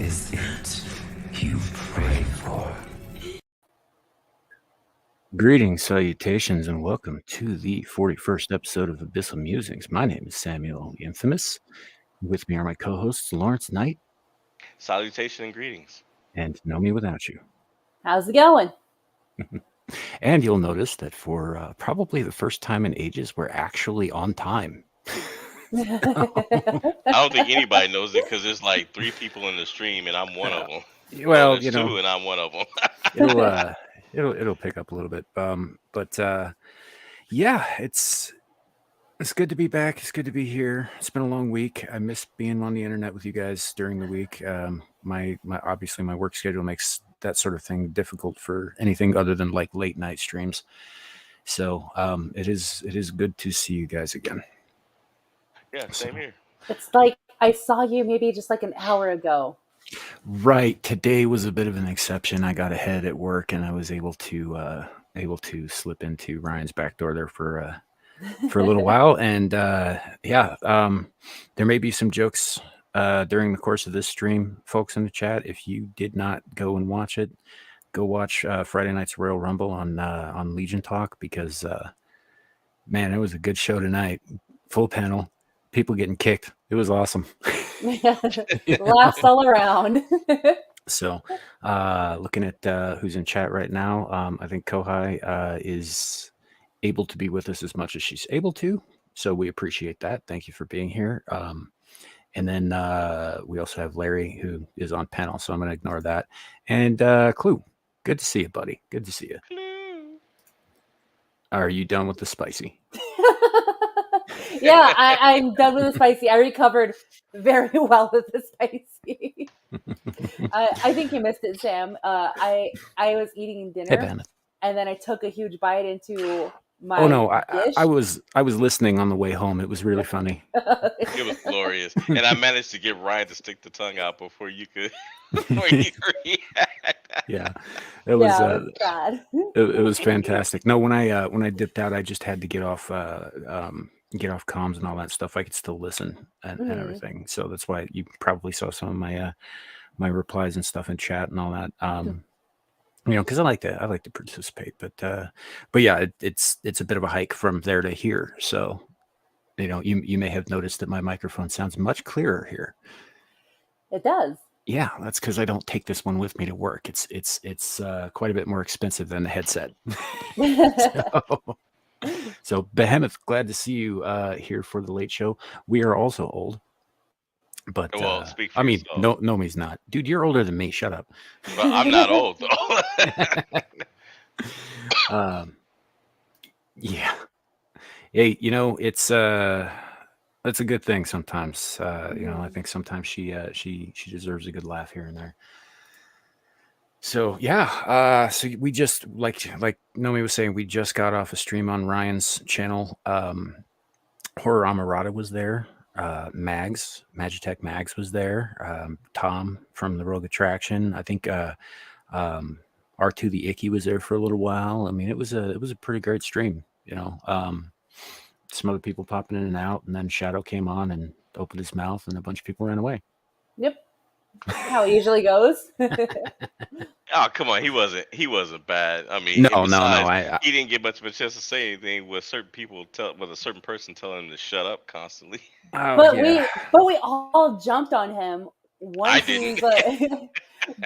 is it you pray for? Greetings, salutations, and welcome to the 41st episode of Abyssal Musings. My name is Samuel the Infamous. With me are my co-hosts Lawrence Knight Salutation and greetings. and Know Me Without You. How's it going? And you'll notice that for probably the first time in ages, we're actually on time. I don't think anybody knows it because there's like 3 people in the stream and I'm one of them. Well, there's 2 and I'm one of them. it'll pick up a little bit. Yeah, it's good to be back. It's good to be here. It's been a long week. I miss being on the internet with you guys during the week. My obviously my work schedule makes that sort of thing difficult for anything other than like late night streams. So it is good to see you guys again. Yeah, same here. It's like I saw you maybe just like an hour ago. Right. Today was a bit of an exception. I got ahead at work and I was able to slip into Ryan's back door there for a little while. And there may be some jokes during the course of this stream, folks in the chat. If you did not go and watch it, go watch Friday night's Royal Rumble on Legion Talk, because man, it was a good show tonight. Full panel, people getting kicked. It was awesome. Laughs all around. So looking at who's in chat right now, I think Kohai is able to be with us as much as she's able to. So we appreciate that. Thank you for being here. And then we also have Larry, who is on panel, so I'm going to ignore that. And Clue, good to see you, buddy. Good to see you. Clue. Are you done with the spicy? Yeah, I'm done with the spicy. I recovered very well with the spicy. I think you missed it, Sam. I was eating dinner, and then I took a huge bite into my dish. I was listening on the way home. It was really funny. It was glorious, and I managed to get Ryan to stick the tongue out before you could react. Yeah, it was bad. It was fantastic. No, when I dipped out, I just had to get off comms and all that stuff. I could still listen and everything. So that's why you probably saw some of my replies and stuff in chat and all that. Because I like to participate, but yeah, it's a bit of a hike from there to here. So, you may have noticed that my microphone sounds much clearer here. It does. Yeah, that's because I don't take this one with me to work. It's quite a bit more expensive than the headset. So Behemoth, glad to see you here for the late show. We are also old. But speak for yourself. no, he's not, dude. You're older than me. Shut up. Well, I'm not old though. Yeah. Hey, it's that's a good thing sometimes. I think sometimes she deserves a good laugh here and there. So yeah, so we just like Nomi was saying, we just got off a stream on Ryan's channel. Horror Amarada was there. Magitech Mags was there. Tom from the Rogue Attraction. I think R2 the Icky was there for a little while. I mean, it was a pretty great stream. Some other people popping in and out, and then Shadow came on and opened his mouth, and a bunch of people ran away. Yep, how it usually goes. Oh, come on, he wasn't bad. I mean, no. He didn't get much of a chance to say anything with certain people with a certain person telling him to shut up constantly. But we all jumped on him once. He was like,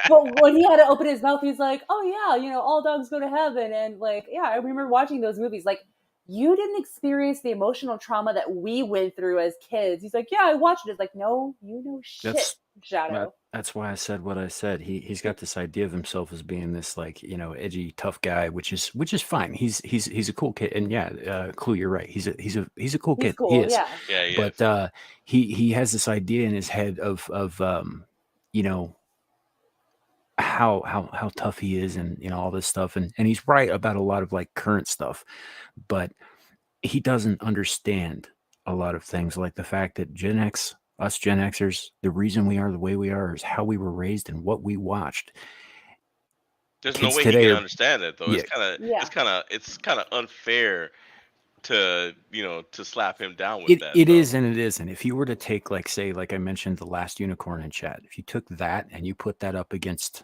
but when he had to open his mouth, he's like, "Oh yeah, all dogs go to heaven," and I remember watching those movies. Like, you didn't experience the emotional trauma that we went through as kids. He's like, "Yeah, I watched it." It's like, no, shit, Shadow. That's why I said what I said. He's got this idea of himself as being this edgy tough guy, which is fine. He's a cool kid, and Clue, you're right. He's a cool kid. Cool, he is. Yeah, he but is. He has this idea in his head of how tough he is, and all this stuff, and he's right about a lot of current stuff, but he doesn't understand a lot of things, like the fact that us Gen Xers, the reason we are the way we are is how we were raised and what we watched. There's no way he can understand it though. Yeah. It's kind of unfair to to slap him down with that. It So is and it isn't. If you were to take, like, say, like I mentioned, The Last Unicorn in chat, if you took that and you put that up against,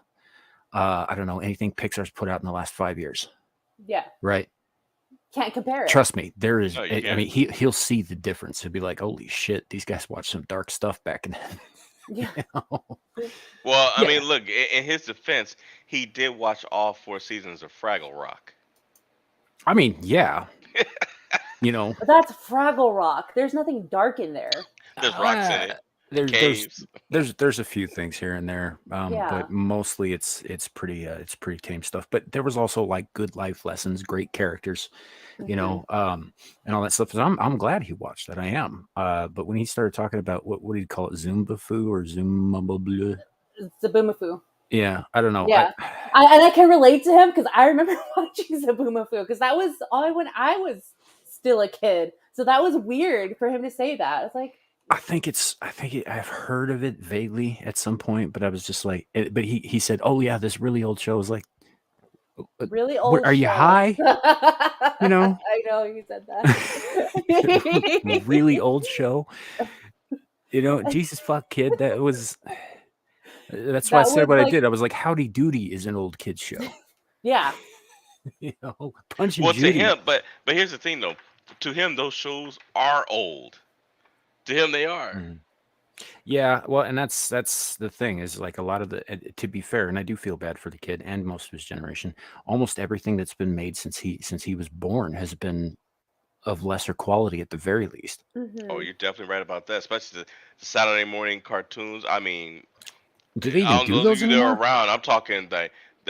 I don't know, anything Pixar's put out in the last 5 years, Yeah. right? Can't compare it. Trust me, there is. No, you I can't. mean, he'll see the difference. He'll be like, "Holy shit, these guys watched some dark stuff back in." Yeah. You know? Well, I Yeah. mean, look, in his defense, he did watch all 4 seasons of Fraggle Rock. I mean, yeah. You know, But that's Fraggle Rock. There's nothing dark in there. There's rocks in it, there's caves. there's a few things here and there, Yeah. but mostly it's pretty tame stuff. But there was also like good life lessons, great characters, you know, and all that stuff. So I'm glad he watched that. I am. But when he started talking about what do you call it, Zumbafu or Zumbablu? Zaboomafoo. Yeah, I don't know. Yeah. I can relate to him because I remember watching Zaboomafoo because that was all when I was still a kid. So that was weird for him to say that. It's like, I've heard of it vaguely at some point, but I was just like, but he said, "Oh yeah, this really old show." I was like, really old. Are you show. high? You know, I know you said that. really old show. You know, Jesus fuck kid. That's why I That said was what I like- did. I was like, Howdy Doody is an old kid's show. Yeah. You know, Punch and Well, Judy. to him, but here's the thing though. To him, those shows are old. To him, they are. Mm. Yeah, well, and that's the thing is like a lot of to be fair, and I do feel bad for the kid and most of his generation. Almost everything that's been made since he was born has been of lesser quality at the very least. Mhm. Oh, you're definitely right about that. Especially the Saturday morning cartoons. I mean, Do they I even don't do know those if they're anymore? around. I'm talking the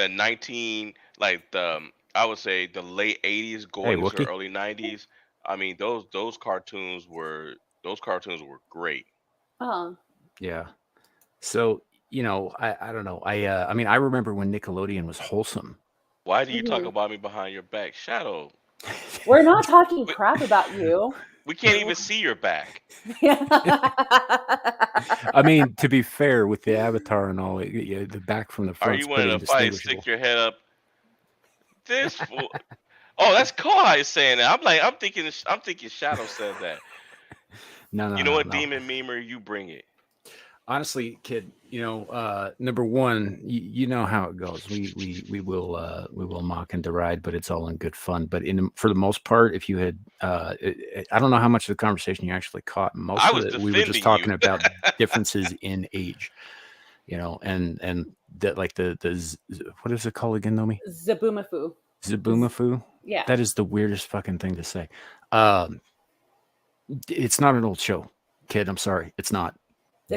19 like the I would say the late 80s going into Wookie. the early 90s. I mean, those cartoons were great. Yeah. So, you know, I don't know. I mean, I remember when Nickelodeon was wholesome. Why do you talk Mhm. about me behind your back, Shadow? We're not talking crap about you. We can't even see your back. I mean, to be fair, with the avatar and all, the back from the Are front's you pretty wanting to fight? indistinguishable. Stick your head up. This fool. Oh, that's Kori saying that. I'm thinking Shadow said that. No, You know what, no. Demon Memer, you bring it. Honestly, kid, you know, number one, you know how it goes. We will mock and deride, but it's all in good fun. But for the most part, if you had, I don't know how much of the conversation you actually caught. Most I of was it, we were just defending talking you. about differences in age, you know, and that like the what is it called again, Nomi? Zaboomafoo. Zaboomafoo. Yeah. That is the weirdest fucking thing to say. It's not an old show, kid. I'm sorry, it's not.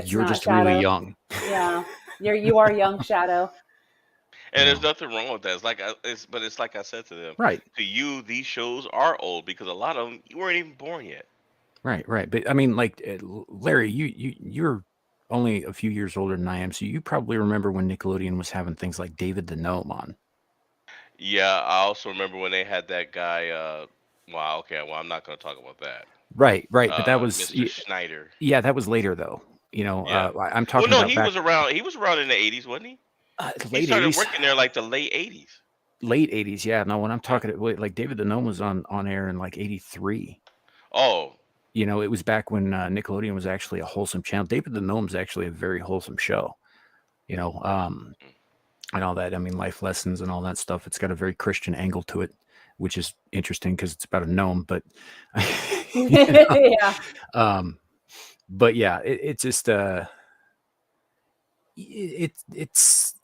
You're not, just Shadow. really young. Yeah. You are young, Shadow. And there's nothing wrong with that. It's like I said to them. Right. To you, these shows are old because a lot of them you weren't even born yet. Right. But I mean, like Larry, you're only a few years older than I am, so you probably remember when Nickelodeon was having things like David the Gnome on. Yeah, I also remember when they had that guy. Wow. Okay. Well, I'm not going to talk about that. Right. But that was Mr. Schneider. Yeah, that was later though. You know, Yeah. I'm talking Well, no, about he was around. He was around in the 80s, wasn't he? late He started 80s. working there like the late 80s. Late 80s, yeah. No, when I'm talking like David the Gnome was on air in like 83. Oh, You know, it was back when Nickelodeon was actually a wholesome channel. David the Gnome's actually a very wholesome show. You know, and all that. I mean, life lessons and all that stuff. It's got a very Christian angle to it, which is interesting because it's about a gnome. But you know, Yeah. but yeah, it's just it's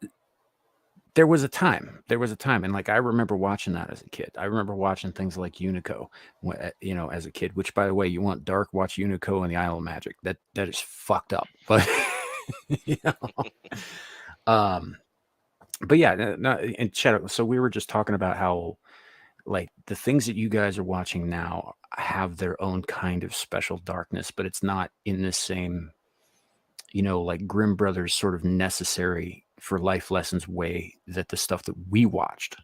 there was a time, and like I remember watching that as a kid. I remember watching things like Unico, you know, as a kid. Which, by the way, you want dark, watch Unico and the Isle of Magic. That is fucked up, but you know, but yeah, no, and Shadow. So we were just talking about how like the things that you guys are watching now have their own kind of special darkness, but it's not in the same, you know, like Grimm Brothers sort of necessary for life lessons way that the stuff that we watched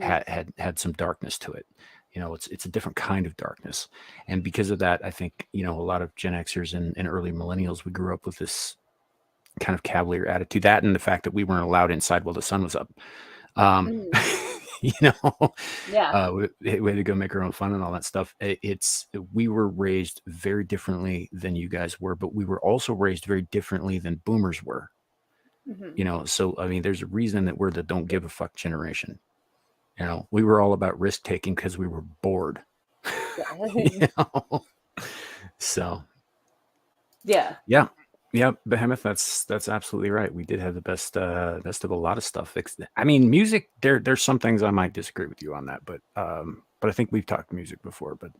had some darkness to it. You know, it's a different kind of darkness. And because of that, I think, you know, a lot of Gen Xers and early millennials, we grew up with this kind of cavalier attitude, that and the fact that we weren't allowed inside while the sun was up. you know, Yeah. we had to go make our own fun and all that stuff. We were raised very differently than you guys were, but we were also raised very differently than boomers were. Hmm. You know, so I mean, there's a reason that we're the don't give a fuck generation. You know, we were all about risk taking because we were bored. You Yeah. know, so Yeah. yeah. Yeah, Behemoth, that's absolutely right. We did have the best of a lot of stuff. I mean, music, there's some things I might disagree with you on that, but I think we've talked music before, but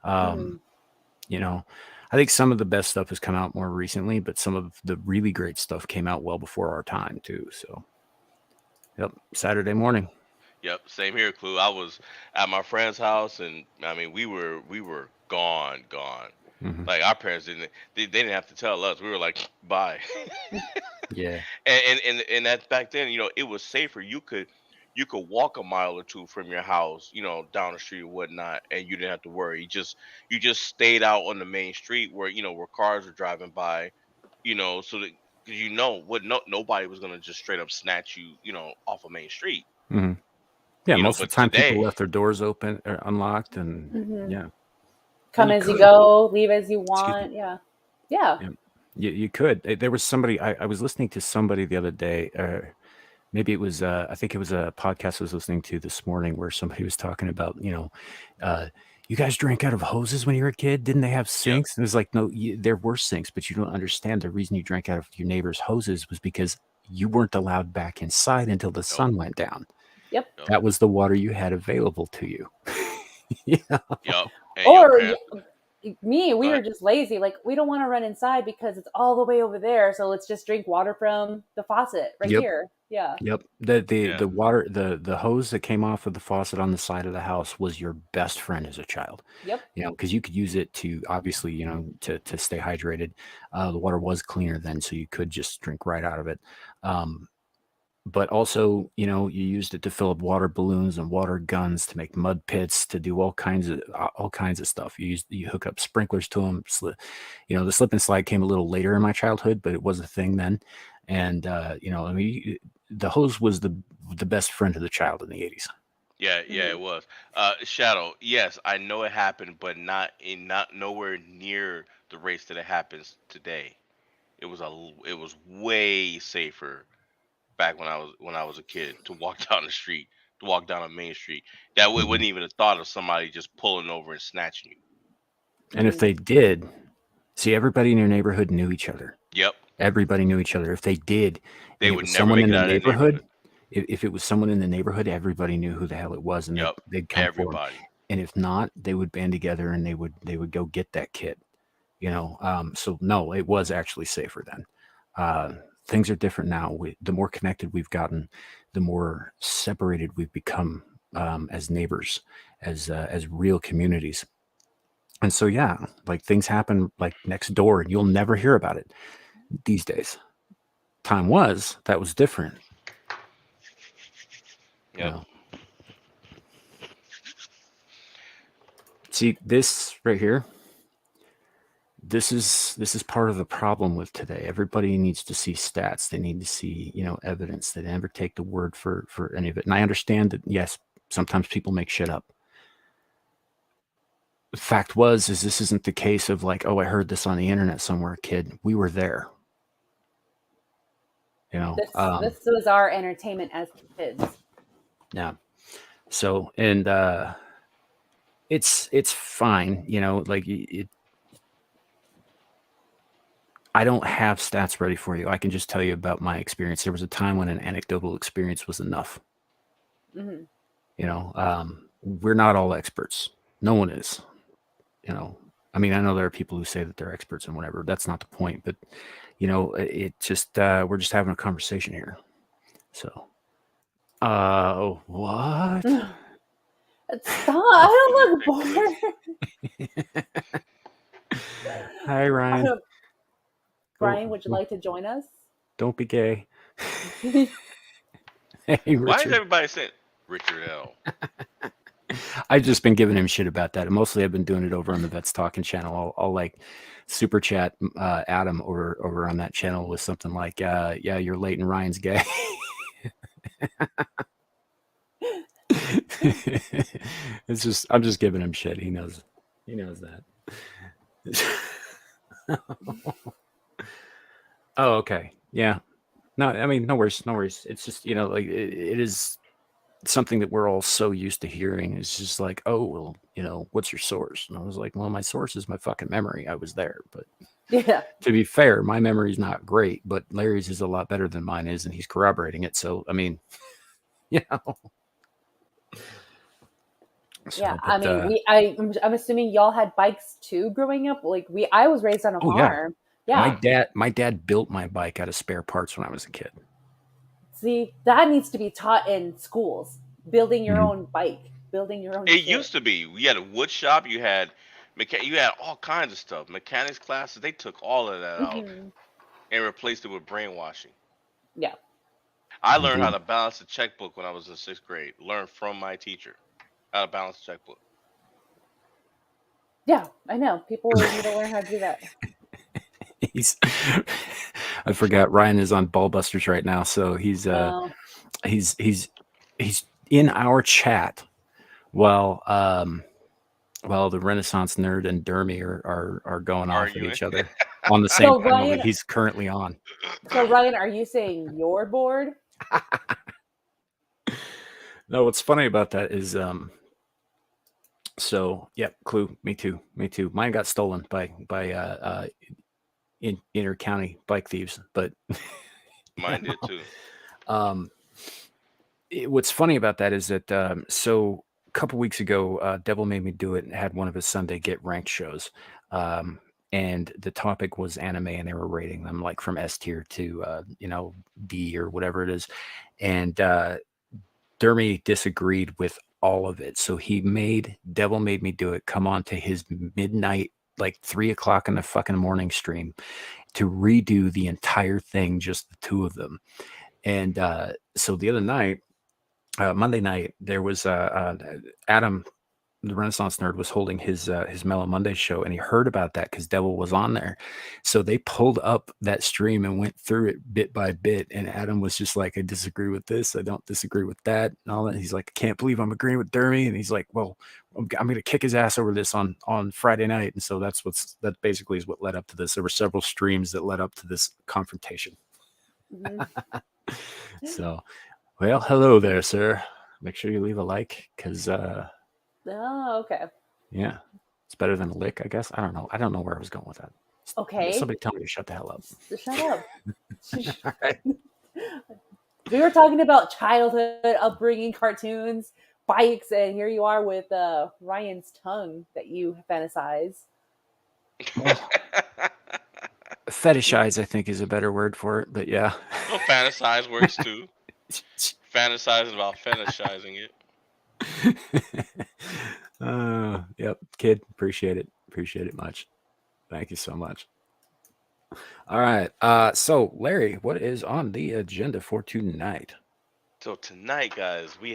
Mhm. you know, I think some of the best stuff has come out more recently, but some of the really great stuff came out well before our time too. So, yep, Saturday morning. Yep, same here, Clue. I was at my friend's house, and I mean, we were gone. Hmm. Like our parents they didn't have to tell us. We were like, bye. Yeah. And that back then, it was safer. You could walk a mile or two from your house, down the street or whatnot, and you didn't have to worry. You just stayed out on the main street where where cars were driving by, so that 'cause what nobody was gonna just straight up snatch you, off a main street. Hmm. Yeah, most of But the time people today, left their doors open or unlocked, and Hmm. yeah, and Come you as you could. go, leave as you Excuse me. want. Yeah. Yeah. Yeah, you could. There was somebody I was listening to somebody the other day. Maybe it was I think it was a podcast I was listening to this morning where somebody was talking about, uh, you guys drank out of hoses when you were a kid. Didn't they have yep, sinks? And it was like, no, there were sinks, but you don't understand. The reason you drank out of your neighbor's hoses was because you weren't allowed back inside until the nope, sun went down. Yep. yep, That was the water you had available to you. Yeah. yep. And your Or parents. we Go were ahead. just lazy. Like, we don't want to run inside because it's all the way over there. So let's just drink water from the faucet right Yep. here. Yeah. Yep. The Yeah. water, the hose that came off of the faucet on the side of the house was your best friend as a child. Yep. Because you could use it to obviously, to stay hydrated. The water was cleaner then, so you could just drink right out of it. Um, but also, you used it to fill up water balloons and water guns, to make mud pits, to do all kinds of stuff. You hook up sprinklers to them. The slip and slide came a little later in my childhood, but it was a thing then. And I mean, the hose was the best friend of the child in the 80s. Yeah, yeah, Hmm. it was. Shadow, yes, I know it happened, but not nowhere near the rates that it happens today. It was way safer back when I was a kid to walk down the street, to walk down a main street. That way, Mhm. wasn't even a thought of somebody just pulling over and snatching you. And if Hmm. they did, see, everybody in your neighborhood knew each other. Yep, Everybody knew each other. If they did, they and it would was never someone make in it the out of that neighborhood, neighborhood. if it was someone in the neighborhood, everybody knew who the hell it was, and they'd Yep, they'd come forward. everybody. And if not, they would band together and they would go get that kid. So no, it was actually safer then. Uh, Things are different now. The more connected we've gotten, the more separated we've become, as neighbors, as real communities. And so yeah, like things happen like next door, and you'll never hear about it these days. Time was that was different. You Yep. know, see this right here. This is part of the problem with today. Everybody needs to see stats. They need to see, evidence. They never take the word for any of it. And I understand that, yes, sometimes people make shit up. The fact is this isn't the case of like, oh, I heard this on the internet somewhere, kid. We were there. You know. This was our entertainment as kids. Yeah. So, and it's fine. Like I don't have stats ready for you. I can just tell you about my experience. There was a time when an anecdotal experience was enough. Hmm. We're not all experts. No one is. I mean, I know there are people who say that they're experts and whatever. That's not the point. But it just we're just having a conversation here. So, what? Stop. I don't look bored. Hi, Ryan. Brian, would you Oh, like to join us? don't be gay. Hey, Why is Richard. everybody saying Richard L? I've just been giving him shit about that. And mostly I've been doing it over on the Vets Talking channel. I'll like super chat Adam over on that channel with something like, yeah, you're late and Ryan's gay. It's just I'm just giving him shit. He knows. He knows that. Oh, okay. Yeah. No, I mean, no worries, no worries. It's just, like it is something that we're all so used to hearing. It's just like, oh, well, what's your source? And I was like, well, my source is my fucking memory. I was there. But Yeah. to be fair, my memory's not great, but Larry's is a lot better than mine is, and he's corroborating it. So, I mean, you know. Yeah, So, I but mean, I'm assuming y'all had bikes too growing up. Like I was raised on a oh yeah, farm. my Yeah. dad built my bike out of spare parts when I was a kid. See, that needs to be taught in schools. Building your Mhm. own bike, building your own It shit. used to be. We had a wood shop. You had all kinds of stuff. Mechanics classes. They took all of that out Hmm. and replaced it with brainwashing. Yeah. I learned how Indeed. to balance a checkbook when I was in sixth grade. Learned from my teacher how to balance a checkbook. Yeah, I know. People need to learn how to do that. He's I forgot Ryan is on Ballbusters right now, so Oh, he's he's he's in our chat while while the Renaissance nerd and Dermy are going off at Arguing. each other on the same so panel that Ryan, he's currently on. are you saying you're bored? No, what's funny about that is so yeah, Clue, me too. Mine got stolen by inter county bike thieves, but you Mine did too. um what's funny about that is that so a couple weeks ago, Devil Made Me Do It had one of his Sunday Get Ranked shows, um, and the topic was anime, and they were rating them like from S tier to D or whatever it is, and Dermy disagreed with all of it, so he made Devil Made Me Do It come on to his midnight. Like 3 o'clock in the fucking morning stream to redo the entire thing, just the two of them. And so the other night, Monday night, there was Adam, the Renaissance nerd, was holding his Mellow Monday show, and he heard about that because Devil was on there. So they pulled up that stream and went through it bit by bit. And Adam was just like, "I disagree with this. I don't disagree with that." And all that. He's like, "I can't believe I'm agreeing with Dermy." And he's like, "Well, I'm going to kick his ass over this on Friday night." And so that basically is what led up to this. There were several streams that led up to this confrontation. Hmm. So, well, hello there, sir. Make sure you leave a like because, Oh, okay. yeah, it's better than a lick, I guess. I don't know. I don't know where I was going with that. Okay. Somebody tell me to shut the hell up. Shut up. All right. We were talking about childhood, upbringing, cartoons, bikes, and here you are with Ryan's tongue that you fantasize. Well, fetishize, I think, is a better word for it. But yeah. Well, fantasize works too. Fantasizing about fetishizing it. Yep, kid. Appreciate it. Appreciate it much. Thank you so much. All right. So Larry, what is on the agenda for tonight? So tonight, guys, we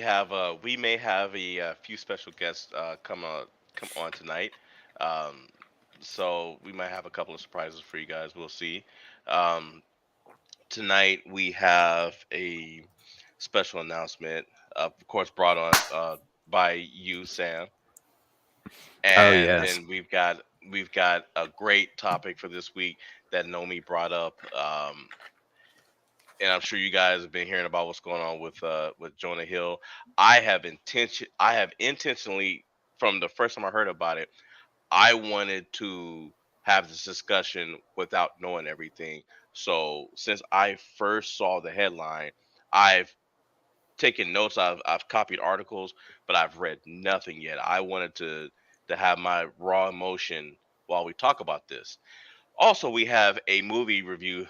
may have a few special guests come on tonight. Um, so we might have a couple of surprises for you guys. We'll see. Um, Tonight we have a special announcement, of course, brought on by you, Sam, Oh and yes. then we've got a great topic for this week that Nomi brought up. And I'm sure you guys have been hearing about what's going on with Jonah Hill. I have intentionally, from the first time I heard about it, I wanted to have this discussion without knowing everything. So since I first saw the headline, I've taken notes. I've copied articles, but I've read nothing yet. I wanted to have my raw emotion while we talk about this. Also, we have a movie review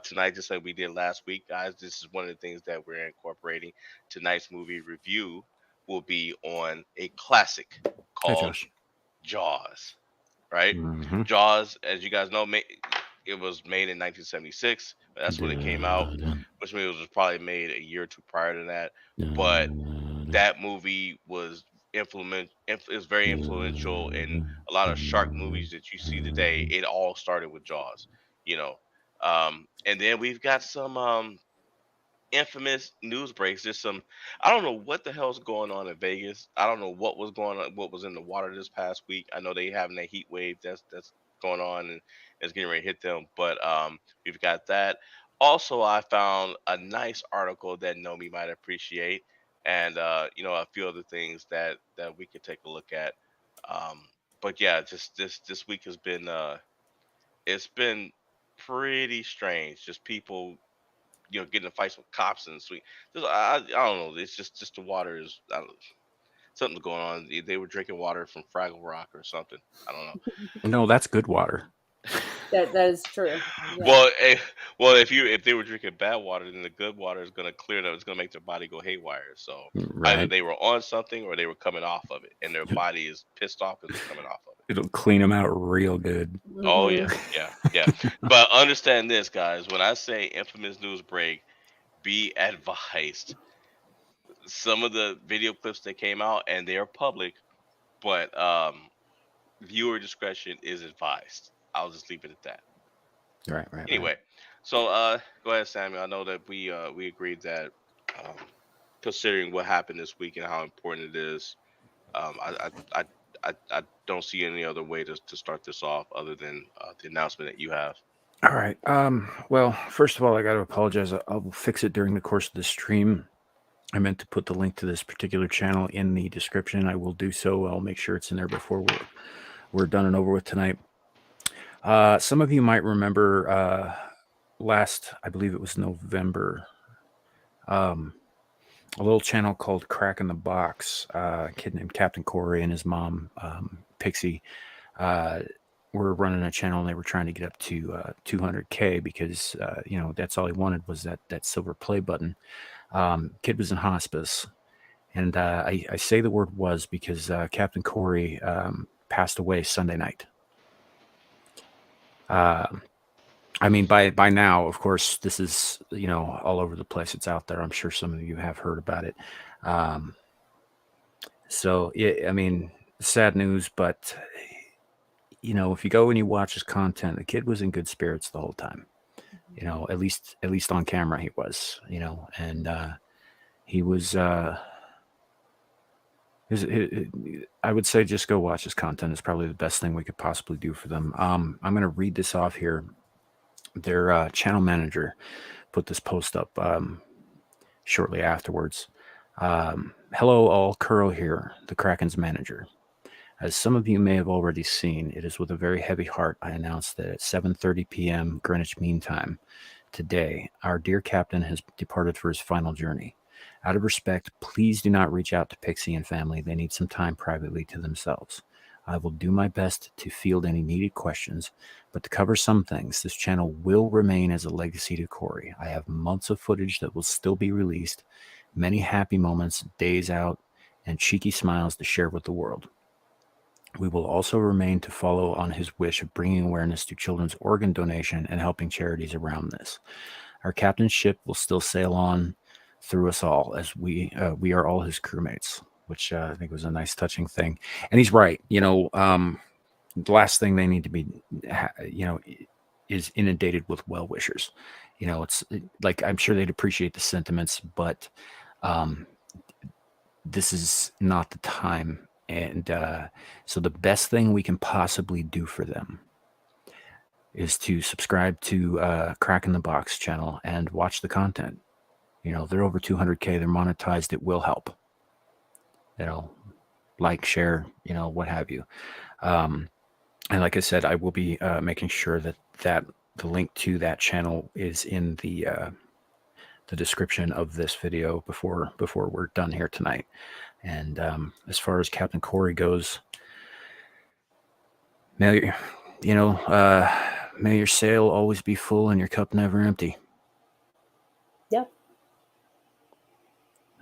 tonight, just like we did last week, guys. This is one of the things that we're incorporating. Tonight's movie review will be on a classic Hi, called Josh. Jaws. Right? Mm-hmm. Jaws, as you guys know, it was made in 1976. That's when it came out, which means it was probably made a year or two prior to that. But that movie was is very influential in a lot of shark movies that you see today. It all started with Jaws, you know. And then we've got some infamous news breaks. There's some, I don't know what the hell's going on in Vegas. I don't know what was going on, what was in the water this past week. I know they having a heat wave that's going on and it's getting ready to hit them. But we've got that. Also, I found a nice article that Nomi might appreciate, and a few other things that we could take a look at. Um, but yeah, just this week has been it's been pretty strange. Just people, getting in fights with cops and sweet. I don't know. It's just the water is, I don't, something's going on. They were drinking water from Fraggle Rock or something. I don't know. No, that's good water. That is true. Yeah. Well, if they were drinking bad water, then the good water is going to clear them. It's going to make their body go haywire. So either Right. they were on something or they were coming off of it, and their body is pissed off because they're coming off of it. It'll clean them out real good. Oh Mhm. yeah. But understand this, guys. When I say infamous news break, be advised. Some of the video clips that came out, and they are public, but viewer discretion is advised. I'll just leave it at that. Right. Anyway, so go ahead, Samuel. I know that we agreed that um, considering what happened this week and how important it is, I don't see any other way to start this off other than the announcement that you have. All right. Well, first of all, I got to apologize. I'll fix it during the course of the stream. I meant to put the link to this particular channel in the description. I will do so. I'll make sure it's in there before we're done and over with tonight. Some of you might remember last, I believe it was November, a little channel called Crack in the Box. A kid named Captain Kori and his mom, Pixie, were running a channel, and they were trying to get up to 200K because that's all he wanted was that silver play button. Kid was in hospice, and I say the word "was" because Captain Kori passed away Sunday night. I mean, by now, of course, this is all over the place. It's out there. I'm sure some of you have heard about it. So yeah, I mean, sad news, but if you go and you watch his content, the kid was in good spirits the whole time. At least on camera he was. And he was. I would say just go watch his content. It's probably the best thing we could possibly do for them. I'm going to read this off here. Their channel manager put this post up shortly afterwards. Hello all, Kuro here, the Kraken's manager. As some of you may have already seen, it is with a very heavy heart I announce that at 7:30 p.m. Greenwich Mean Time today, our dear captain has departed for his final journey. Out of respect, please do not reach out to Pixie and family. They need some time privately to themselves. I will do my best to field any needed questions, but to cover some things, this channel will remain as a legacy to Kori. I have months of footage that will still be released, many happy moments, days out, and cheeky smiles to share with the world. We will also remain to follow on his wish of bringing awareness to children's organ donation and helping charities around this. Our captain's ship will still sail on through us all, as we are all his crewmates, which I think was a nice, touching thing. And he's right. The last thing they need to be, is inundated with well wishers. It's like, I'm sure they'd appreciate the sentiments, but this is not the time. And so the best thing we can possibly do for them is to subscribe to Crack in the Box channel and watch the content. They're over 200K. They're monetized. It will help. Like, share, what have you. And like I said, I will be making sure that the link to that channel is in the description of this video before we're done here tonight. And as far as Captain Kori goes, may your sail always be full and your cup never empty. Yep.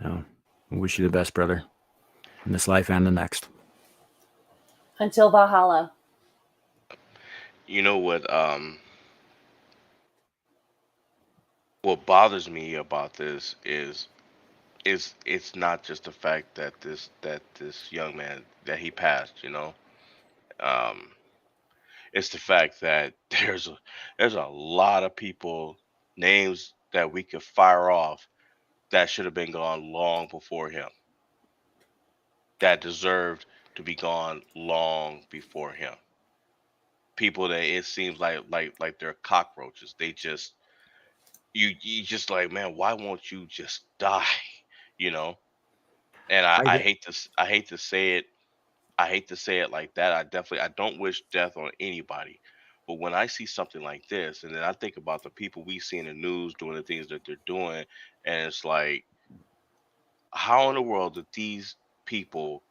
I wish you the best, brother, in this life and the next. Until Valhalla. You know what bothers me about this is it's not just the fact that this young man that he passed, um it's the fact that there's a lot of people names that we could fire off that should have been gone long before him, that deserved to be gone long before him. People that it seems like they're cockroaches. They just you just like, man, why won't you just die? You know? And I I get- hate to I hate to say it. I hate to say it like that. I don't wish death on anybody. But when I see something like this, and then I think about the people we see in the news doing the things that they're doing, and it's like, how in the world did these people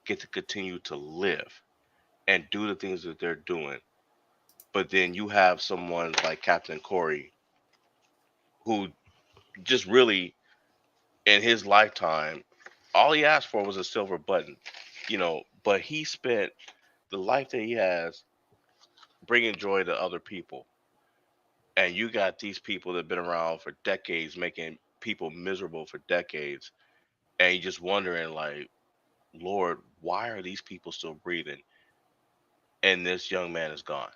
get to continue to live and do the things that they're doing? But then you have someone like Captain Corey who just really, in his lifetime, all he asked for was a silver button, but he spent the life that he has bringing joy to other people. And you got these people that have been around for decades, making people miserable for decades. And you just wondering, like, Lord, why are these people still breathing? And this young man is gone.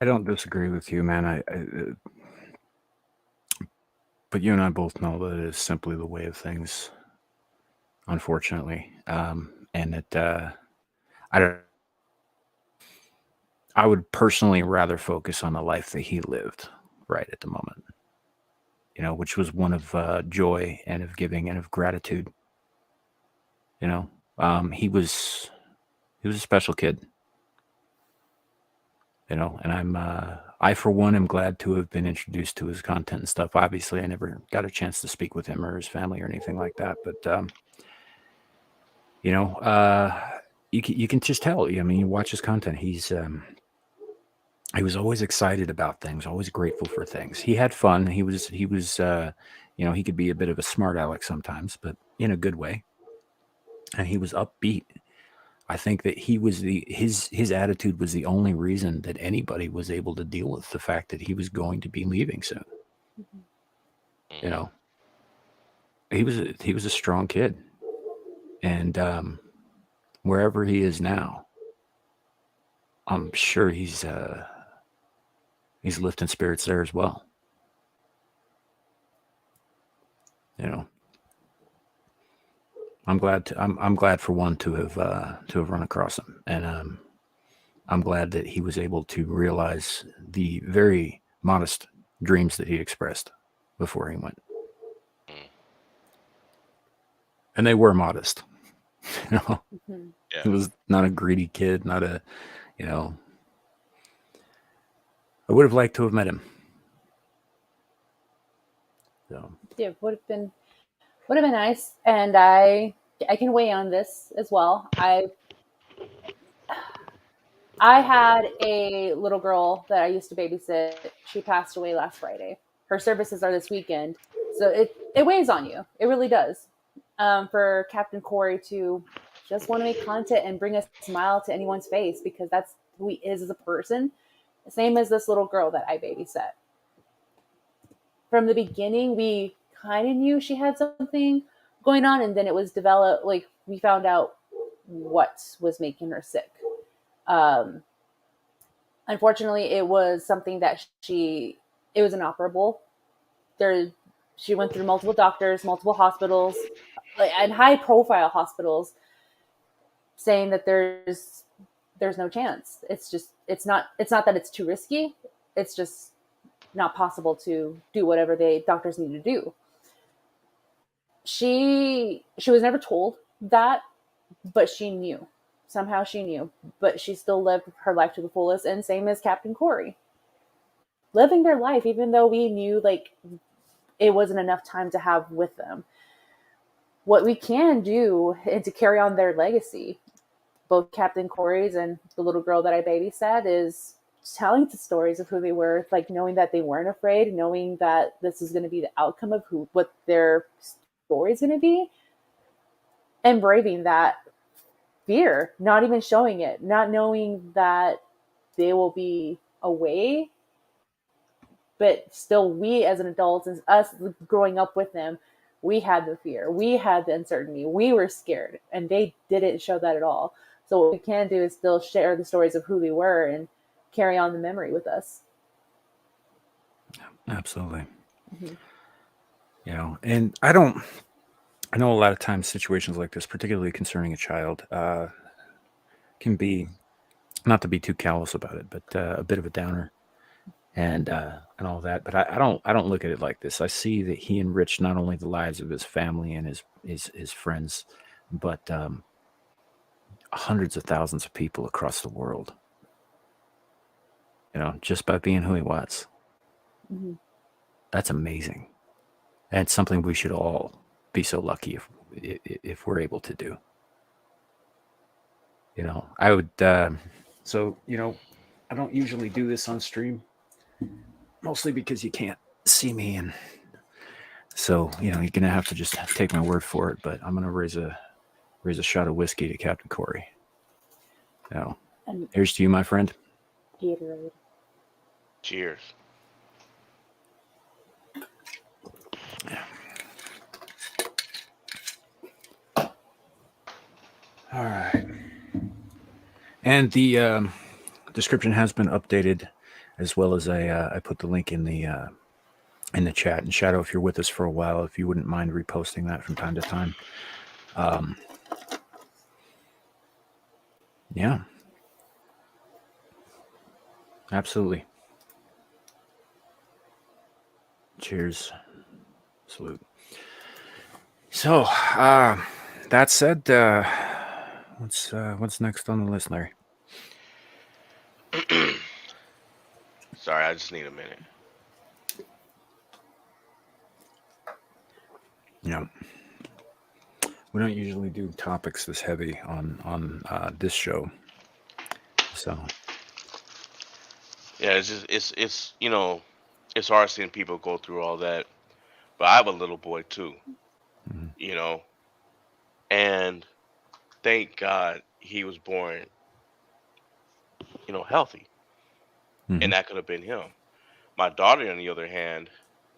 I don't disagree with you, man. But you and I both know that it is simply the way of things, unfortunately. And I don't. I would personally rather focus on the life that he lived right at the moment, which was one of joy and of giving and of gratitude. He was a special kid, and I for one am glad to have been introduced to his content and stuff. Obviously, I never got a chance to speak with him or his family or anything like that, but you can just tell. I mean, you watch his content. He was always excited about things, always grateful for things. He had fun. He was he could be a bit of a smart aleck sometimes, but in a good way. And he was upbeat. I think that his attitude was the only reason that anybody was able to deal with the fact that he was going to be leaving soon. He was a strong kid, and wherever he is now, I'm sure he's lifting spirits there as well. I'm glad for one to have run across him, and I'm glad that he was able to realize the very modest dreams that he expressed before he went, and they were modest. Yeah. He was not a greedy kid, not a, I would have liked to have met him. So Yeah, would have been nice. And I can weigh on this as well. I had a little girl that I used to babysit. She passed away last Friday. Her services are this weekend, so it weighs on you. It really does. For Captain Kori to just want to make content and bring a smile to anyone's face, because that's who he is as a person. Same as this little girl that I babysat. From the beginning, we kind of knew she had something going on, and then it was developed. Like, we found out what was making her sick. Unfortunately, it was something that it was inoperable. She went through multiple doctors, multiple hospitals, and high profile hospitals, saying that there's no chance. It's not that it's too risky. It's just not possible to do whatever doctors need to do. She was never told that, but she knew. Somehow she knew, but she still lived her life to the fullest. And same as Captain Kori, living their life, even though we knew it wasn't enough time to have with them. What we can do and to carry on their legacy, both Captain Kori's and the little girl that I babysat, is telling the stories of who they were, knowing that they weren't afraid, knowing that this is going to be the outcome of what their story is going to be, and braving that fear, not even showing it, not knowing that they will be away, but still, we as an adult, as us growing up with them, we had the fear, we had the uncertainty, we were scared, and they didn't show that at all. So what we can do is still share the stories of who they were and carry on the memory with us. absolutely. And I don't. I know a lot of times situations like this, particularly concerning a child, can be not to be too callous about it, but a bit of a downer and all that. But I don't look at it like this. I see that he enriched not only the lives of his family and his friends, but hundreds of thousands of people across the world. Just by being who he was. Mhm. That's amazing, and it's something we should all be so lucky if we're able to do. I would. So I don't usually do this on stream, mostly because you can't see me, and so you're gonna have to just take my word for it. But I'm gonna raise a shot of whiskey to Captain Kori. And Here's to you, my friend. Gatorade. Cheers. All right. And the description has been updated, as well as I put the link in the chat. And Shadow, if you're with us for a while, if you wouldn't mind reposting that from time to time. Yeah, absolutely. Cheers. Salute. So, that said, what's next on the list, Larry? Sorry, I just need a minute. Yeah, we don't usually do topics this heavy on this show, so Yeah, it's it's hard seeing people go through all that. But I have a little boy too, mhm. you know, and thank God he was born, healthy, and Mhm. that could have been him. My daughter, on the other hand,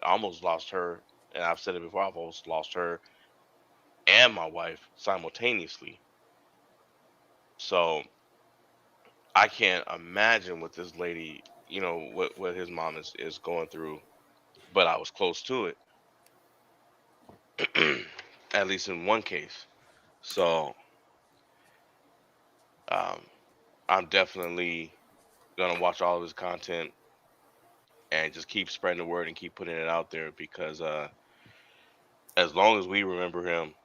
I almost lost her, and I've said it before. I've almost lost her and my wife simultaneously. So I can't imagine what this lady, what his mom is going through. But I was close to it, at least in one case. So um, I'm definitely gonna watch all of his content and just keep spreading the word and keep putting it out there because as long as we remember him,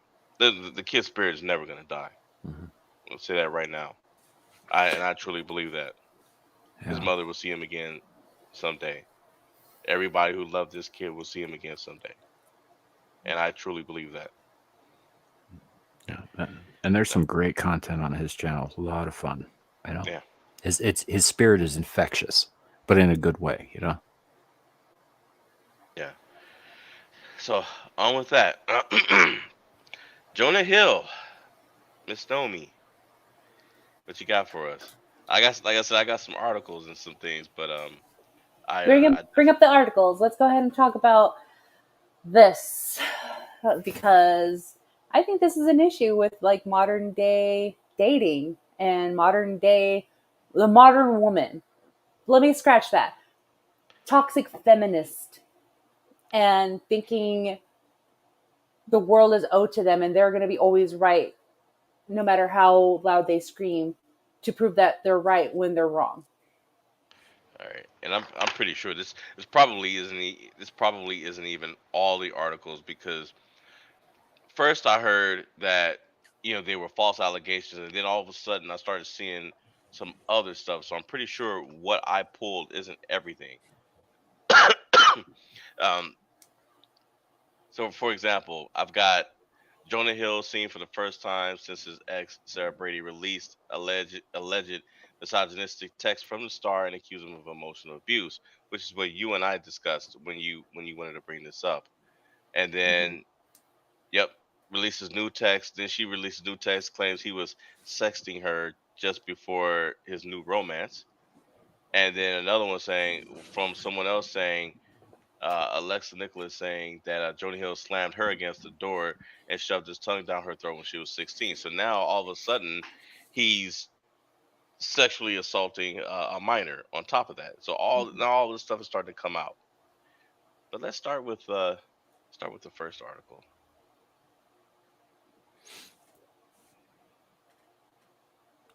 the kid spirit is never gonna die. Mhm. I'll say that right now. I truly believe that his Yeah, mother will see him again someday. Everybody who loved this kid will see him again someday, and I truly believe that. yeah. And there's So some great content on his channel. A lot of fun. You know, yeah, his spirit is infectious, but in a good way. yeah. So on with that. Jonah Hill, Miss Nomi, what you got for us? I got, like I said, I got some articles and some things, but Bring up the articles. Let's go ahead and talk about this because I think this is an issue with like modern day dating and the modern woman. Let me scratch that. Toxic feminist and thinking the world is owed to them and they're going to be always right no matter how loud they scream to prove that they're right when they're wrong. all right, and I'm pretty sure this probably isn't even all the articles because first I heard that they were false allegations, and then all of a sudden I started seeing some other stuff. So I'm pretty sure what I pulled isn't everything. um, so for example, I've got Jonah Hill seen for the first time since his ex Sarah Brady released alleged misogynistic text from the star and accused him of emotional abuse, which is what you and I discussed when you wanted to bring this up. And Mm-hmm. then, yep, releases new text. Then she releases new text, claims he was sexting her just before his new romance. And then another one saying from someone else saying Alexa Nicholas saying that Jonah Hill slammed her against the door and shoved his tongue down her throat when she was 16. So now all of a sudden, he's sexually assaulting a minor on top of that. So all Mm-hmm. now all this stuff is starting to come out. But let's start with Start with the first article.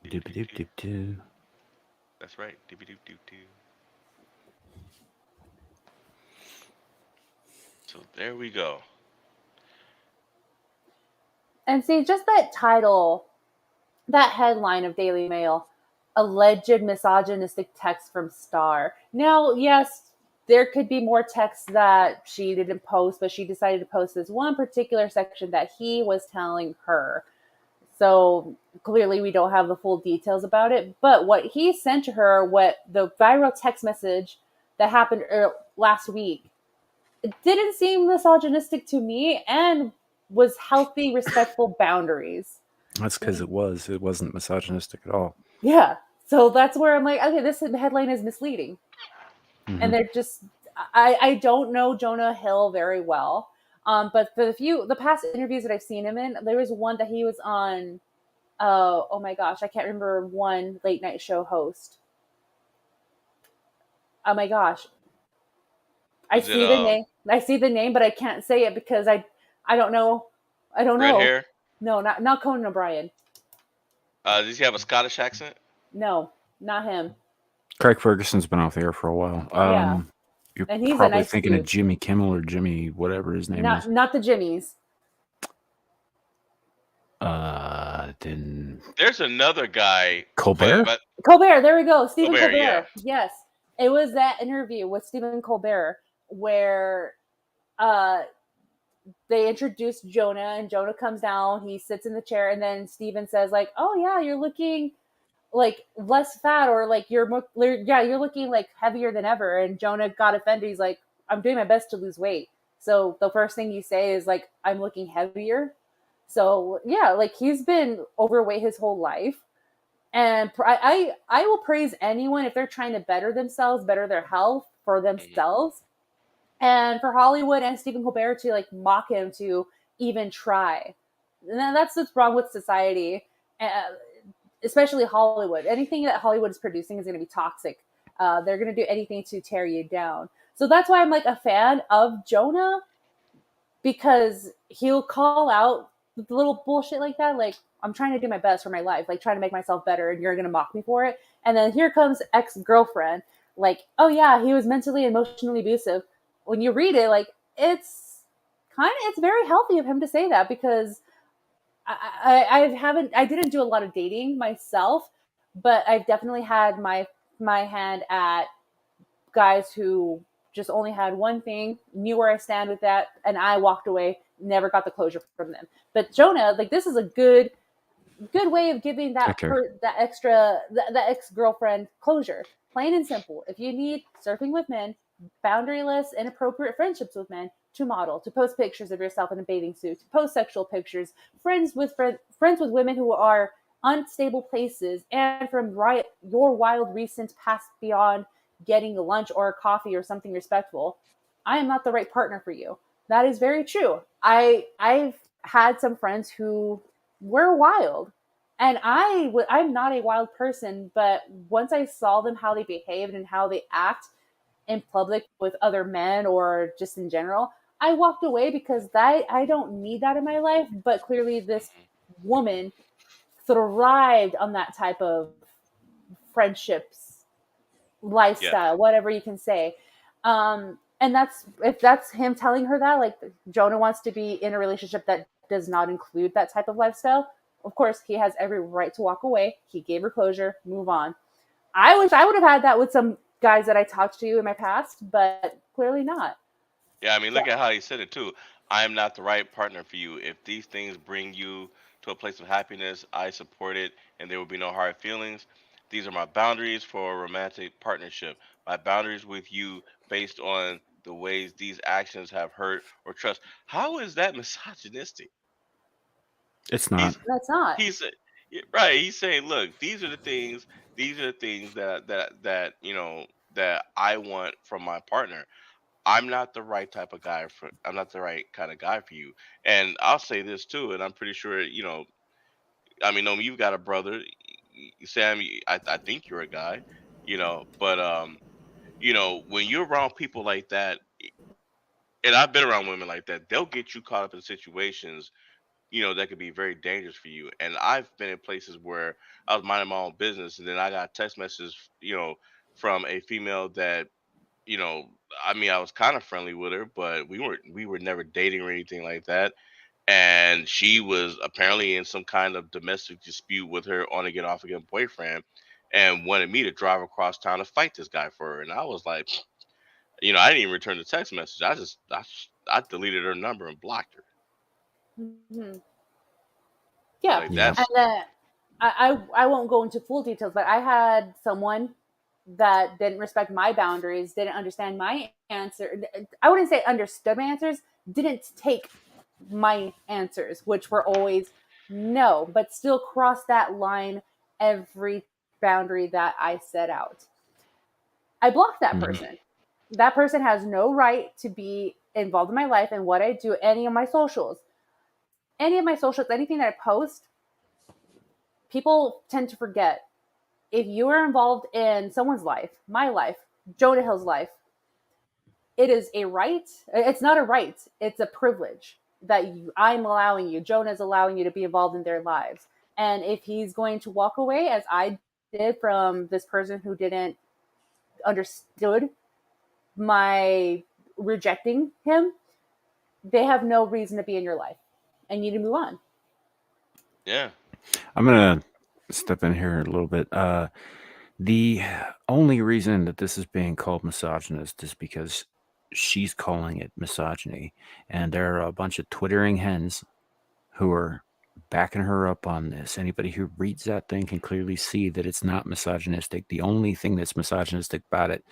Doop doop doop doo. That's right. Doop doop doop doo. So there we go. And see, just that title, that headline of Daily Mail, alleged misogynistic text from Star. Now, yes, there could be more text that she didn't post, but she decided to post this one particular section that he was telling her. So clearly, we don't have the full details about it. But what he sent to her, what the viral text message that happened last week, it didn't seem misogynistic to me and was healthy, respectful boundaries. That's because it wasn't misogynistic at all. Yeah. So that's where I'm like, okay, this headline is misleading. Mhm. And they're just, I don't know Jonah Hill very well. But for the past interviews that I've seen him in, there was one that he was on, oh my gosh, I can't remember one late night show host. Oh my gosh. I Is it see the name. I see the name, but I can't say it because I don't know. I don't red know. hair? No, not Conan O'Brien. Does he have a Scottish accent? No, not him. Craig Ferguson's been off the air for a while. Yeah. You're And he's a probably nice thinking of dude. Jimmy Kimmel or Jimmy whatever his name is. Not the Jimmies. Then There's another guy. Colbert? But Colbert, there we go. Stephen Colbert, Colbert. yeah. Yes. It was that interview with Stephen Colbert where uh they introduced Jonah and Jonah comes down, he sits in the chair, and then Stephen says, like, oh yeah, you're looking like less fat, or like you're looking like heavier than ever. And Jonah got offended. He's like, I'm doing my best to lose weight. So the first thing you say is like, I'm looking heavier. So yeah, like he's been overweight his whole life. And I will praise anyone if they're trying to better themselves, better their health for themselves. And for Hollywood and Stephen Colbert to like mock him to even try. And that's what's wrong with society, especially Hollywood. Anything that Hollywood is producing is going to be toxic. They're going to do anything to tear you down. So that's why I'm like a fan of Jonah, because he'll call out the little bullshit like that. Like, I'm trying to do my best for my life, like trying to make myself better, and you're going to mock me for it. And then here comes ex-girlfriend. Like, oh yeah, he was mentally and emotionally abusive. When you read it, like it's very healthy of him to say that, because I didn't do a lot of dating myself, but I've definitely had my hand at guys who just only had one thing, knew where I stand with that, and I walked away, never got the closure from them. But Jonah, like this is a good way of giving that that ex-girlfriend closure. Plain and simple. If you need surfing with men, boundaryless, inappropriate friendships with men, to model, to post pictures of yourself in a bathing suit, to post sexual pictures, friends with women who are unstable places, and from your wild recent past beyond getting a lunch or a coffee or something respectful, I am not the right partner for you. That is very true. I've had some friends who were wild, and I'm not a wild person, but once I saw them, how they behaved and how they act in public with other men or just in general, I walked away, because I don't need that in my life. But clearly this woman thrived on that type of friendships, lifestyle, whatever you can say. And if that's him telling her that, like, Jonah wants to be in a relationship that does not include that type of lifestyle, of course he has every right to walk away. He gave her closure, move on. I wish I would have had that with some guys that I talked to in my past, but clearly not. Yeah, I mean, look at how he said it too. I am not the right partner for you. If these things bring you to a place of happiness, I support it, and there will be no hard feelings. These are my boundaries for a romantic partnership. My boundaries with you based on the ways these actions have hurt or trust. How is that misogynistic? It's not. He's That's not. he's right. He's saying, look, these are the things. These are the things that that I want from my partner. I'm not the right type of guy for. I'm not the right kind of guy for you. And I'll say this too, and I'm pretty sure I mean, you've got a brother, Sam. I think you're a guy, but when you're around people like that, And I've been around women like that. They'll get you caught up in situations, that could be very dangerous for you. And I've been in places where I was minding my own business, and then I got text messages, from a female that, you know, I mean, I was kind of friendly with her, but we were never dating or anything like that. And she was apparently in some kind of domestic dispute with her on again, off again boyfriend, and wanted me to drive across town to fight this guy for her. And I was like, I didn't even return the text message. I deleted her number and blocked her. Mhm. Yeah, Like Yeah. and that's then I won't go into full details, but I had someone that didn't respect my boundaries, didn't understand my answer. I wouldn't say understood my answers, didn't take my answers, which were always no, but still crossed that line every boundary that I set out. I blocked that Mhm. person. That person has no right to be involved in my life and what I do, any of my socials. Any of my socials, anything that I post, people tend to forget. If you are involved in someone's life, my life, Jonah Hill's life, it is a right. It's not a right. It's a privilege that I'm allowing you. Jonah's allowing you to be involved in their lives. And if he's going to walk away, as I did from this person who didn't understood my rejecting him, they have no reason to be in your life, and you need to move on. yeah. I'm gonna step in here a little bit. The only reason that this is being called misogynist is because she's calling it misogyny, and there are a bunch of twittering hens who are backing her up on this. Anybody who reads that thing can clearly see that it's not misogynistic. The only thing that's misogynistic about it,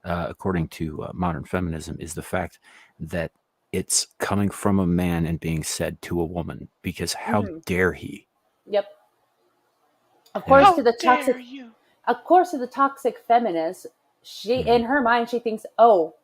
according to modern feminism, is the fact that it's coming from a man and being said to a woman. Because how Mhm. dare he? Yep. Of You know, course, How to the dare toxic, you? of course, to the toxic feminist, she in mhm. her mind she thinks, "Oh,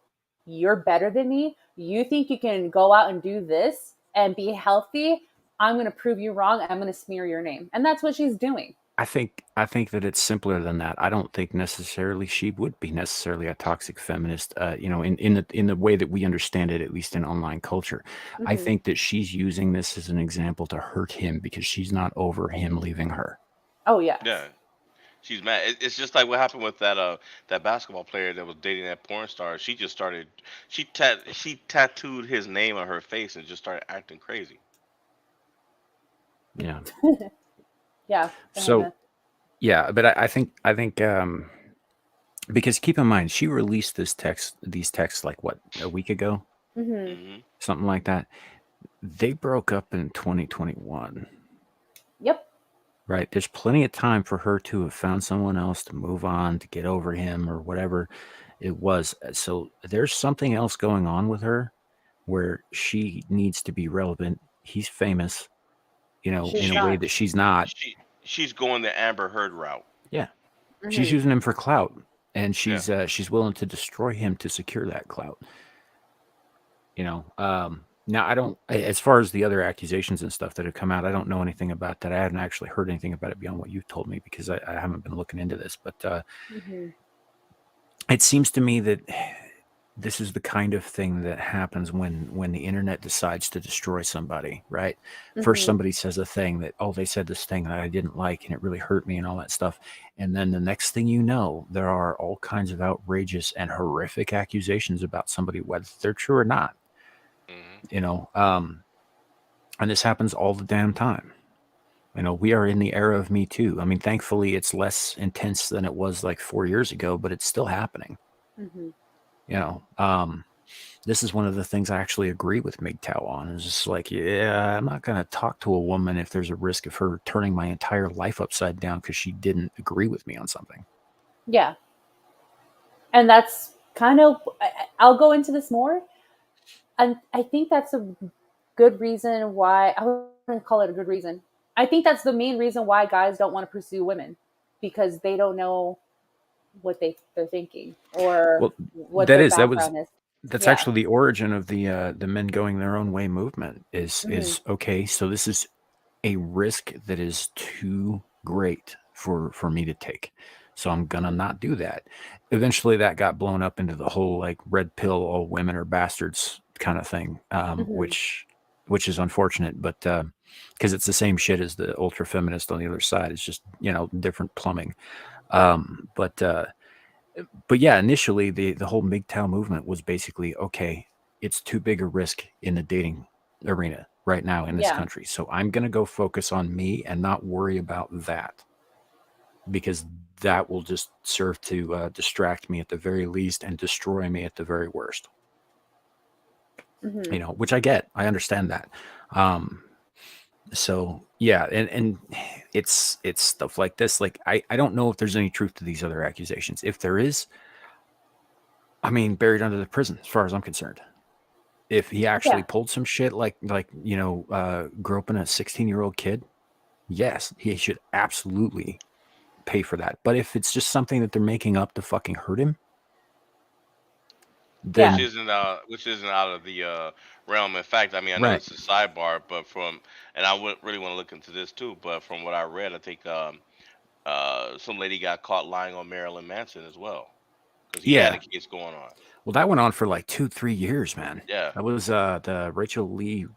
you're better than me. You think you can go out and do this and be healthy? I'm going to prove you wrong. I'm going to smear your name," and that's what she's doing. I think that it's simpler than that. I don't think necessarily she would be necessarily a toxic feminist. In the way that we understand it, at least in online culture. I Hmm. think that she's using this as an example to hurt him because she's not over him leaving her. Oh yes. Yeah. She's mad. It's just like what happened with that basketball player that was dating that porn star. She just started. She tattooed his name on her face and just started acting crazy. Yeah. Yeah. So yeah, but I think because keep in mind she released these texts like what, a week ago, Hmm. Hmm. something like that. They broke up in 2021. Yep. Right. There's plenty of time for her to have found someone else to move on, to get over him or whatever it was. So there's something else going on with her where she needs to be relevant. He's famous, She's in a way not. that she's not. She's going the Amber Heard route. Yeah. She's Hmm. using him for clout, and Yeah. she's willing to destroy him to secure that clout. Now I don't, as far as the other accusations and stuff that have come out, I don't know anything about that. I haven't actually heard anything about it beyond what you've told me because I haven't been looking into this. But Hmm. it seems to me that this is the kind of thing that happens when the internet decides to destroy somebody, right? First, Hmm. somebody says a thing that, oh, they said this thing that I didn't like and it really hurt me and all that stuff. And then the next thing you know, there are all kinds of outrageous and horrific accusations about somebody, whether they're true or not, Hmm. you know. And this happens all the damn time. We are in the era of Me Too. I mean, thankfully, it's less intense than it was like 4 years ago, but it's still happening. Hmm. You know, this is one of the things I actually agree with MGTOW on. Is just like, yeah, I'm not going to talk to a woman if there's a risk of her turning my entire life upside down because she didn't agree with me on something. Yeah, and that's kind of. I'll go into this more, and I think that's a good reason why I wouldn't call it a good reason. I think that's the main reason why guys don't want to pursue women because they don't know what they're thinking or Well, what their that was background is. that's Yeah. actually the origin of the men going their own way movement. Is Hmm. is okay. So this is a risk that is too great for me to take. So I'm gonna not do that. Eventually that got blown up into the whole like red pill, all women are bastards kind of thing, Mhm. which is unfortunate, but because it's the same shit as the ultra feminist on the other side. It's just, you know, different plumbing. But yeah, initially the whole MGTOW movement was basically, okay, it's too big a risk in the dating arena right now in this Yeah. country, so I'm going to go focus on me and not worry about that, because that will just serve to distract me at the very least and destroy me at the very worst. Mhm. You know, which I get. I understand that. So yeah, and it's stuff like this. Like I don't know if there's any truth to these other accusations. If there is, I mean, buried under the prison, as far as I'm concerned. If he actually Yeah. pulled some shit like you know, groping a 16-year-old kid, yes, he should absolutely pay for that. But if it's just something that they're making up to fucking hurt him, Yeah. then which isn't out of the realm. In fact, I mean, I know right, this is sidebar, but and I would really want to look into this too. But from what I read, I think some lady got caught lying on Marilyn Manson as well because he had a yeah. case going on. Well, that went on for like 2-3 years, man. Yeah, That was the Rachel Lee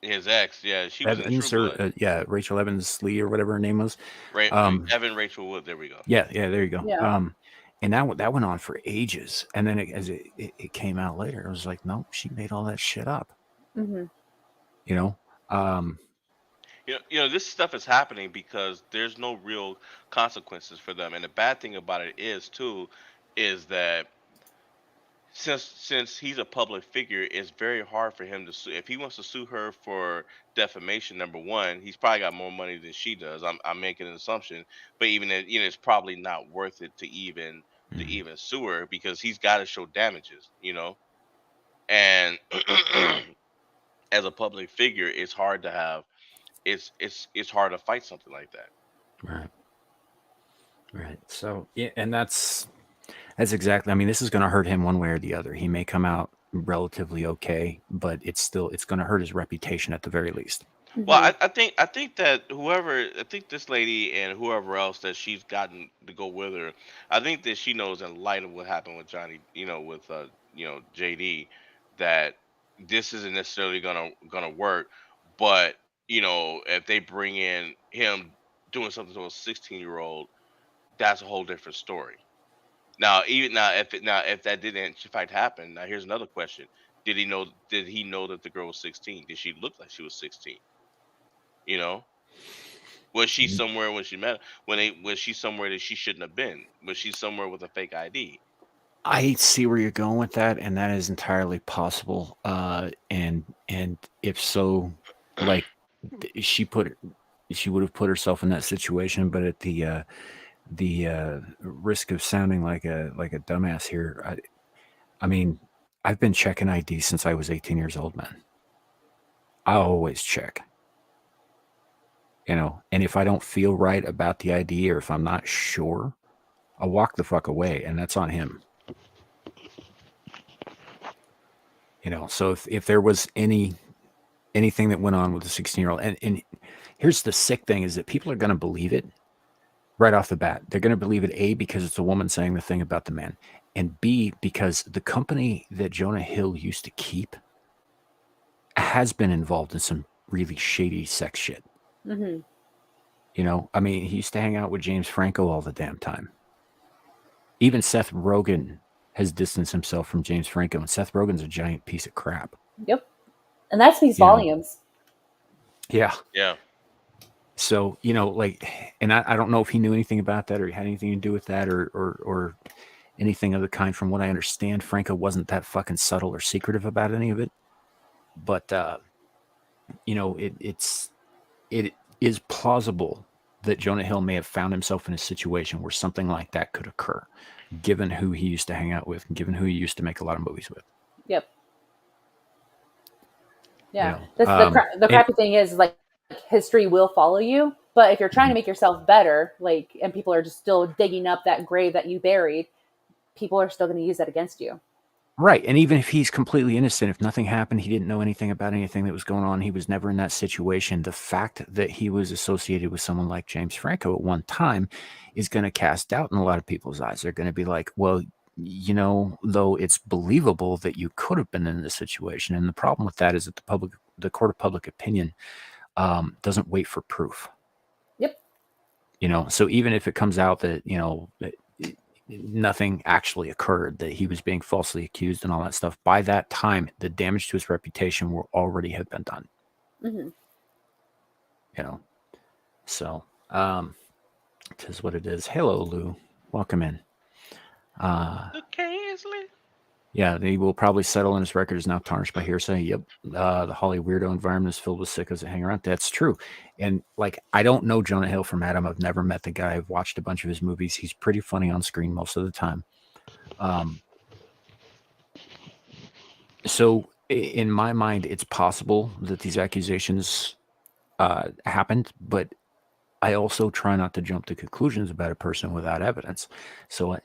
his ex. Yeah, she was in True Evans, or Blood. yeah, Rachel Evans Lee, or whatever her name was. Right, Um, Evan Rachel Wood. There we go. yeah, there you go. Yeah. And that went on for ages, and then as it came out later, it was like, no, she made all that shit up. Mhm. You know, You know, this stuff is happening because there's no real consequences for them. And the bad thing about it is too, is that since he's a public figure, it's very hard for him to sue. If he wants to sue her for defamation, number one, he's probably got more money than she does. I'm making an assumption, but even then, you know, it's probably not worth it to even sue her because he's got to show damages. You know, and as a public figure, it's hard to have it's hard to fight something like that. right, right. So yeah, and that's exactly. I mean, this is going to hurt him one way or the other. He may come out relatively okay, but it's going to hurt his reputation at the very least. Well, Mhm. I think that I think this lady and whoever else that she's gotten to go with her, I think that she knows in light of what happened with Johnny, you know, with JD, that this isn't necessarily gonna work. But you know, if they bring in him doing something to a 16-year-old, that's a whole different story. Now, even now, if that didn't in fact happen, now here's another question: Did he know that the girl was 16? Did she look like she was 16? You know, was she somewhere when she met was she somewhere that she shouldn't have been? Was she somewhere with a fake ID? I see where you're going with that, and that is entirely possible. And if so, like she would have put herself in that situation, but at the risk of sounding like a dumbass here, I mean, I've been checking ID since I was 18 years old, man. I always check, you know, and if I don't feel right about the ID, or if I'm not sure, I'll walk the fuck away, and that's on him. You know, so if there was anything that went on with the 16-year-old, and here's the sick thing, is that people are going to believe it right off the bat. They're going to believe it, A, because it's a woman saying the thing about the man, and B, because the company that Jonah Hill used to keep has been involved in some really shady sex shit. Mhm. You know, I mean, he used to hang out with James Franco all the damn time. Even Seth Rogen has distanced himself from James Franco, and Seth Rogen's a giant piece of crap. Yep. And that speaks You know? volumes. Yeah. Yeah. So, you know, like, and I don't know if he knew anything about that, or he had anything to do with that, or anything of the kind. From what I understand, Franco wasn't that fucking subtle or secretive about any of it. But, you know, it is plausible that Jonah Hill may have found himself in a situation where something like that could occur, given who he used to hang out with, and given who he used to make a lot of movies with. Yep. Yeah. You know, The crappy thing is, like, history will follow you, but if you're trying to make yourself better, like, and people are just still digging up that grave that you buried, people are still going to use that against you. right. And even if he's completely innocent, if nothing happened, he didn't know anything about anything that was going on, he was never in that situation, the fact that he was associated with someone like James Franco at one time is going to cast doubt in a lot of people's eyes. They're going to be like, well, though it's believable that you could have been in this situation. And the problem with that is that the court of public opinion doesn't wait for proof. Yep. So even if it comes out that, that nothing actually occurred, that he was being falsely accused and all that stuff, by that time, the damage to his reputation will already have been done. Mm-hmm. So, it is what it is. Hello, Lou. Welcome in. Yeah, they will probably settle, and his record is now tarnished by hearsay. Yep. The Holly weirdo environment is filled with sickos that hang around. That's true. And I don't know Jonah Hill from Adam. I've never met the guy. I've watched a bunch of his movies. He's pretty funny on screen most of the time. So in my mind, it's possible that these accusations happened, but I also try not to jump to conclusions about a person without evidence. So,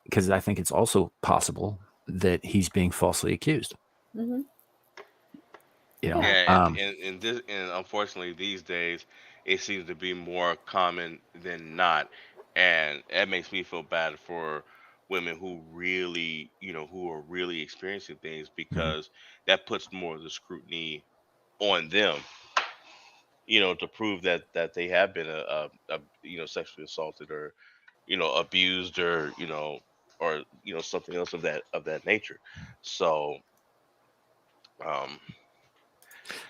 because I think it's also possible that he's being falsely accused. Mm-hmm. And unfortunately these days it seems to be more common than not, and that makes me feel bad for women who really, who are really experiencing things, because that puts more of the scrutiny on them, to prove that they have been sexually assaulted, or abused, or something else of that nature. So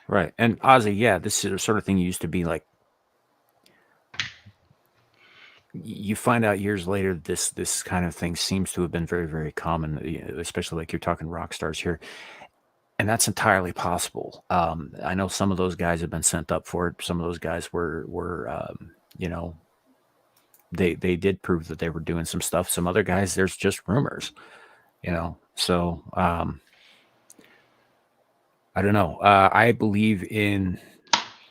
right. And Ozzy, yeah, this is the sort of thing used to be like, you find out years later this kind of thing seems to have been very, very common, especially like you're talking rock stars here. And that's entirely possible. I know some of those guys have been sent up for it. Some of those guys were they did prove that they were doing some stuff. Some other guys, there's just rumors, So I don't know. I believe in,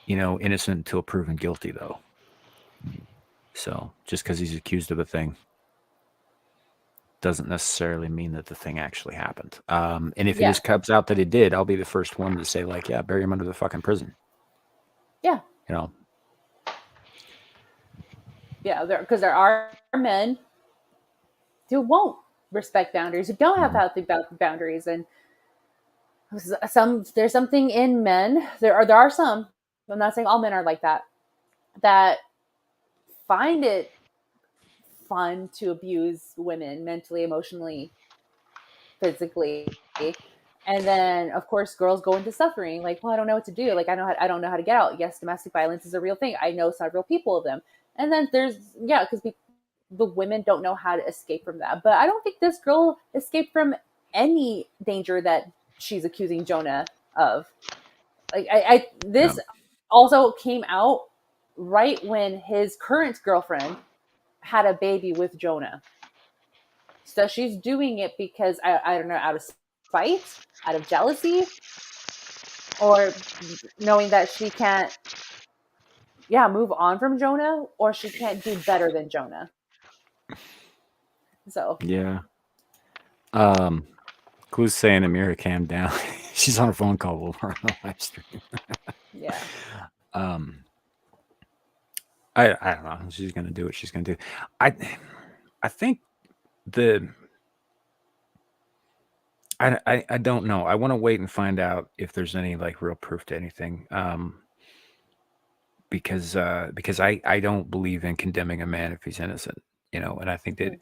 innocent until proven guilty, though. So just because he's accused of a thing doesn't necessarily mean that the thing actually happened. And if it just comes out that it did, I'll be the first one to say, yeah, bury him under the fucking prison. Yeah. Yeah, because there are men who won't respect boundaries, who don't have healthy boundaries, and there's something in men. There are some. I'm not saying all men are like that. That find it fun to abuse women mentally, emotionally, physically, and then of course girls go into suffering. I don't know what to do. I don't know how to get out. Yes, domestic violence is a real thing. I know several people of them. And then there's because the women don't know how to escape from that. But I don't think this girl escaped from any danger that she's accusing Jonah of. This also came out right when his current girlfriend had a baby with Jonah. So she's doing it because I don't know, out of spite, out of jealousy, or knowing that she can't move on from Jonah, or she can't do better than Jonah. So yeah. Clue's saying Amira, calm down. She's on a phone call over on the live stream. Yeah. I don't know. She's gonna do what she's gonna do. I think I don't know. I want to wait and find out if there's any real proof to anything. Because I don't believe in condemning a man if he's innocent, and I think that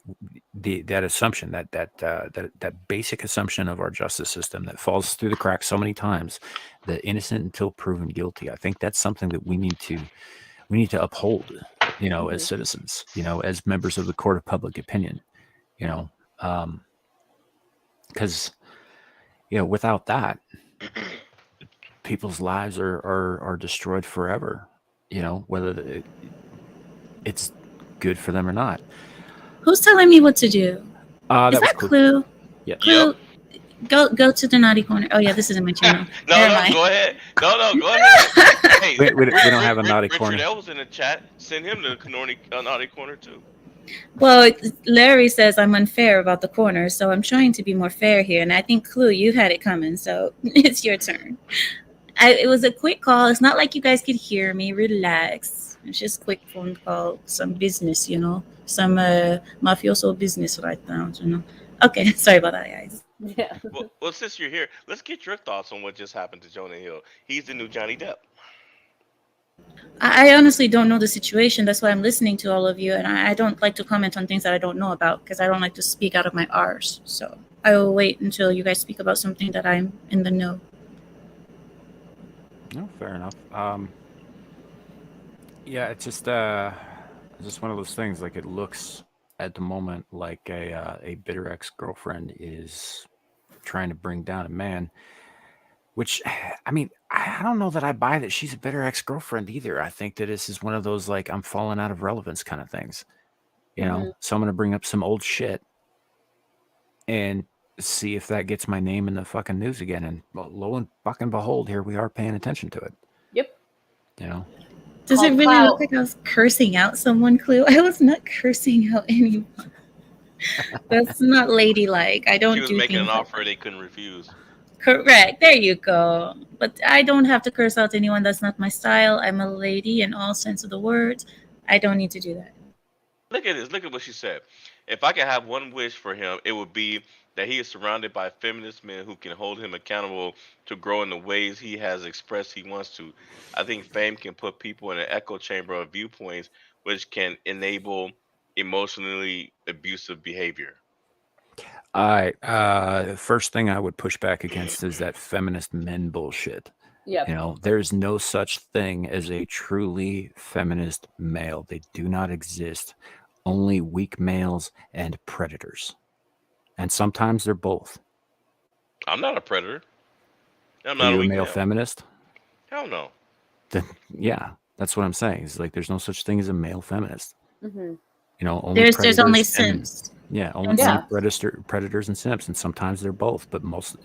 that assumption, that basic assumption of our justice system that falls through the cracks so many times, that innocent until proven guilty, I think that's something that we need to uphold, as citizens, as members of the court of public opinion, because without that, people's lives are destroyed forever. Whether it's good for them or not. Who's telling me what to do? Is that Clue? Yeah. Clue, go to the naughty corner. Oh yeah, this isn't my channel. Go ahead. No, go ahead. Hey, we don't have a naughty corner. Richard L was in the chat. Send him to the naughty corner too. Well, Larry says I'm unfair about the corner, so I'm trying to be more fair here. And I think Clue, you had it coming, so it's your turn. It was a quick call. It's not like you guys could hear me. Relax. It's just a quick phone call. Some business, some mafioso business right now, Okay, sorry about that, guys. Yeah. Well, since you're here, let's get your thoughts on what just happened to Jonah Hill. He's the new Johnny Depp. I honestly don't know the situation. That's why I'm listening to all of you, and I don't like to comment on things that I don't know about because I don't like to speak out of my R's. So I will wait until you guys speak about something that I'm in the know. No, fair enough. Yeah, it's just one of those things. Like, it looks at the moment like a bitter ex-girlfriend is trying to bring down a man. Which, I mean, I don't know that I buy that she's a bitter ex-girlfriend either. I think that this is one of those, like, I'm falling out of relevance kind of things. So I'm gonna bring up some old shit and see if that gets my name in the fucking news again. And lo and fucking behold, here we are paying attention to it. Yep. Does it Called really clout. look like I was cursing out someone, Clue? I was not cursing out anyone. That's not ladylike. I don't She was do making things an like offer they couldn't refuse. Correct. There you go. But I don't have to curse out anyone. That's not my style. I'm a lady in all sense of the words. I don't need to do that. Look at this. Look at what she said. If I could have one wish for him, it would be that he is surrounded by feminist men who can hold him accountable to grow in the ways he has expressed he wants to. I think fame can put people in an echo chamber of viewpoints, which can enable emotionally abusive behavior. All right. First thing I would push back against is that feminist men bullshit. Yep. There's no such thing as a truly feminist male. They do not exist. Only weak males and predators. And sometimes they're both. I'm not a predator. I'm Are not a you a weak male male. feminist? Hell no. Then, yeah, that's what I'm saying. It's like there's no such thing as a male feminist. Hmm. Only There's only predators and simps. only Yeah. predators and simps, and sometimes they're both, but most,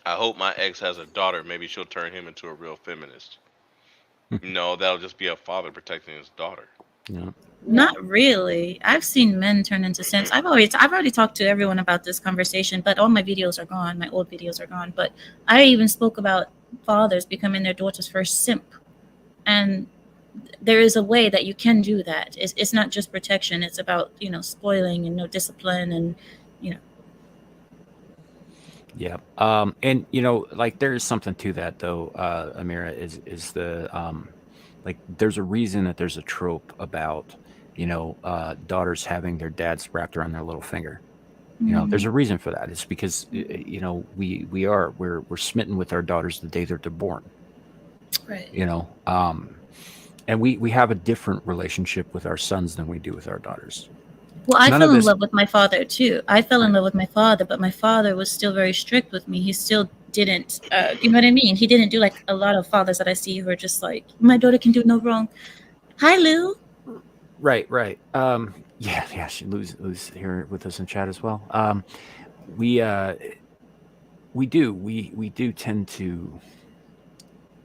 I hope my ex has a daughter. Maybe she'll turn him into a real feminist. No, that'll just be a father protecting his daughter. Not really. I've seen men turn into simps. I've already talked to everyone about this conversation, but all my videos are gone. My old videos are gone. But I even spoke about fathers becoming their daughter's first simp. And there is a way that you can do that. It's not just protection. It's about, spoiling and no discipline and, Yeah. And like there is something to that though, Amira, is the like there's a reason that there's a trope about, daughters having their dads wrapped around their little finger. There's a reason for that. It's because we're smitten with our daughters the day that they're born. right. And we have a different relationship with our sons than we do with our daughters. Well, I None fell of in this- love with my father too. I fell in love with my father, but my father was still very strict with me. He still didn't, you know what I mean? He didn't do like a lot of fathers that I see who are just like, my daughter can do no wrong. Hi, Lou. Right. Yeah. Lou's here with us in chat as well. We do tend to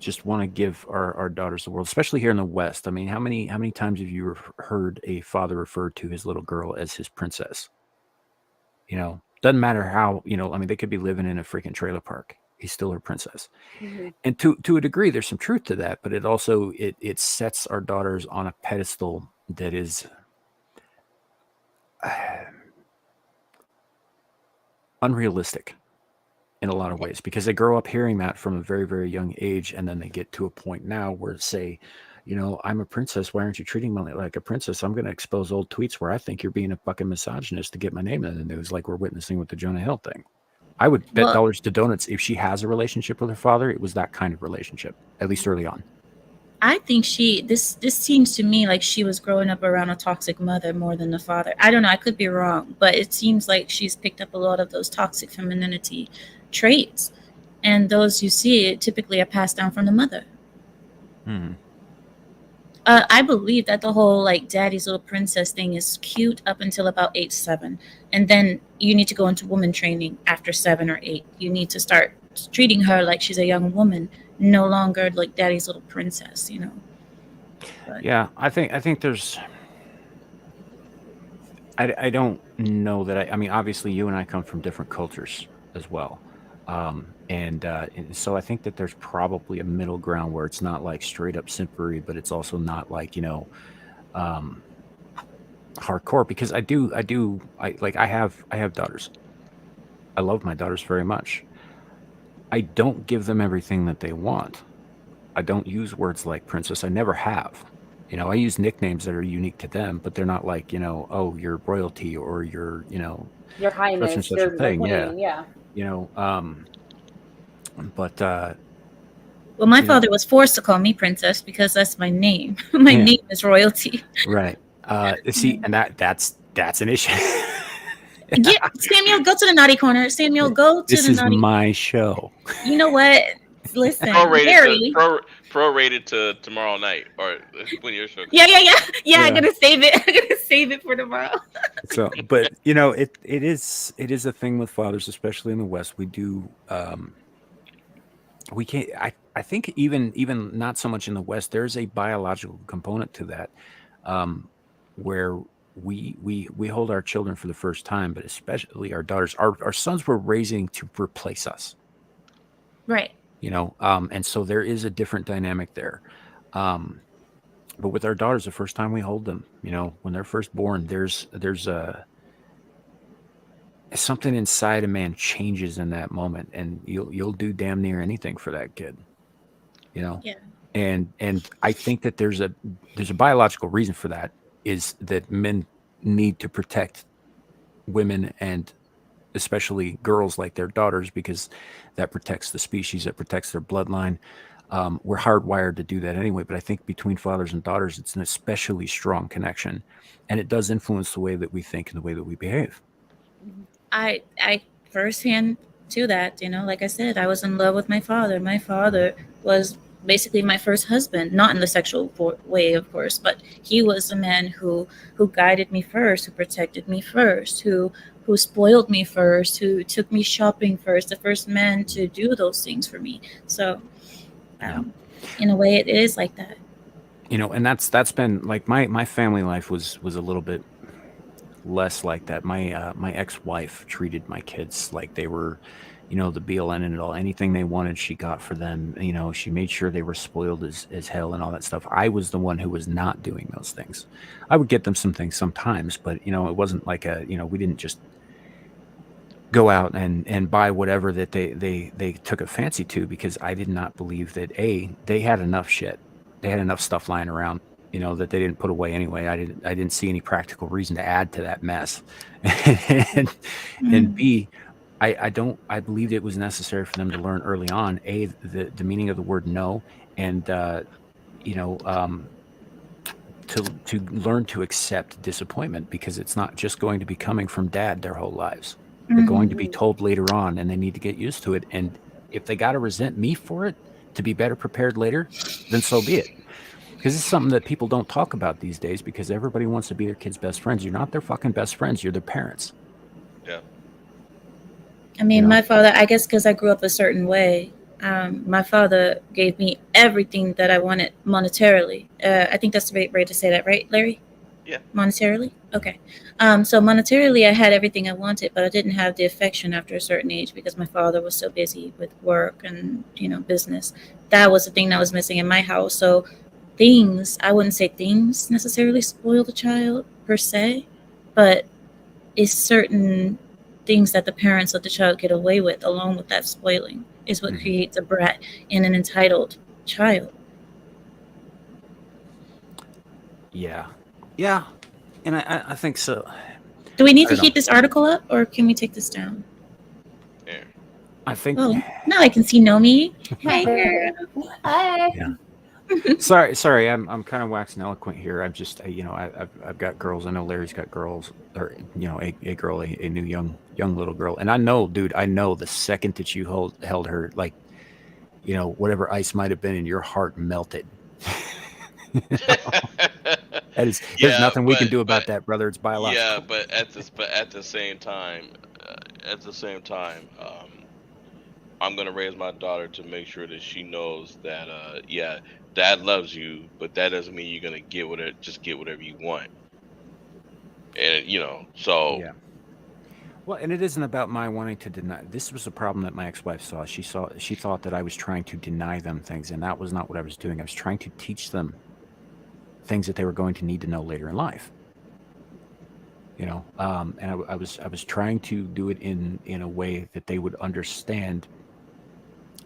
just want to give our daughters the world, especially here in the West. I mean, how many times have you heard a father refer to his little girl as his princess? Doesn't matter how, I mean, they could be living in a freaking trailer park. He's still her princess. Hmm. And to a degree, there's some truth to that, but it also, it sets our daughters on a pedestal that is unrealistic in a lot of ways, because they grow up hearing that from a very, very young age. And then they get to a point now where say, I'm a princess. Why aren't you treating me like a princess? I'm going to expose old tweets where I think you're being a fucking misogynist to get my name in the news, like we're witnessing with the Jonah Hill thing. I would bet Well- dollars to donuts if she has a relationship with her father, it was that kind of relationship, at least early on. I think this seems to me like she was growing up around a toxic mother more than the father. I don't know. I could be wrong, but it seems like she's picked up a lot of those toxic femininity traits, and those you see typically are passed down from the mother. I believe that the whole like daddy's little princess thing is cute up until about 8, 7, and then you need to go into woman training after 7 or 8. You need to start treating her like she's a young woman, no longer like daddy's little princess. But, Yeah, I think there's. I don't know that I mean, obviously, you and I come from different cultures as well. And so I think that there's probably a middle ground where it's not like straight up simpery, but it's also not like, um, hardcore, because I have daughters. I love my daughters very much. I don't give them everything that they want. I don't use words like princess. I never have. I use nicknames that are unique to them, but they're not like, oh, you're royalty, or Your such and Highness, such a you're the thing. Yeah. queen. Yeah. You know, but Well, my you know, father was forced to call me princess because that's my name. My yeah, name is royalty. right. See, and that's an issue. Get Samuel, go to the naughty corner. Samuel, go to This the is naughty. my show. You know what? Listen, Prorated to Gary. prorated to tomorrow night, or when your show Yeah, comes yeah, out. yeah. I'm Yeah. gonna save it. I'm gonna save it for tomorrow. So, but it is a thing with fathers, especially in the West. We do we can't. I think even not so much in the West. There's a biological component to that, um, where we hold our children for the first time, but especially our daughters. Our sons we're raising to replace us. Right. And so there is a different dynamic there. Um, but with our daughters, the first time we hold them, when they're first born, there's a something inside a man changes in that moment, and you'll do damn near anything for that kid. you know Yeah. and I think that there's a biological reason for that, is that men need to protect women, and especially girls like their daughters, because that protects the species, it protects their bloodline. We're hardwired to do that anyway, but I think between fathers and daughters, it's an especially strong connection, and it does influence the way that we think and the way that we behave. I firsthand to that, like I said, I was in love with my father. My father was basically my first husband, not in the sexual way, of course, but he was the man who guided me first, who protected me first, who spoiled me first, who took me shopping first, the first man to do those things for me. So, in a way, it is like that. And that's been like my family life was a little bit less like that. My ex-wife treated my kids like they were, the be all and end all. Anything they wanted, she got for them. She made sure they were spoiled as hell and all that stuff. I was the one who was not doing those things. I would get them some things sometimes, but it wasn't like we didn't just go out and buy whatever that they took a fancy to, because I did not believe that they had enough shit. They had enough stuff lying around, that they didn't put away anyway. I didn't see any practical reason to add to that mess. and B, I believed it was necessary for them to learn early on, the meaning of the word no, and to learn to accept disappointment, because it's not just going to be coming from dad their whole lives. They're going to be told later on, and they need to get used to it. And if they got to resent me for it to be better prepared later, then so be it. Because it's something that people don't talk about these days, because everybody wants to be their kids' best friends. You're not their fucking best friends. You're their parents. Yeah. I mean, my father, I guess because I grew up a certain way, my father gave me everything that I wanted monetarily. I think that's the right way to say that, right, Larry? Yeah. Monetarily? Okay. So monetarily, I had everything I wanted, but I didn't have the affection after a certain age because my father was so busy with work and, business. That was the thing that was missing in my house. So I wouldn't say things necessarily spoil the child per se, but it's certain things that the parents of the child get away with along with that spoiling is what creates a brat and an entitled child. Yeah, and I think so. Do we need to keep this article up, or can we take this down? Yeah. I think. Oh, now I can see Nomi. Hey, girl. Hi. Yeah. Sorry, I'm kind of waxing eloquent here. I'm just, I've got girls. I know Larry's got girls, or a girl, a new young little girl. And I know, dude, the second that you held her, like, whatever ice might have been in your heart melted. There's nothing we can do about that, brother. It's biological. Yeah, but at the same time, I'm gonna raise my daughter to make sure that she knows that dad loves you, but that doesn't mean you're gonna get whatever you want. And so Yeah. Well, and it isn't about my wanting to deny. This was a problem that my ex-wife saw. She thought that I was trying to deny them things, and that was not what I was doing. I was trying to teach them things that they were going to need to know later in life. And I was trying to do it in a way that they would understand,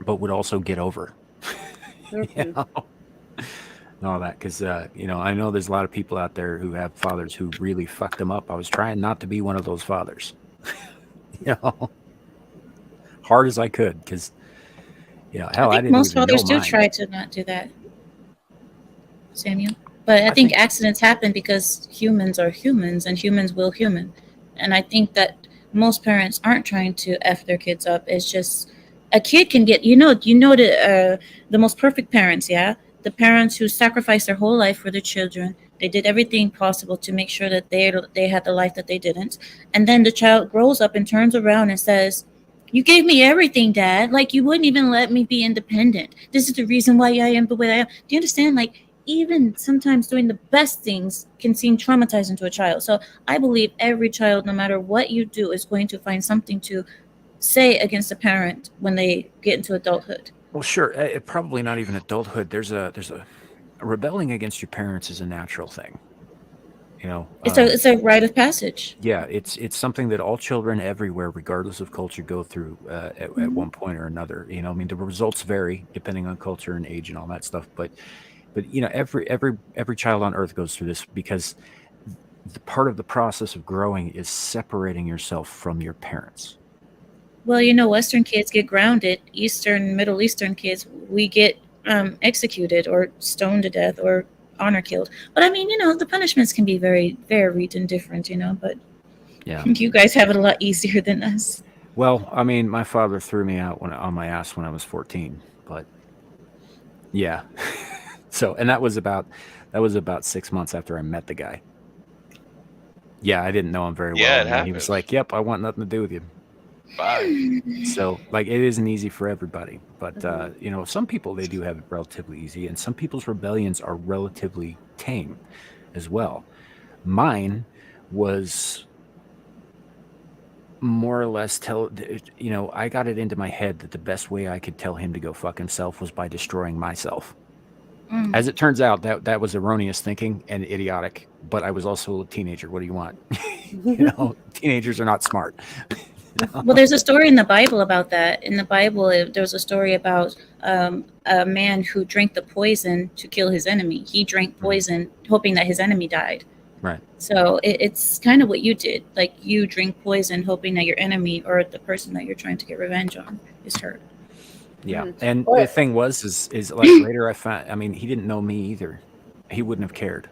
but would also get over. And all that, because I know there's a lot of people out there who have fathers who really fucked them up. I was trying not to be one of those fathers. Hard as I could, because hell, I think didn't most even fathers know do mine. try to not do that, Samuel. But I think accidents happen because humans are humans and humans will human. And I think that most parents aren't trying to F their kids up. It's just a kid can get, the most perfect parents, yeah? The parents who sacrificed their whole life for their children. They did everything possible to make sure that they had the life that they didn't. And then the child grows up and turns around and says, you gave me everything, Dad. Like, you wouldn't even let me be independent. This is the reason why I am the way I am. Do you understand? Like, even sometimes doing the best things can seem traumatizing to a child. So I believe every child, no matter what you do, is going to find something to say against a parent when they get into adulthood. Well, sure. Probably not even adulthood. There's a rebelling against your parents is a natural thing. It's a rite of passage. Yeah, it's something that all children everywhere, regardless of culture, go through at one point or another. I mean, the results vary depending on culture and age and all that stuff. But every child on Earth goes through this, because the part of the process of growing is separating yourself from your parents. Well, Western kids get grounded. Middle Eastern kids, we get executed or stoned to death or honor killed. But I mean, the punishments can be very varied and different, but yeah, you guys have it a lot easier than us. Well, I mean, my father threw me out on my ass when I was 14, but yeah. So, and that was about 6 months after I met the guy. Yeah, I didn't know him very well. It happens. He was like, "Yep, I want nothing to do with you." Bye. So, like, it isn't easy for everybody, but some people, they do have it relatively easy, and some people's rebellions are relatively tame as well. Mine was more or less I got it into my head that the best way I could tell him to go fuck himself was by destroying myself. As it turns out, that was erroneous thinking and idiotic, but I was also a teenager. What do you want? Teenagers are not smart. Well, there's a story in the Bible about that. In the Bible, there was a story about a man who drank the poison to kill his enemy. He drank poison hoping that his enemy died. Right. So it's kind of what you did. Like, you drink poison hoping that your enemy or the person that you're trying to get revenge on is hurt. Yeah. And the thing is like later I found, I mean, he didn't know me either. He wouldn't have cared.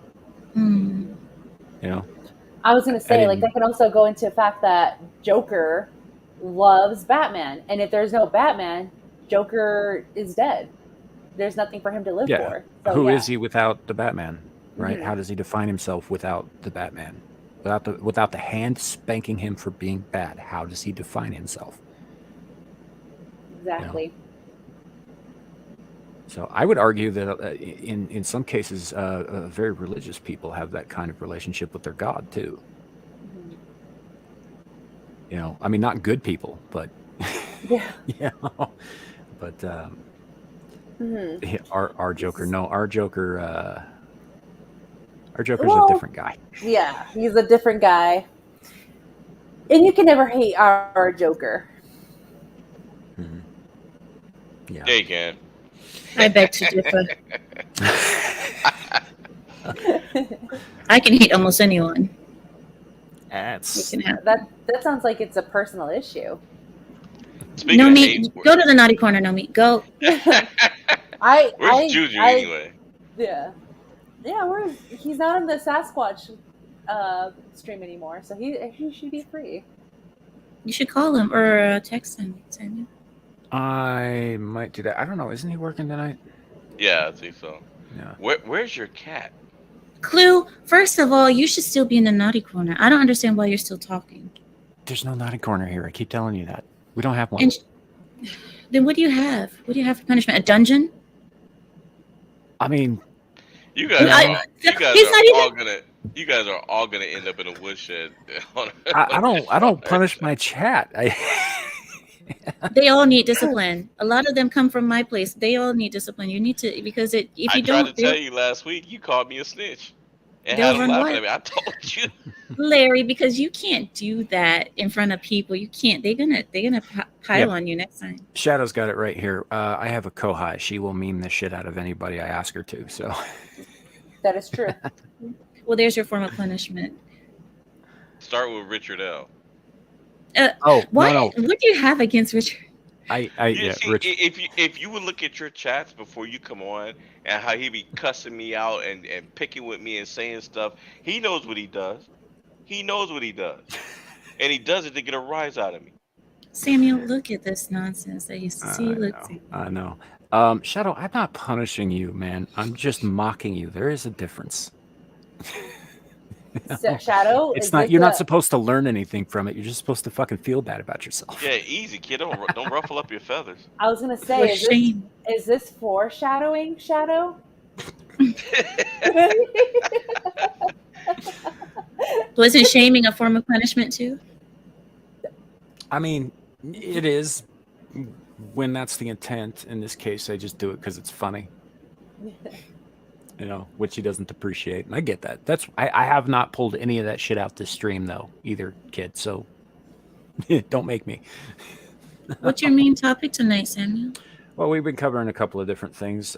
I was going to say, like, that can also go into the fact that Joker loves Batman. And if there's no Batman, Joker is dead. There's nothing for him to live for. So, Who is he without the Batman? Right? How does he define himself without the Batman? Without the hand spanking him for being bad, how does he define himself? Exactly. So I would argue that in some cases, very religious people have that kind of relationship with their God too. I mean, not good people, but but our Joker. No, our Joker. Our Joker's a different guy. Yeah, he's a different guy, and you can never hate our Joker. Yeah, you can. I beg to differ. I can hate almost anyone. That sounds like it's a personal issue. No meat. Go to the naughty corner. No meat. Go. Where's Juju anyway? Yeah. He's not on the Sasquatch stream anymore, so he should be free. You should call him or text him, Samuel. I might do that. I don't know. Isn't he working tonight? Yeah, I think so. Yeah. Where's your cat? Clue, first of all, you should still be in the naughty corner. I don't understand why you're still talking. There's no naughty corner here. I keep telling you that. We don't have one. Then what do you have? What do you have for punishment? A dungeon? I mean... You guys are all You guys are all gonna end up in a woodshed on, I on this don't I don't charge. punish my chat. They all need discipline. A lot of them come from my place. They all need discipline. You need to, because if I you tried to don't, tell you last week. You called me a snitch and had they'll them run laughing wild. at me. I told you. Larry, because you can't do that in front of people. You can't. They're gonna pile Yep. on you next time. Shadow's got it right here. I have a Kohai. She will meme the shit out of anybody I ask her to. So That is true. Well, there's your form of punishment. Start with Richard L. oh What? no, What do you have against Richard? Yeah, see, Rich. if you would look at your chats before you come on and how he be cussing me out and picking with me and saying stuff, he knows what he does. He knows what he does, and he does it to get a rise out of me. Samuel, look at this nonsense that you see. I know. Shadow, I'm not punishing you, man. I'm just mocking you. There is a difference. Shadow, It's is not. this You're not a- supposed to learn anything from it. You're just supposed to fucking feel bad about yourself. Yeah, easy, kid. Don't ruffle up your feathers. I was gonna For say, shame. is this foreshadowing, Shadow? Wasn't shaming a form of punishment too? I mean, it is when that's the intent. In this case, I just do it because it's funny. You know, which he doesn't appreciate, and I get that. I have not pulled any of that shit out this stream though, either, kid. So don't make me. What's your main topic tonight, Samuel? Well, we've been covering a couple of different things.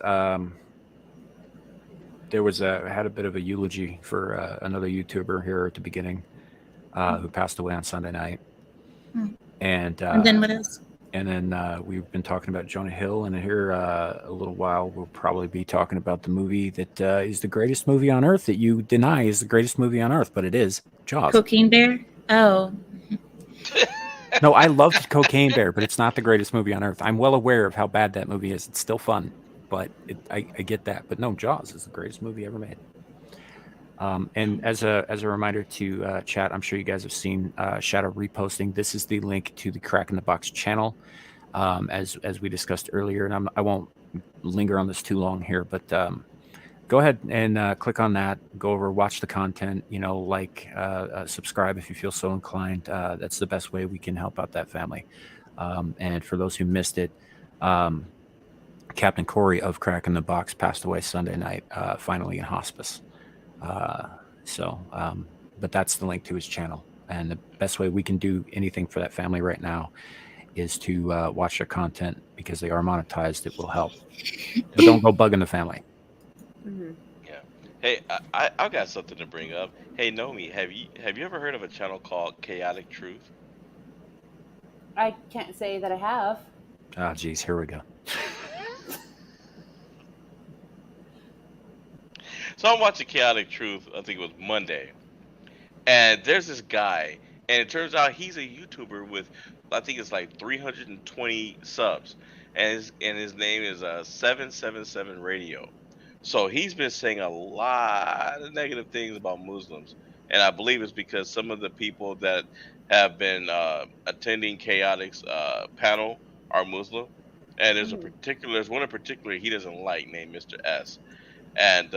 There was had a bit of a eulogy for another YouTuber here at the beginning who passed away on Sunday night. And then what else? And then we've been talking about Jonah Hill, and here a little while we'll probably be talking about the movie that is the greatest movie on earth that you deny is the greatest movie on earth, but it is Jaws. Cocaine Bear? Oh. No, I loved Cocaine Bear, but it's not the greatest movie on earth. I'm well aware of how bad that movie is. It's still fun, but I get that. But no, Jaws is the greatest movie ever made. And as a reminder to chat, I'm sure you guys have seen Shadow reposting. This is the link to the Crack in the Box channel, as we discussed earlier. And I won't linger on this too long here, but go ahead and click on that. Go over, watch the content. You know, subscribe if you feel so inclined. That's the best way we can help out that family. And for those who missed it, Captain Kori of Crack in the Box passed away Sunday night, finally in hospice. But that's the link to his channel, and the best way we can do anything for that family right now is to watch their content, because they are monetized. It will help, but don't go bugging the family. Mm-hmm. Yeah. Hey, I've got something to bring up. Hey, Nomi, have you ever heard of a channel called Chaotic Truth? I can't say that I have. Ah, geez, here we go. So I'm watching Chaotic Truth, I think it was Monday. And there's this guy, and it turns out he's a YouTuber with, I think it's like 320 subs. And his name is 777 Radio. So he's been saying a lot of negative things about Muslims. And I believe it's because some of the people that have been attending Chaotic's panel are Muslim. And there's one in particular he doesn't like, named Mr. S. And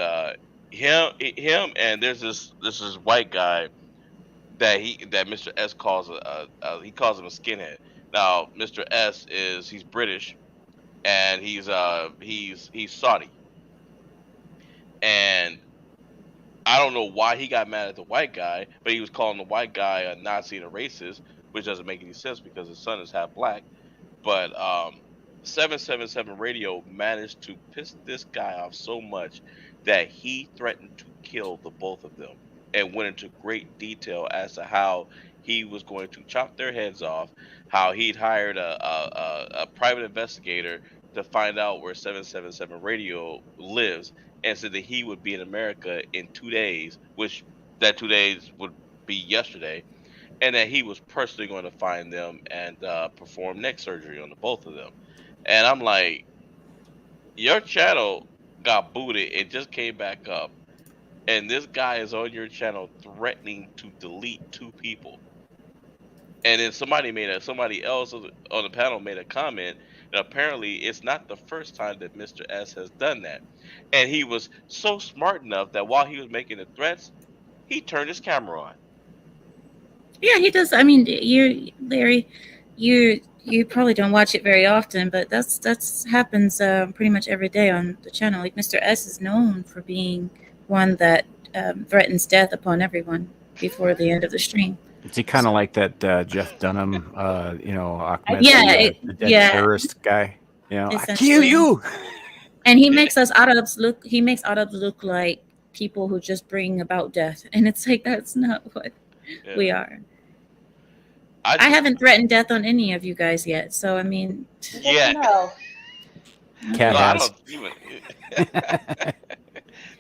him and there's this white guy that Mr. S calls he calls him a skinhead. Now Mr. S he's British, and he's Saudi, and I don't know why he got mad at the white guy, but he was calling the white guy a Nazi and a racist, which doesn't make any sense because his son is half black. But 777 Radio managed to piss this guy off so much that he threatened to kill the both of them, and went into great detail as to how he was going to chop their heads off, how he'd hired a private investigator to find out where 777 Radio lives, and said that he would be in America in 2 days, which that 2 days would be yesterday, and that he was personally going to find them and perform neck surgery on the both of them. And I'm like, your channel got booted and just came back up, and this guy is on your channel threatening to delete 2 people. And then somebody else on the panel made a comment, and apparently it's not the first time that Mr. S has done that. And he was so smart enough that while he was making the threats, He turned his camera on. Yeah, he does. I mean, Larry, you probably don't watch it very often, but that's happens pretty much every day on the channel. Like Mr. S is known for being one that threatens death upon everyone before the end of the stream. Is he kind of like that Jeff Dunham, Ahmed, Yeah, the dead terrorist guy? I kill essentially. you. And he makes us Arabs look. He makes Arabs look like people who just bring about death, and it's like that's not what we are. I haven't threatened death on any of you guys yet, so I mean. Yeah. No. Cat No, I has. don't even.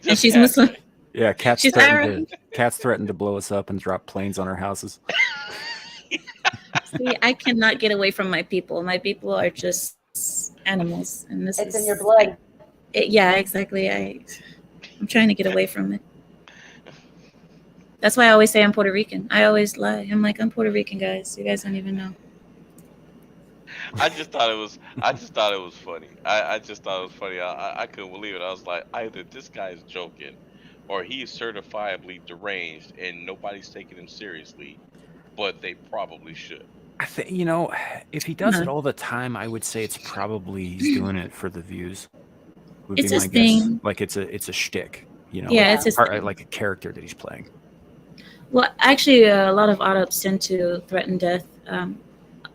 And she's Cat. Muslim. Yeah, Cat's She's Arab. threatened to blow us up and drop planes on our houses. See, I cannot get away from my people. My people are just animals, and this It's is in your blood. yeah, exactly. I'm trying to get away from it. That's why I always say I'm Puerto Rican. I always lie. I'm like, I'm Puerto Rican, guys. You guys don't even know. I just thought it was funny. I just thought it was funny. I couldn't believe it. I was like, either this guy's joking, or he's certifiably deranged, and nobody's taking him seriously. But they probably should. I think if he does it all the time, I would say it's probably he's doing it for the views. Would It's be his my guess. thing. Like it's a shtick. Yeah, it's his thing. like a character that he's playing. Well, actually, a lot of Arabs tend to threaten death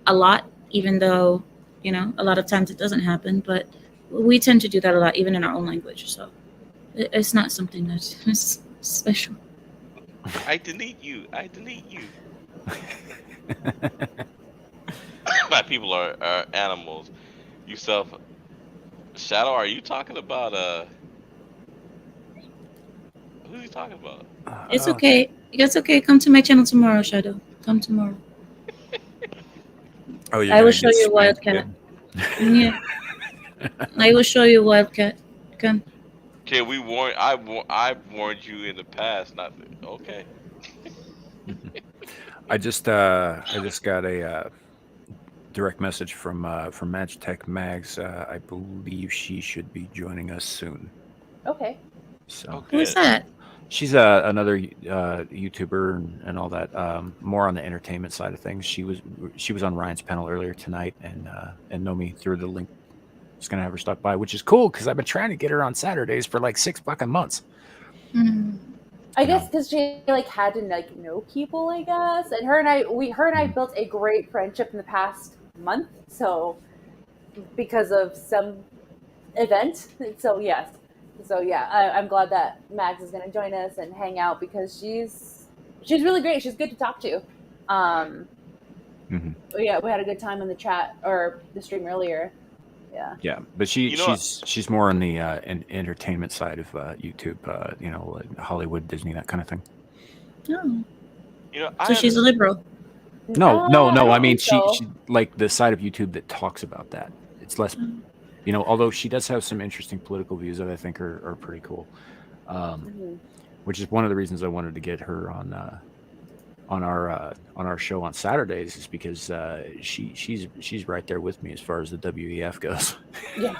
a lot, even though, a lot of times it doesn't happen. But we tend to do that a lot, even in our own language. So it's not something that's special. I delete you. I delete you. My people are animals. You Shadow, are you talking about who's he talking about? It's okay. It's okay. Come to my channel tomorrow, Shadow. Come tomorrow. Oh, I will show you Wildcat. Yeah. I will show you Wildcat. Come. Okay, I've warned you in the past. Not okay. I just got a direct message from Magitech Mags. I believe she should be joining us soon. Okay. So Who's that? she's another YouTuber and all that. More on the entertainment side of things. She was on Ryan's panel earlier tonight, and Nomi threw the link. Just gonna have her stop by, which is cool because I've been trying to get her on Saturdays for like 6 fucking months. Mm. I guess because she had to know people, I guess. And her and I built a great friendship in the past month. So because of some event. So yes. So yeah, I'm glad that Max is going to join us and hang out because she's really great. She's good to talk to. Yeah, we had a good time in the chat or the stream earlier. Yeah. Yeah, but she's more on the entertainment side of YouTube. Hollywood, Disney, that kind of thing. Oh. I So she's a liberal. No. I mean, so. she like the side of YouTube that talks about that. It's less, although she does have some interesting political views that I think are pretty cool. Which is one of the reasons I wanted to get her on our show on Saturdays, is because she's right there with me as far as the WEF goes. Yeah.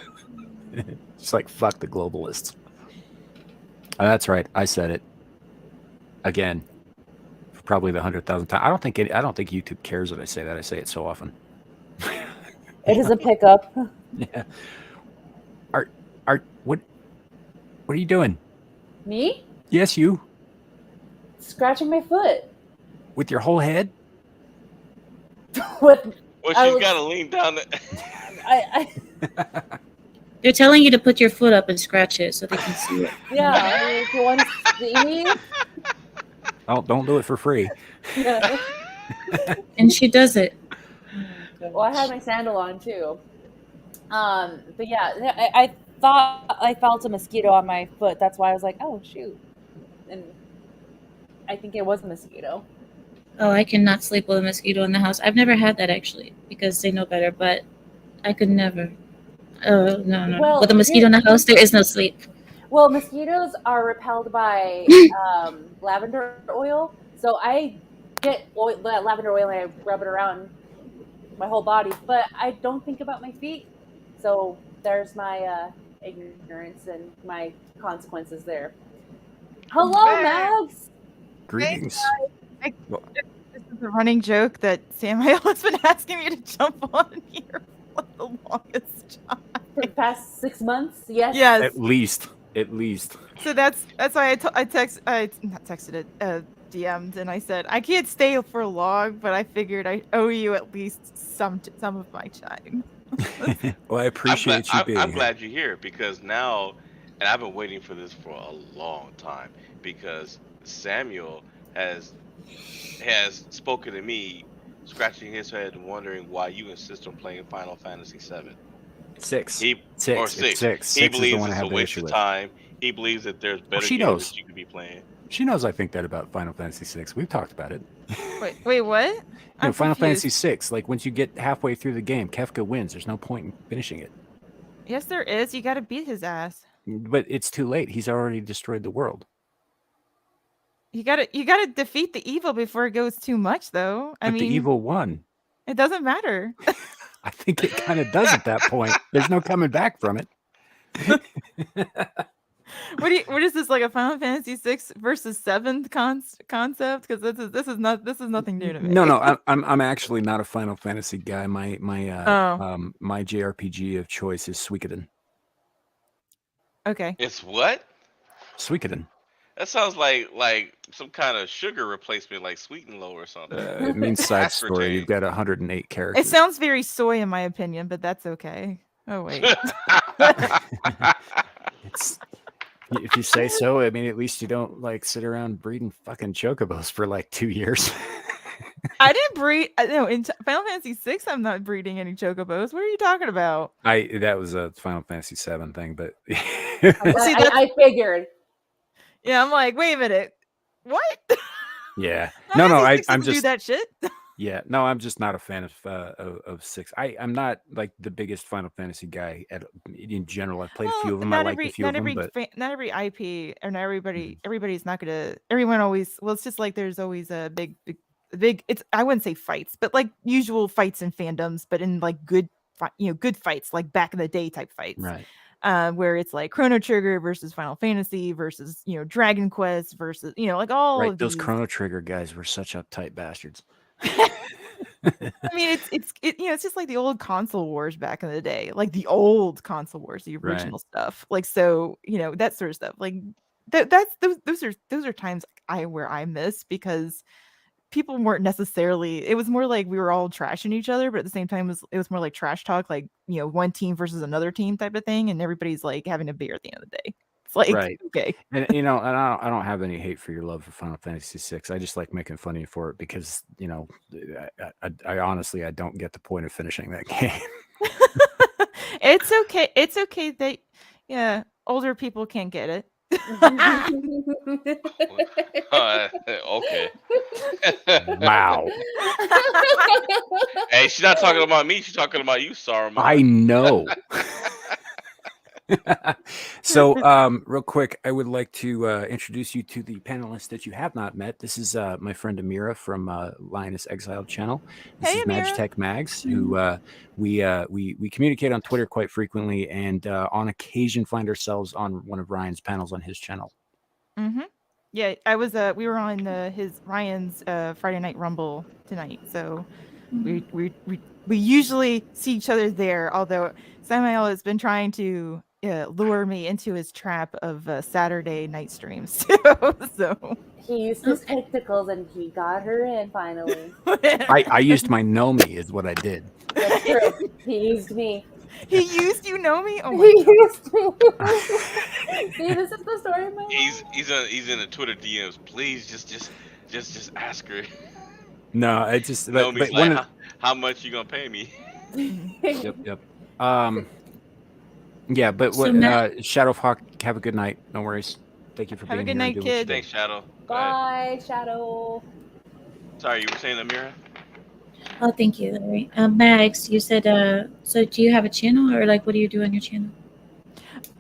It's like, fuck the globalists. That's right. I said it again. Probably the 100,000th time. I don't think YouTube cares that I say that. I say it so often. It doesn't pick up. Yeah. Art, what are you doing? Me? Yes, you. Scratching my foot. With your whole head? Well, she's got to lean down. They're telling you to put your foot up and scratch it so they can see it. Yeah. If you want to see me. Don't do it for free. Yeah. And she does it. Well, I had my sandal on too. But yeah, I thought I felt a mosquito on my foot. That's why I was like, oh shoot. And I think it was a mosquito. Oh, I cannot sleep with a mosquito in the house. I've never had that actually because they know better, but I could never. Oh, no. Well, with a mosquito in the house, there is no sleep. Well, mosquitoes are repelled by lavender oil. So I get lavender oil and I rub it around my whole body, but I don't think about my feet. So there's my ignorance and my consequences there. Hello, Max. greetings. Well, This is a running joke that Samuel has been asking me to jump on here for the longest time. For the past 6 months, yes. Yes. at least. So that's why I not texted it, DM'd, and I said I can't stay for long, but I figured I owe you at least some of my time. Well, I appreciate you being I'm here. glad you're here because now, and I've been waiting for this for a long time because Samuel has spoken to me, scratching his head and wondering why you insist on playing Final Fantasy VII. Six. Six. It's six. He Six is the believes one I it's a have the waste issue of with. time. He believes that there's better she games knows. that you could be playing. She knows I think that about Final Fantasy VI. We've talked about it. Wait, what? I'm Final confused. Fantasy VI, like once you get halfway through the game, Kefka wins. There's no point in finishing it. Yes, there is. You got to beat his ass. But it's too late. He's already destroyed the world. You gotta defeat the evil before it goes too much, though. I But mean, the evil won. it doesn't matter. I think it kind of does at that point. There's no coming back from it. What is this, like a Final Fantasy 6 versus 7 concept? Because this is nothing new to me. No, I'm actually not a Final Fantasy guy. My Oh. JRPG of choice is Suikoden. Okay. It's what? Suikoden. That sounds like some kind of sugar replacement, like Sweet and Low or something. It means side story. Aspartame. You've got 108 characters. It sounds very soy in my opinion, but that's okay. Oh wait. It's, if you say so, I mean, at least you don't like sit around breeding fucking chocobos for like 2 years. I didn't breed. No, in Final Fantasy 6, I'm not breeding any chocobos. What are you talking about? That was a Final Fantasy 7 thing, but I figured. Yeah, I'm like, wait a minute, what? yeah, Final no, Fantasy 6 I'm doesn't just do that shit. yeah, no, I'm just not a fan of 6. I'm not like the biggest Final Fantasy guy in general. I've played a few of them. I like a few of them, but not every IP or not everybody. Everybody's not gonna. Everyone always. Well, it's just like there's always a big. It's I wouldn't say fights, but like usual fights in fandoms, but in like good fights, like back in the day type fights. right. Where it's like Chrono Trigger versus Final Fantasy versus Dragon Quest versus like all Right, of those these. Chrono Trigger guys were such uptight bastards. I mean, it's just like the old console wars back in the day, like the old console wars, the original stuff. Like so, that sort of stuff. Like those are times where I miss because people weren't necessarily. It was more like we were all trashing each other, but at the same time, it was more like trash talk, like one team versus another team type of thing, and everybody's like having a beer at the end of the day. It's like Right. okay, And and I don't have any hate for your love for Final Fantasy VI. I just like making fun of you for it because I honestly I don't get the point of finishing that game. it's okay. It's okay that older people can't get it. Okay. Wow. Hey, she's not talking about me. She's talking about you, Saruman. I know. So, real quick, I would like to introduce you to the panelists that you have not met. This is my friend Amira from Lioness Exiled channel. This is Amira. Magitech Mags, who we communicate on Twitter quite frequently, and on occasion find ourselves on one of Ryan's panels on his channel. Mm-hmm. Yeah, I was. We were on Ryan's Friday Night Rumble tonight, so we usually see each other there. Although Samuel has been trying to lure me into his trap of Saturday night streams. So He used his spectacles and he got her in finally. I used my Nomi, is what I did. That's true. He used me. He used me. Oh my He God. used me. See, this is the story of my life. He's in the Twitter DMs. Please just ask her. No, I just No, but he's one like, of- how much you gonna pay me? Yep. Yeah, but So what Matt- Shadowhawk, have a good night. No worries. Thank you for Have a being good here. and night, doing what you kid. do. Thanks, Shadow. Go ahead. Bye, Shadow. Sorry, you were saying, Amira? Oh, thank you, Larry. Max, you said, so do you have a channel or like what do you do on your channel?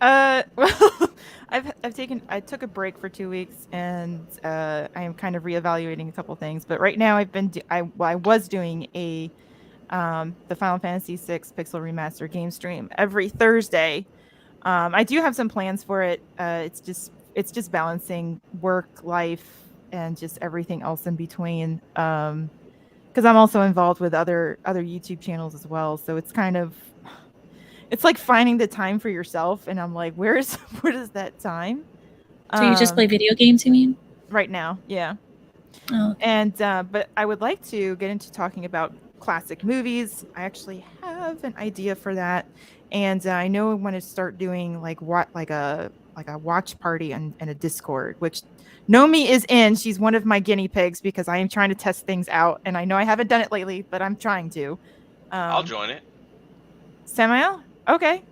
Well, I took a break for 2 weeks and I am kind of reevaluating a couple things. But right now I was doing the Final Fantasy VI Pixel Remaster game stream every Thursday. I do have some plans for it. It's just balancing work, life, and just everything else in between. Because I'm also involved with other YouTube channels as well. So it's kind of, it's like finding the time for yourself, and I'm like, where is that time? So you just play video games, you mean? Right now, yeah. Oh, And but I would like to get into talking about classic movies. I actually have an idea for that, and I know I want to start doing like a watch party and a Discord, which Nomi is in. She's one of my guinea pigs because I am trying to test things out, and I know I haven't done it lately, but I'm trying to. I'll join it. Samael? Okay.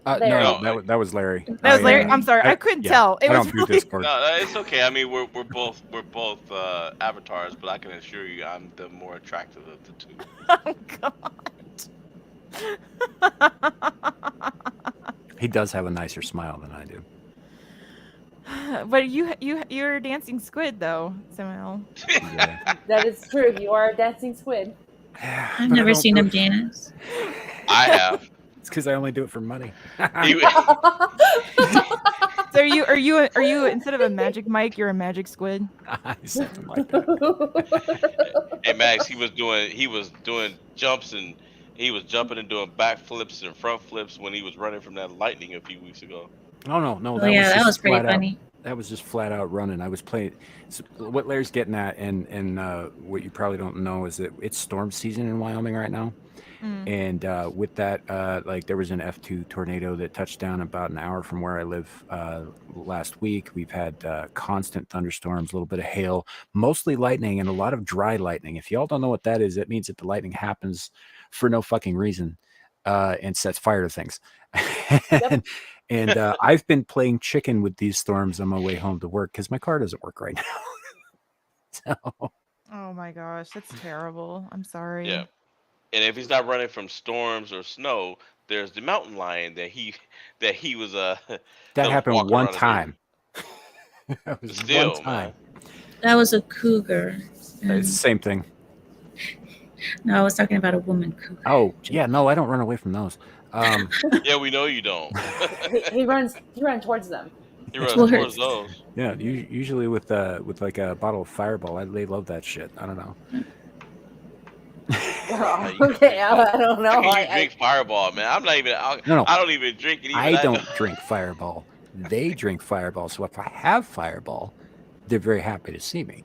Larry. No, that was Larry. That was Larry. Yeah. I'm sorry. I couldn't tell. It I was don't do really Discord. No, it's okay. I mean, we're both avatars, but I can assure you, I'm the more attractive of the two. Oh god. He does have a nicer smile than I do. But you're a dancing squid though, Samuel. Yeah. That is true. You are a dancing squid. I've never seen him dance. I have. It's because I only do it for money. So are you instead of a magic Mike, you're a magic squid? Something like that. Hey Max, he was doing jumps, and he was jumping and doing backflips and front flips when he was running from that lightning a few weeks ago. No. Oh yeah, that was pretty flat out. funny. That was just flat out running. I was playing. So what Larry's getting at, and what you probably don't know is that it's storm season in Wyoming right now. And with that, like there was an F2 tornado that touched down about an hour from where I live last week. We've had constant thunderstorms, a little bit of hail, mostly lightning, and a lot of dry lightning. If y'all don't know what that is, it means that the lightning happens for no fucking reason and sets fire to things. And I've been playing chicken with these storms on my way home to work because my car doesn't work right now. So. Oh my gosh, that's terrible. I'm sorry. Yeah. And if he's not running from storms or snow, there's the mountain lion that he was that happened one time. That was Still, one time. That was a cougar. It's the same thing. No, I was talking about a woman cougar. Oh yeah, no, I don't run away from those. Yeah, we know you don't. He runs towards them. He runs towards those. Yeah, usually with like a bottle of Fireball. They love that shit. I don't know. Okay, I don't know. You drink Fireball, man. I'm not even. No. I don't even drink it. I don't drink Fireball. They drink Fireball. So if I have Fireball, they're very happy to see me.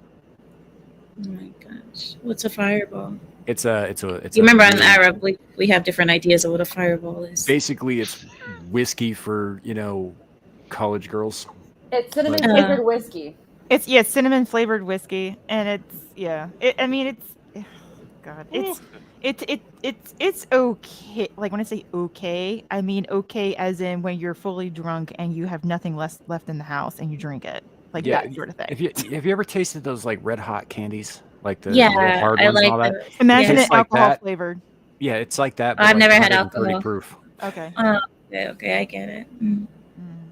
Oh my gosh, what's a fireball? It's a. You remember in Arab, we have different ideas of what a fireball is. Basically, it's whiskey for college girls. It's cinnamon flavored whiskey. It's cinnamon flavored whiskey, and it's God, it's okay. Like when I say okay, I mean okay as in when you're fully drunk and you have nothing left in the house and you drink it, like that sort of thing. Have you ever tasted those like red hot candies, like the little hard ones like and all that? Imagine it like alcohol that. flavored. Yeah, it's like that. But I've like never had alcohol. 130 proof. Okay. Okay, I get it. Mm.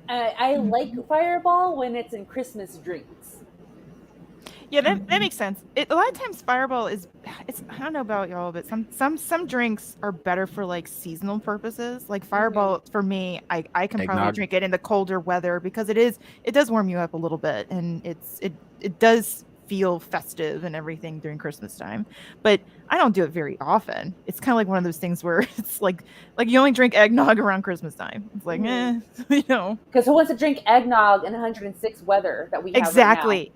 I like Fireball when it's in Christmas drinks. Yeah, that makes sense. A lot of times Fireball it's I don't know about y'all, but some drinks are better for like seasonal purposes. Like Fireball for me, I can probably Eggnog. drink it in the colder weather because it does warm you up a little bit, and it does feel festive and everything during Christmas time. But I don't do it very often. It's kind of like one of those things where it's like you only drink eggnog around Christmas time. It's like, Because who wants to drink eggnog in 106 weather that we have exactly.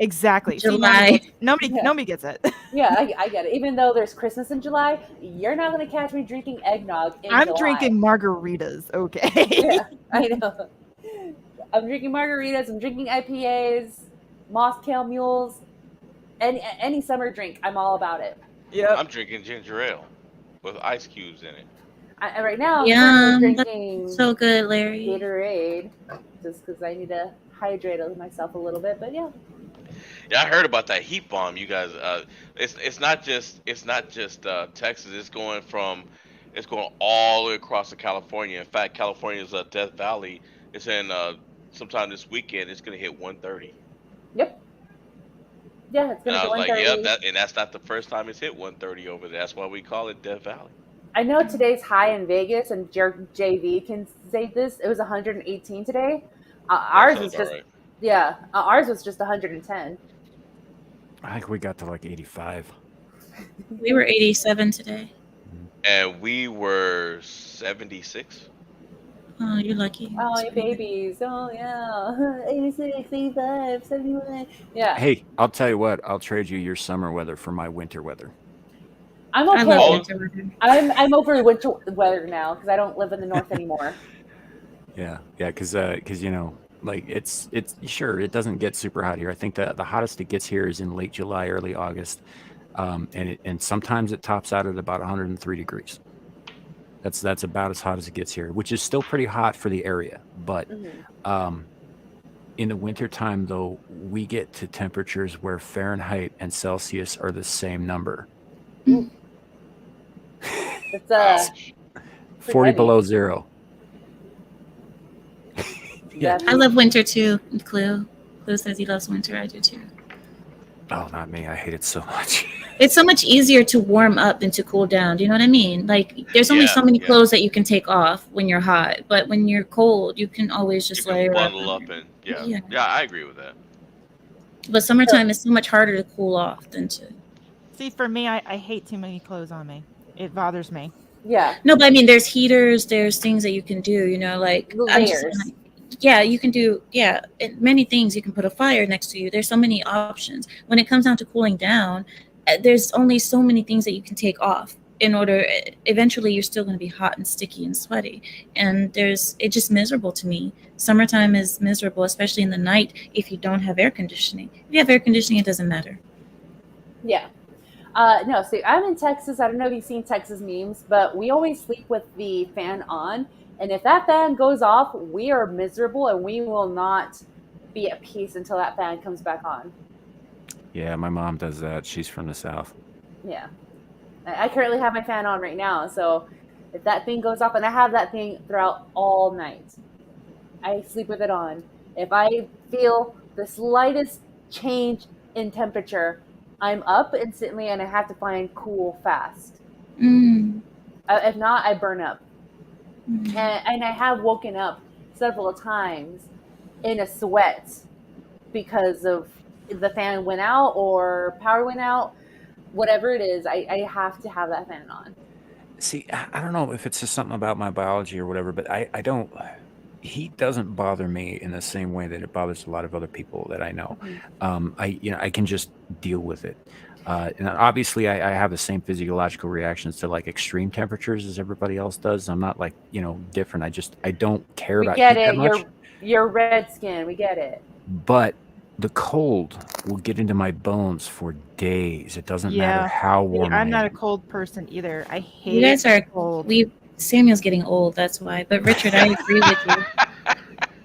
July. See, nobody gets it. Yeah, I get it. Even though there's Christmas in July, you're not going to catch me drinking eggnog in I'm July. drinking margaritas, okay? Yeah, I know. I'm drinking margaritas. I'm drinking IPAs, Moscow Mules, any summer drink. I'm all about it. Yep. I'm drinking ginger ale with ice cubes in it. Right now, Yum, I'm drinking so good, Larry. Gatorade, just because I need to hydrate myself a little bit. But yeah. Yeah, I heard about that heat bomb. You guys, it's not just Texas. It's going all the way across to California. In fact, California's Death Valley. It's in sometime this weekend. It's gonna hit 130. Yep. Yeah, it's And gonna I be was like, 130. and that's not the first time it's hit 130 over there. That's why we call it Death Valley. I know today's high in Vegas, and JV can say this. It was 118 today. Ours was just right. ours was just 110. I think we got to like 85. We were 87 today. And we were 76. Oh, you're lucky. Oh, It's you pretty good. babies. Oh, yeah. 86, 85, 71. Yeah. Hey, I'll tell you what. I'll trade you your summer weather for my winter weather. I'm I love okay. winter weather. I'm over the winter weather now because I don't live in the north anymore. Yeah, because you know, like it's sure it doesn't get super hot here. I think the hottest it gets here is in late July, early August, and sometimes it tops out at about 103 degrees. That's about as hot as it gets here, which is still pretty hot for the area. But Mhm. in the wintertime, though, we get to temperatures where Fahrenheit and Celsius are the same number. Ooh, it's Ouch. pretty 40 heavy. below zero. Yeah. That's I love winter too. Clue says he loves winter. I do too. Oh, not me. I hate it so much. It's so much easier to warm up than to cool down. Do you know what I mean? Like there's only so many Yeah. clothes that you can take off when you're hot, but when you're cold, you can always You just can layer up. bundle up under. and yeah. Yeah. Yeah, I agree with that. But summertime is so much harder to cool off than to. See, for me, I hate too many clothes on me. It bothers me. yeah, No, but I mean, there's heaters, there's things that you can do. You know, like the I'm just saying, layers. like, yeah, you can do many things. You can put a fire next to you. There's so many options. When it comes down to cooling down, there's only so many things that you can take off. In order, eventually, you're still going to be hot and sticky and sweaty, and it's just miserable to me. Summertime is miserable, especially in the night if you don't have air conditioning. If you have air conditioning, it doesn't matter. Yeah. No, so I'm in Texas. I don't know if you've seen Texas memes, but we always sleep with the fan on. And if that fan goes off, we are miserable and we will not be at peace until that fan comes back on. Yeah, my mom does that. She's from the South. Yeah. I currently have my fan on right now. So if that thing goes off, and I have that thing throughout all night, I sleep with it on. If I feel the slightest change in temperature, I'm up instantly and I have to find cool fast. If not, I burn up. And I have woken up several times in a sweat because of the fan went out or power went out. Whatever it is, I have to have that fan on. See, I don't know if it's just something about my biology or whatever, but I don't. Heat doesn't bother me in the same way that it bothers a lot of other people that I know. I can just deal with it. And obviously, I have the same physiological reactions to like extreme temperatures as everybody else does. I'm not like different. I don't care We about get heat that it. much. You're red skin. We get it. But the cold will get into my bones for days. It doesn't matter how See, warm I'm I not a am. cold person either. I hate You guys are cold. Samuel's getting old, that's why. But Richard, I agree with you.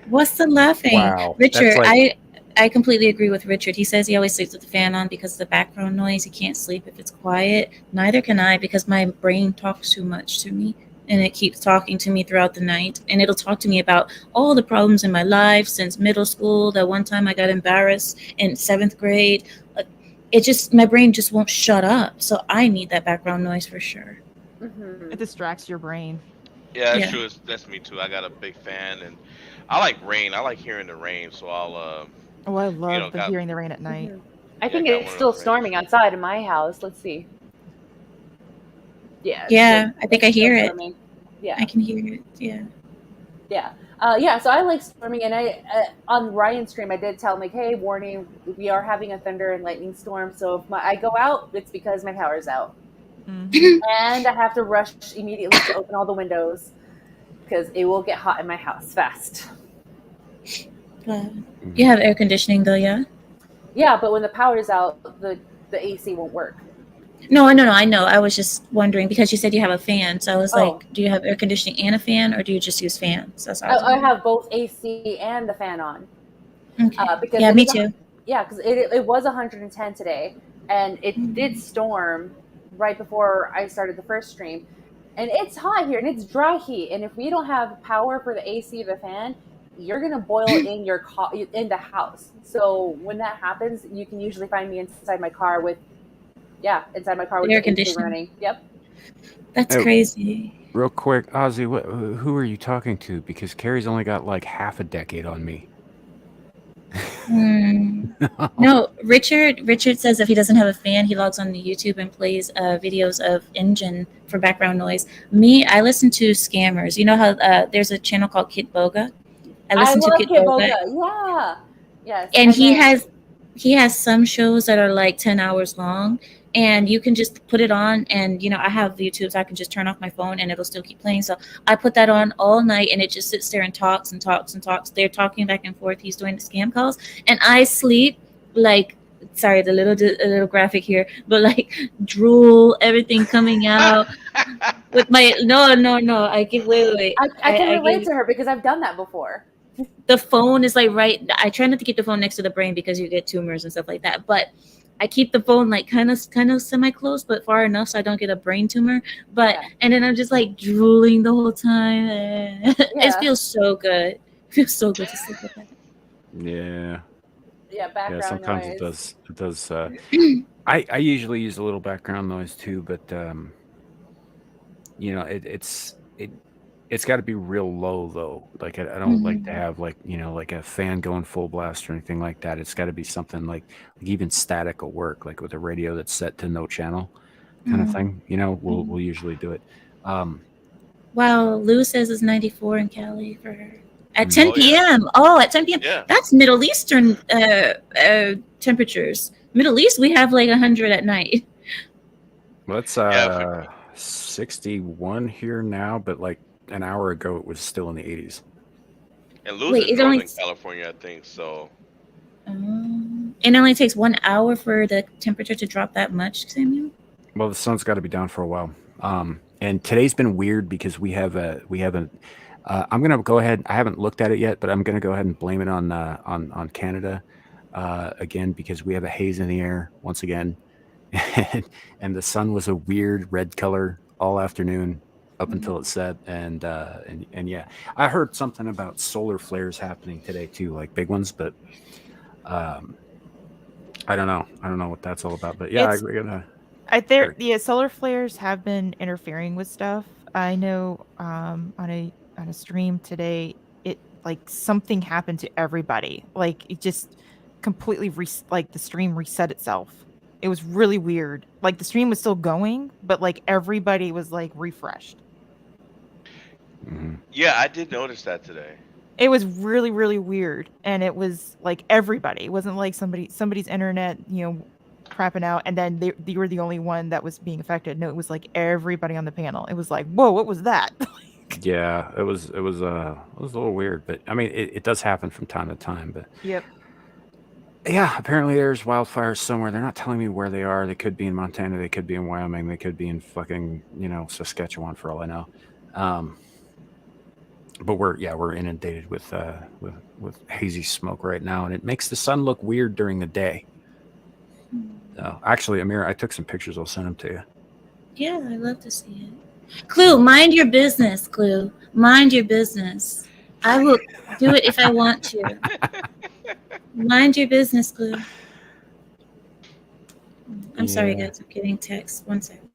What's the laughing? Wow, Richard, that's like I completely agree with Richard. He says he always sleeps with the fan on because of the background noise. He can't sleep if it's quiet. Neither can I because my brain talks too much to me. And it keeps talking to me throughout the night. And it'll talk to me about all the problems in my life since middle school. That one time I got embarrassed in 7th grade. My brain just won't shut up. So I need that background noise for sure. It distracts your brain. Yeah, that's Yeah. true. That's me too. I got a big fan, and I like rain. I like hearing the rain, so I'll Oh, I love got hearing the rain at night. I think got it's one of still those storming rings. outside in my house. Let's see. Yeah. Yeah, I think I it's still hear it. storming. Yeah. I can hear it. Yeah. Yeah. So I like storming, and I on Ryan's stream I did tell him like, hey, warning, we are having a thunder and lightning storm. So if I go out, it's because my power's out, and I have to rush immediately to open all the windows because it will get hot in my house fast. You have air conditioning though, yeah? Yeah, but when the power is out, the AC won't work. No, I know. I was just wondering because you said you have a fan. So I was Oh. like, do you have air conditioning and a fan, or do you just use fans? That's all I have both AC and the fan on. Okay. Because Yeah, me too. Yeah, because it was 110 today, and it did storm right before I started the first stream. And it's hot here, and it's dry heat. And if we don't have power for the AC or the fan, you're gonna boil in in the house. So when that happens, you can usually find me inside my car with air the AC conditioning. running. Yep. That's crazy. Real quick, Ozzy, who are you talking to? Because Carrie's only got like half a decade on me. No, Richard says if he doesn't have a fan, he logs on to YouTube and plays videos of engine for background noise. Me, I listen to scammers. You know how there's a channel called Kid Boga? I I listen to love Kid Kid Boga, Boga. Yeah. Yes. and then he has some shows that are like 10 hours long, and you can just put it on, and I have YouTube, so I can just turn off my phone and it'll still keep playing. So I put that on all night, and it just sits there and talks and talks and talks. They're talking back and forth. He's doing the scam calls, and I sleep like, sorry, a little graphic here, but like drool, everything coming out with my no. I give wait. I can relate give, to her because I've done that before. the phone is like right. I try not to keep the phone next to the brain because you get tumors and stuff like that. But I keep the phone like kind of semi close, but far enough so I don't get a brain tumor. But and then I'm just like drooling the whole time. It feels so good. It feels so good to sleep with that. Yeah. Yeah, background sometimes noise. it does. I usually use a little background noise too, but it's got to be real low though. Like I don't like to have like like a fan going full blast or anything like that. It's got to be something like even static will work, like with a radio that's set to no channel kind of thing. We'll usually do it. Wow, Lou says it's 94 in Cali for her. At 10 Oh, yeah. p.m. Oh, at 10 p.m. Yeah. That's Middle Eastern temperatures. Middle East, we have like 100 at night. Well, it's 61 here now, but like an hour ago it was still in the 80s. And Lou's in Northern California, I think. So it only takes 1 hour for the temperature to drop that much, Samuel? Well, the sun's got to be down for a while. And today's been weird because we have I'm gonna go ahead. I haven't looked at it yet, but I'm gonna go ahead and blame it on Canada again, because we have a haze in the air once again, and the sun was a weird red color all afternoon up until it set, and yeah, I heard something about solar flares happening today too, like big ones, but I don't know what that's all about. But yeah, solar flares have been interfering with stuff. I know on a stream today, it like something happened to everybody. Like it just completely the stream reset itself. It was really weird. Like the stream was still going, but like everybody was like refreshed. Yeah, I did notice that today. It was really, really weird, and it was like everybody. It wasn't like somebody's internet, crapping out, and then they were the only one that was being affected. No, it was like everybody on the panel. It was like, whoa, what was that? Yeah, it was a little weird, but I mean, it does happen from time to time. But yep. Yeah, apparently there's wildfires somewhere. They're not telling me where they are. They could be in Montana. They could be in Wyoming. They could be in fucking Saskatchewan for all I know. But we're inundated with hazy smoke right now, and it makes the sun look weird during the day. Actually, Amira, I took some pictures. I'll send them to you. Yeah, I'd love to see it. Clue, mind your business, Clue. Mind your business. I will do it if I want to. Mind your business, Clue. I'm sorry, guys. I'm getting text. 1 second.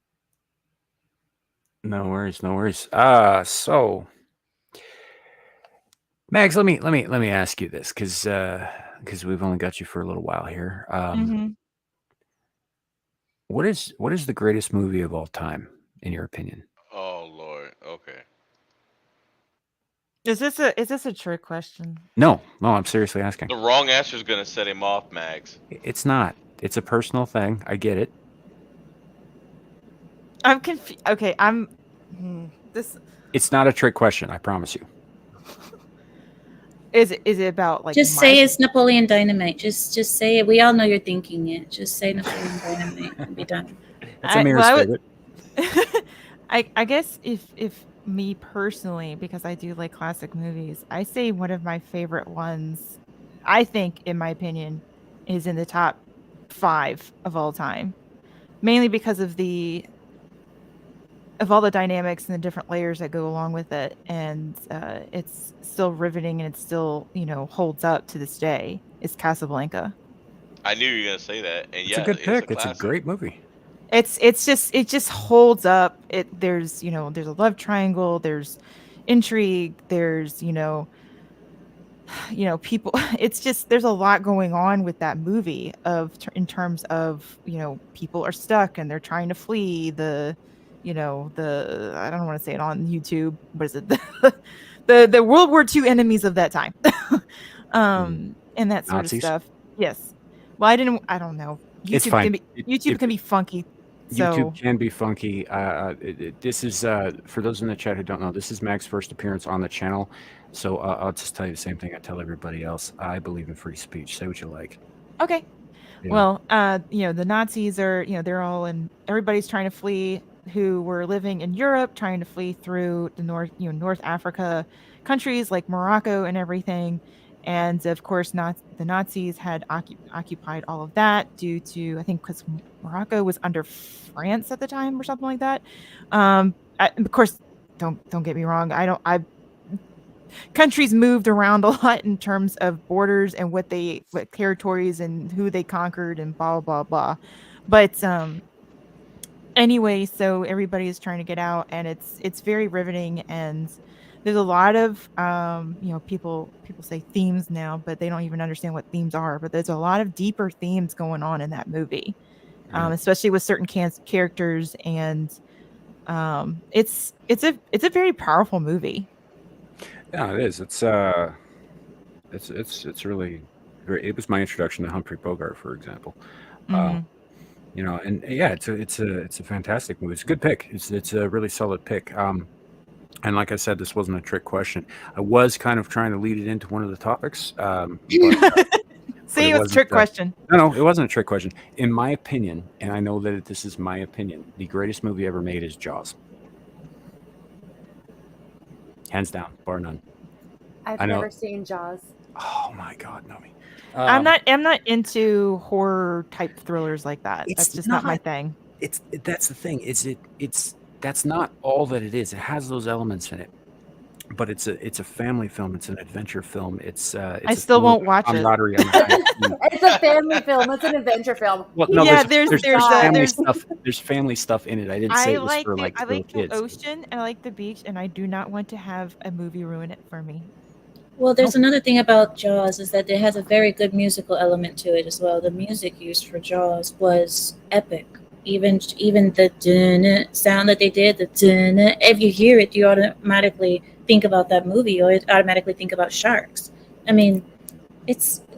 No worries. So, Max, let me ask you this, because we've only got you for a little while here. What is the greatest movie of all time, in your opinion? Oh Lord. Okay. Is this a trick question? No, I'm seriously asking. The wrong answer is gonna set him off, Max. It's not. It's a personal thing. I get it. I'm confused. Okay, this. It's not a trick question. I promise you. Is it about like? Just say it's Napoleon Dynamite. Just say it. We all know you're thinking it. Just say Napoleon Dynamite and be done. That's Amira's favorite. I guess if me personally, because I do like classic movies, I say one of my favorite ones, I think, in my opinion, is in the top 5 of all time. Mainly because of all the dynamics and the different layers that go along with it, and it's still riveting, and it still holds up to this day. Is Casablanca. I knew you were gonna say that, and it's a good pick. It's a great movie. It just holds up. There's a love triangle. There's intrigue. There's people, it's just there's a lot going on with that movie in terms of, people are stuck and they're trying to flee the I don't want to say it on YouTube. What is it? The World War II enemies of that time. And that sort of Nazis. stuff. Yes. Well, I don't know. It's fine. YouTube can be funky. YouTube So can be funky. This is for those in the chat who don't know. This is Mag's first appearance on the channel, so I'll just tell you the same thing I tell everybody else. I believe in free speech. Say what you like. okay. Yeah. Well, the Nazis are, they're all everybody's trying to flee who were living in Europe, trying to flee through the North Africa countries like Morocco and everything. And of course, the Nazis had occupied all of that due to, I think, because Morocco was under France at the time or something like that. Of course, don't get me wrong. Countries moved around a lot in terms of borders and what territories and who they conquered and blah blah blah. But anyway, so everybody is trying to get out, and it's very riveting. And there's a lot of people say themes now, but they don't even understand what themes are. But there's a lot of deeper themes going on in that movie, especially with certain characters, and it's a very powerful movie. Yeah, it is. It's really great. It was my introduction to Humphrey Bogart, for example. And yeah, it's a fantastic movie. It's a good pick. It's a really solid pick. And like I said, this wasn't a trick question. I was kind of trying to lead it into one of the topics. See, it was a trick question. No, it wasn't a trick question. In my opinion, and I know that this is my opinion, the greatest movie ever made is Jaws. Hands down, bar none. I've never seen Jaws. Oh my God, Nomi. I'm not into horror type thrillers like that. That's just not my thing. That's the thing. That's not all that it is. It has those elements in it, but it's a family film. It's an adventure film. I still won't watch it. It's a family film. It's an adventure film. Well, no, yeah, there's family stuff. There's family stuff in it. I didn't say it was for like I like kids. the ocean and I like the beach, and I do not want to have a movie ruin it for me. Well, there's another thing about Jaws is that it has a very good musical element to it as well. The music used for Jaws was epic. Even the sound that they did, if you hear it, you automatically think about that movie, or automatically think about sharks. I mean,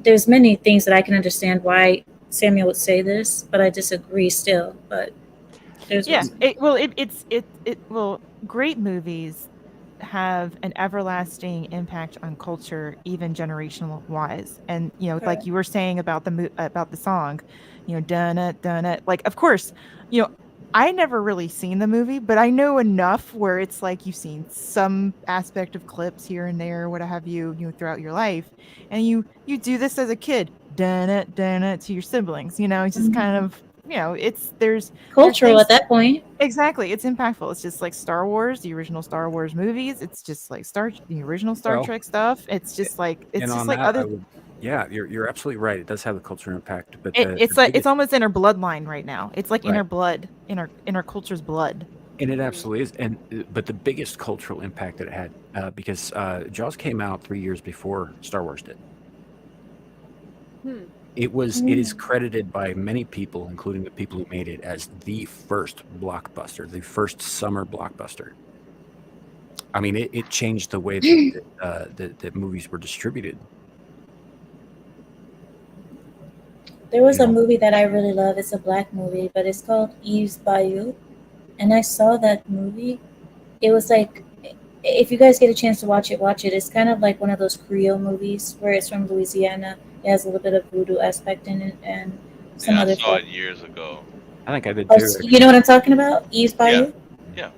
there's many things that I can understand why Samuel would say this, but I disagree still. But great movies have an everlasting impact on culture, even generational wise. And like you were saying about the song, done it. Like, of course, I never really seen the movie, but I know enough where it's like you've seen some aspect of clips here and there, what have you, throughout your life, and you do this as a kid, done it to your siblings. It's just kind of. There's cultural at that point. Exactly, it's impactful. It's just like Star Wars, the original Star Wars movies. It's just like the original Star Trek stuff. It's just like Yeah, you're absolutely right. It does have a cultural impact, but it's almost in our bloodline right now. It's like in our blood, in our culture's blood. And it absolutely is. But the biggest cultural impact that it had, because Jaws came out 3 years before Star Wars did. It is credited by many people, including the people who made it, as the first blockbuster, the first summer blockbuster. I mean, it changed the way that movies were distributed. There was a movie that I really love. It's a black movie, but it's called Eve's Bayou. And I saw that movie. It was like, if you guys get a chance to watch it, watch it. It's kind of like one of those Creole movies where it's from Louisiana. It has a little bit of voodoo aspect in it and some other stuff. I saw it years ago. I think I did too. You know what I'm talking about? Eve's Bayou? Yeah.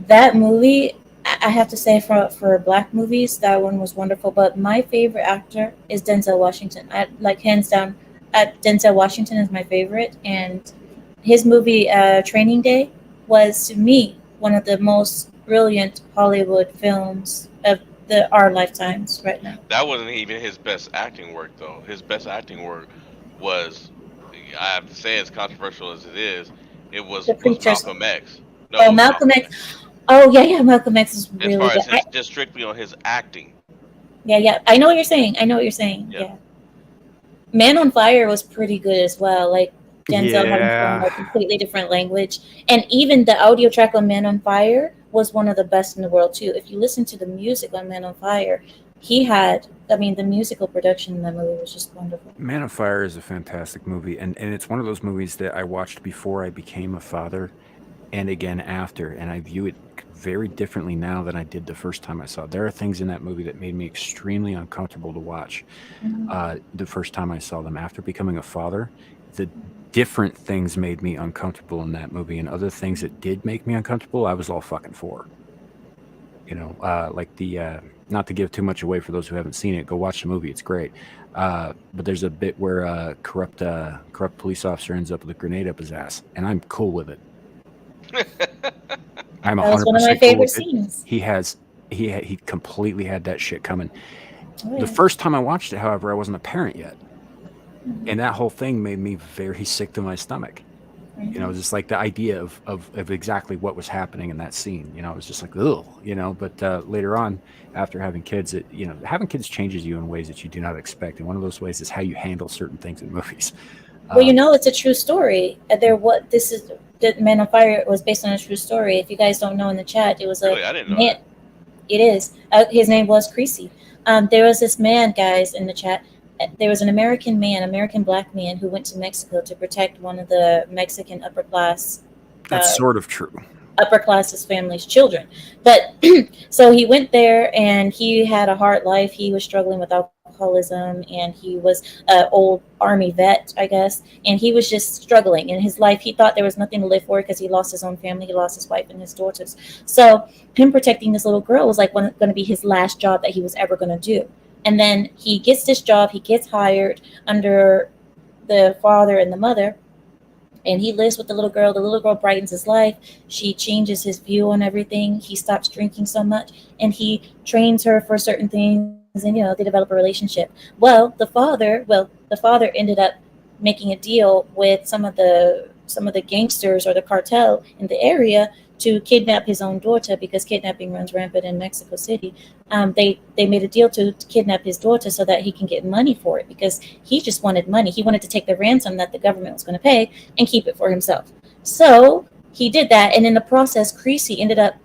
That movie, I have to say, for black movies, that one was wonderful. But my favorite actor is Denzel Washington. Hands down, Denzel Washington is my favorite. And his movie, Training Day, was, to me, one of the most brilliant Hollywood films of our lifetimes right now. That wasn't even his best acting work, though. His best acting work was, I have to say, as controversial as it is, it was Malcolm X. No, Malcolm X. Oh, yeah, Malcolm X is really good. As far as just strictly on his acting. Yeah. I know what you're saying. Yeah. Man on Fire was pretty good as well. Like Denzel having to learn a completely different language, and even the audio track on Man on Fire was one of the best in the world too. If you listen to the music on Man on Fire, the musical production in that movie was just wonderful. Man on Fire is a fantastic movie, and it's one of those movies that I watched before I became a father, and again after, and I view it very differently now than I did the first time I saw it. There are things in that movie that made me extremely uncomfortable to watch the first time I saw them. After becoming a father, the different things made me uncomfortable in that movie, and other things that did make me uncomfortable, I was all fucking for. Like the not to give too much away for those who haven't seen it, go watch the movie. It's great. But there's a bit where a corrupt police officer ends up with a grenade up his ass, and I'm cool with it. I'm 100% That was one of my cool favorite with it. scenes. He completely had that shit coming. Oh, yeah. The first time I watched it, however, I wasn't a parent yet, and that whole thing made me very sick to my stomach. Just like the idea of exactly what was happening in that scene. It was just like, ugh, But later on, after having kids, having kids changes you in ways that you do not expect, and one of those ways is how you handle certain things in movies. Well, it's a true story. The Man on Fire was based on a true story. If you guys don't know in the chat, it was Really, I didn't know man. It is. His name was Creasy. There was this man, guys, in the chat. There was an American black man, who went to Mexico to protect one of the Mexican upper class. That's sort of true. Upper class's family's children. But so he went there, and he had a hard life. He was struggling with alcoholism, and he was an old army vet, I guess, and he was just struggling in his life. He thought there was nothing to live for because he lost his own family. He lost his wife and his daughters. So him protecting this little girl was like going to be his last job that he was ever going to do. And then he gets this job. He gets hired under the father and the mother, and he lives with the little girl. The little girl brightens his life. She changes his view on everything. He stops drinking so much, and he trains her for certain things, and they develop a relationship. Well, the father ended up making a deal with some of the gangsters or the cartel in the area to kidnap his own daughter, because kidnapping runs rampant in Mexico City. They made a deal to kidnap his daughter so that he can get money for it, because he just wanted money. He wanted to take the ransom that the government was going to pay and keep it for himself. So he did that, and in the process, Creasy ended up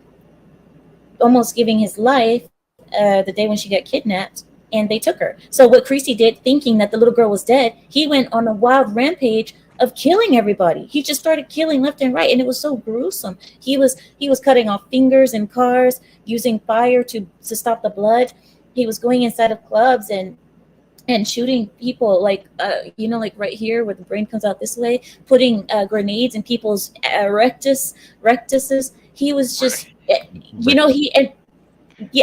almost giving his life the day when she got kidnapped, and they took her. So what Creasy did, thinking that the little girl was dead, he went on a wild rampage of killing everybody. He just started killing left and right, and it was so gruesome. He was cutting off fingers in cars, using fire to stop the blood. He was going inside of clubs and shooting people, like right here where the brain comes out this way, putting grenades in people's rectuses. He was just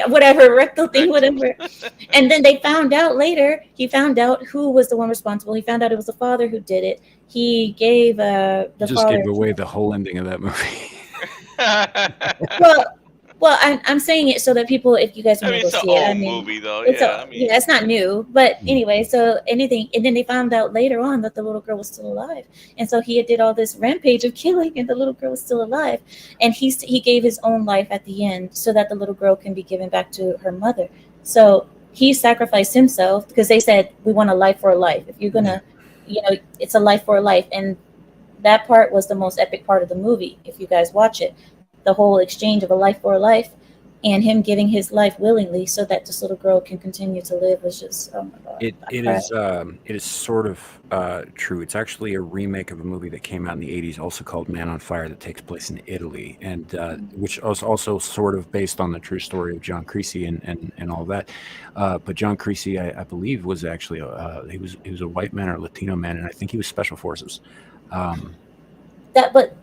whatever, rectal thing, whatever. And then they found out later, he found out who was the one responsible. He found out it was the father who did it. He gave the just father. Gave away the whole ending of that movie. Well, I'm saying it so that people, if you guys want to go see it, movie though. It's not new, but anyway. So and then they found out later on that the little girl was still alive, and so he did all this rampage of killing, and the little girl was still alive, and he gave his own life at the end so that the little girl can be given back to her mother. So he sacrificed himself because they said, we want a life for a life. If you're gonna, it's a life for a life, and that part was the most epic part of the movie. If you guys watch it. The whole exchange of a life for a life, and him giving his life willingly so that this little girl can continue to live was just, oh my God. It is sort of true. It's actually a remake of a movie that came out in the 80s, also called Man on Fire, that takes place in Italy, and which was also sort of based on the true story of John Creasy and all that. But John Creasy, I believe, was actually he was a white man or a Latino man, and I think he was special forces. That's what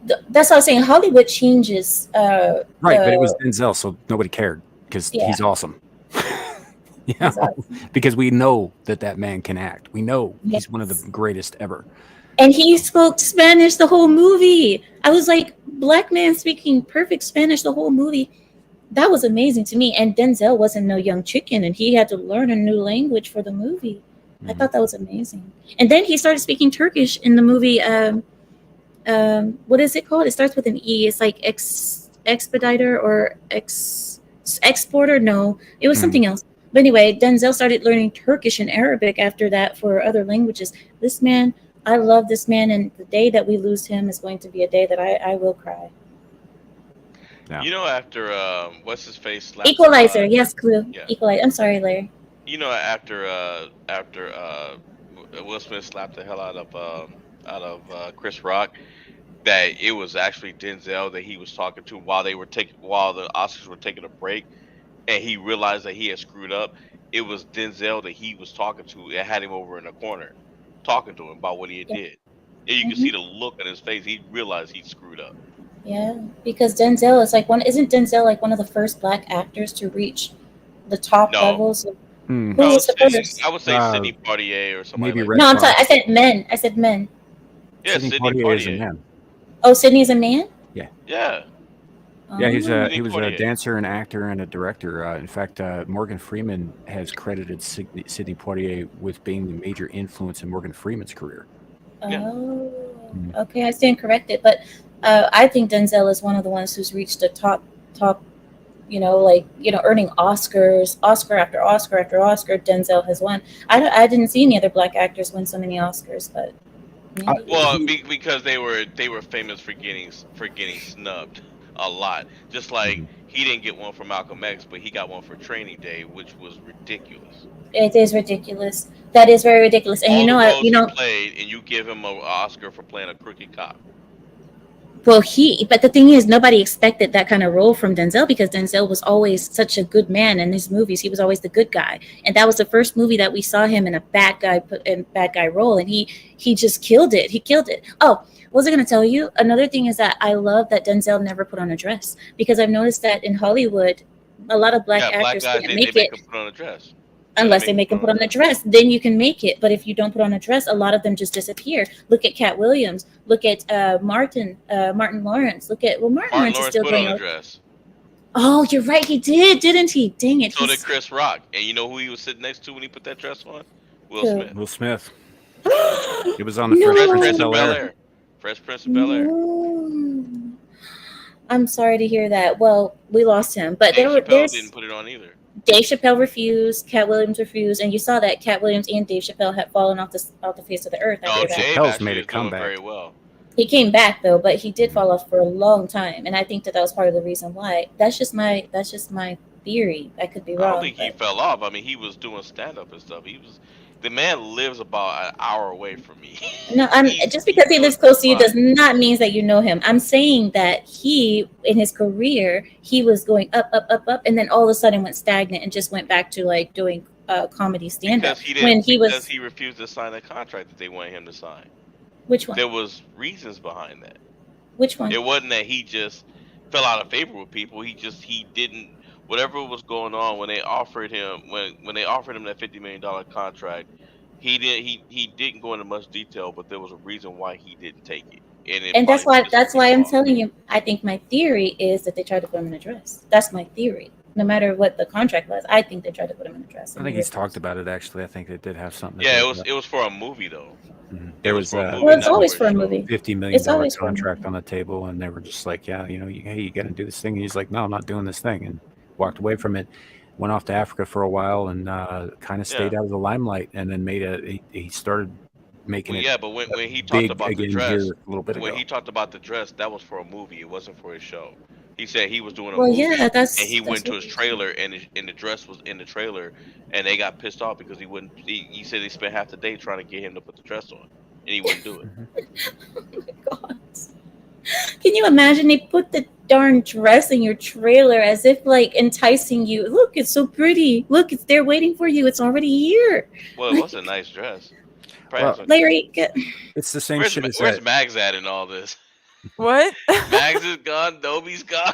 I was saying. Hollywood changes. Right, but it was Denzel, so nobody cared because he's awesome. Awesome. Because we know that man can act. We know he's one of the greatest ever. And he spoke Spanish the whole movie. I was like, black man speaking perfect Spanish the whole movie. That was amazing to me. And Denzel wasn't no young chicken, and he had to learn a new language for the movie. I thought that was amazing. And then he started speaking Turkish in the movie. What is it called? It starts with an E. It's like expediter or exporter. No, it was something else. But anyway, Denzel started learning Turkish and Arabic after that for other languages. This man, I love this man, and the day that we lose him is going to be a day that I will cry. Yeah. You know, after what's his face slapped the hell out Equalizer, of yes, Clue. yeah. Equalizer. I'm sorry, Larry. You know, after Will Smith slapped the hell out of Chris Rock, that it was actually Denzel that he was talking to while the Oscars were taking a break, and he realized that he had screwed up. It was Denzel that he was talking to and had him over in a corner, talking to him about what he had Yeah. did. And you can hmm see the look on his face. He realized he screwed up. Yeah, because Denzel is like one. Isn't Denzel like one of the first black actors to reach the top No, levels? Hmm. Who was the first? I would say Sidney Poitier or somebody Maybe like Red No, that. I'm sorry. I Fox. said men. I said men. Yeah, Sidney Sidney Poitier is a Poitier. man. Oh, Sydney's a man. Yeah. Yeah, Yeah, Oh. Sidney he was a Poitier. dancer, an actor, and a director. In fact, Morgan Freeman has credited Sidney Poitier with being the major influence in Morgan Freeman's career. Yeah. Oh. Mhm. Okay, I stand corrected, but I think Denzel is one of the ones who's reached the top. Earning Oscars, Oscar after Oscar after Oscar. Denzel has won. I didn't see any other black actors win so many Oscars, but maybe. Well, because they were famous for getting snubbed a lot. Just like Mhm. he didn't get one for Malcolm X, but he got one for Training Day, which was ridiculous. It is ridiculous. That is very ridiculous. And All the roles he played, and you give him an Oscar for playing a crooked cop. well, but the thing is, nobody expected that kind of role from Denzel because Denzel was always such a good man in his movies. He was always the good guy, and that was the first movie that we saw him in a bad guy role, and he just killed it. He killed it. Oh, what was I going to tell you? Another thing is that I love that Denzel never put on a dress because I've noticed that in Hollywood, a lot of black Yeah, black actors guys can't they make make it him put on a dress. Yeah, unless they make them put on a dress. Then you can make it. But if you don't put on a dress, a lot of them just disappear. Look at Cat Williams. Look at Martin Lawrence. Martin Martin Lawrence is Lawrence still put on going. a dress. Oh, you're right. He did, didn't he? Dang it. So did Chris Rock, and you know who he was sitting next to when he put that dress on? Will Who? Smith. Will Smith. It was on the No. Fresh Fresh Prince of Prince of Bel Bel Air. Air. Fresh Prince of Bel Air. No. I'm sorry to hear that. Well, we lost him, but Dave Chappelle there's didn't put it on either. Dave Chappelle refused. Cat Williams refused, and you saw that Cat Williams and Dave Chappelle had fallen off the face of the earth No, after that. Dave Chappelle's actually made a is doing comeback. very well. He came back though, but he did fall off for a long time, and I think that was part of the reason why. That's just my theory. I could be I don't wrong. think he fell off. I mean, he was doing stand up and stuff. The man lives about an hour away from me. No, just because he lives close to you does not mean that you know him. I'm saying that he, in his career, he was going up, up, up, up, and then all of a sudden went stagnant and just went back to like doing comedy stand up. Because he refused to sign a contract that they wanted him to sign. Which one? There was reasons behind that. Which one? It wasn't that he just fell out of favor with people. He didn't, whatever was going on when they offered him that $50 million contract. He didn't go into much detail, but there was a reason why he didn't take it. And that's why I'm telling you. I think my theory is that they tried to put him in a dress. That's my theory. No matter what the contract was, I think they tried to put him in a dress. I think he's talked about it actually. I think they did have something. Yeah, it was for a movie though. Mm-hmm. It was for a movie. Well, it's always for a movie. $50 million contract on the table, and they were just like, "Yeah, hey, you got to do this thing." And he's like, "No, I'm not doing this thing," and walked away from it. Went off to Africa for a while and kind of stayed out of the limelight, and then he started making it. Yeah, but when he talked about the dress a little bit ago. he talked about the dress, that was for a movie. It wasn't for his show. He said he was doing a well, movie, yeah, and he went to his trailer, and the dress was in the trailer, and they got pissed off because he wouldn't. He said they spent half the day trying to get him to put the dress on, and he wouldn't do it. Oh my God! Can you imagine they put the darn dress in your trailer as if like enticing you? Look, it's so pretty. Look, it's there waiting for you. It's already here. Well, it was a nice dress. Well, Larry, it's the same shit as where's Mags at in all this? What? Mags is gone. Dobie's gone.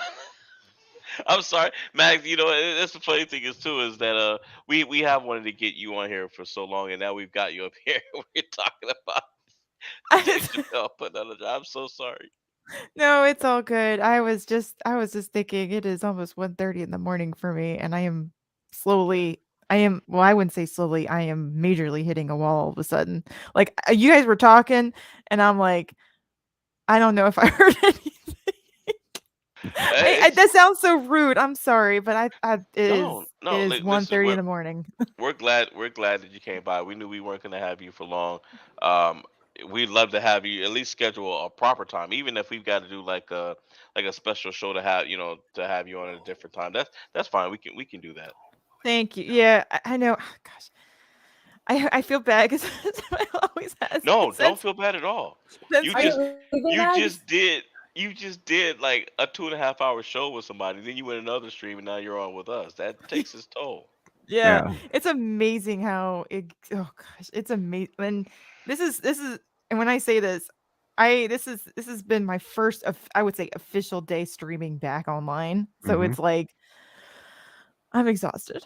I'm sorry, Mags. You know that's the funny thing is that we have wanted to get you on here for so long, and now we've got you up here. We're talking about Dave Chappelle putting on the job. I'm so sorry. No, it's all good. I was just thinking it is almost 1:30 in the morning for me, and well, I wouldn't say slowly, I am majorly hitting a wall all of a sudden. Like you guys were talking, and I'm like, I don't know if I heard anything. That sounds so rude. I'm sorry, but it No, is listen, 1:30 in the morning. we're glad that you came by. We knew we weren't going to have you for long. Um, we'd love to have you at least schedule a proper time, even if we've got to do like a special show to have to have you on at a different time. That's fine. We can do that. Thank you. Yeah, I know. Gosh, I feel bad because I always has No, don't since feel bad at all. since You Are just you leaving, you Mags? just did like a 2.5 hour show with somebody, then you went another stream, and now you're on with us. That takes its toll. yeah, Yeah. it's amazing how oh gosh, it's amazing. And this is and when I say this, this has been my first I would say official day streaming back online. So Mhm. it's like I'm exhausted.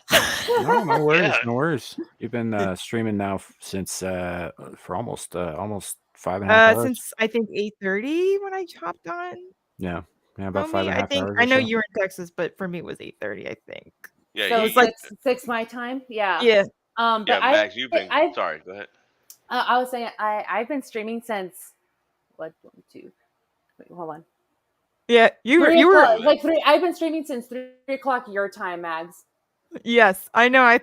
No, no worries, Yeah, no worries. You've been streaming now since for almost 5.5 hours. Since I think 8:30 when I hopped on. Yeah, about five Homie, and a I half think hours I or know so. you were in Texas, but for me it was 8:30, I think. yeah, So It was like six my time. Yeah. yeah. But Max, you've been I sorry. Go ahead. I was saying I've been streaming since what 1, 2. Wait, hold on. Yeah, you were Ooh, Like 3. I've been streaming since 3 o'clock your time, Mags. yes, I know. I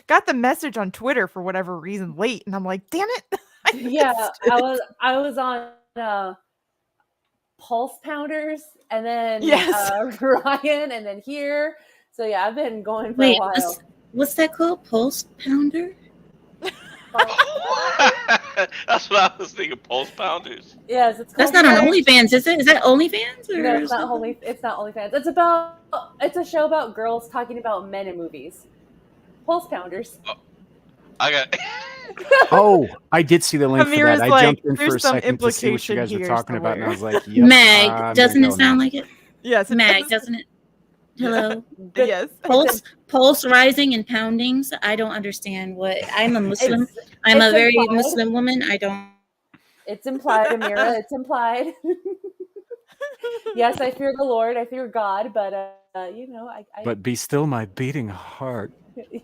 got the message on Twitter for whatever reason late, and I'm like, damn it, I Yeah, missed it. I was on Pulse Pounders, and then Yes. Ryan, and then here. So yeah, I've been going for a Wait, while. what's that called? Pulse pounder? that's what I was thinking. Pulse pounders. Yes, it's That's called not on Pulse. OnlyFans, is it? Is that OnlyFans or No, it's not something? It's not OnlyFans. It's a show about girls talking about men in movies. Pulse Pounders. I got. Oh, I did see the link for Amir's that. I like, jumped in for there's a some second to see what you implication guys were here talking about, and I somewhere. was like, "Yep, Meg, I'm doesn't gonna it go sound now." like it? Yes, it Meg, does. doesn't it? Hello? But Yes. Pulse rising and poundings. I don't understand what I'm a Muslim. It's I'm a it's very implied. Muslim woman. I don't It's implied, Amira. It's implied. Yes, I fear the Lord. I fear God, but I But be still my beating heart.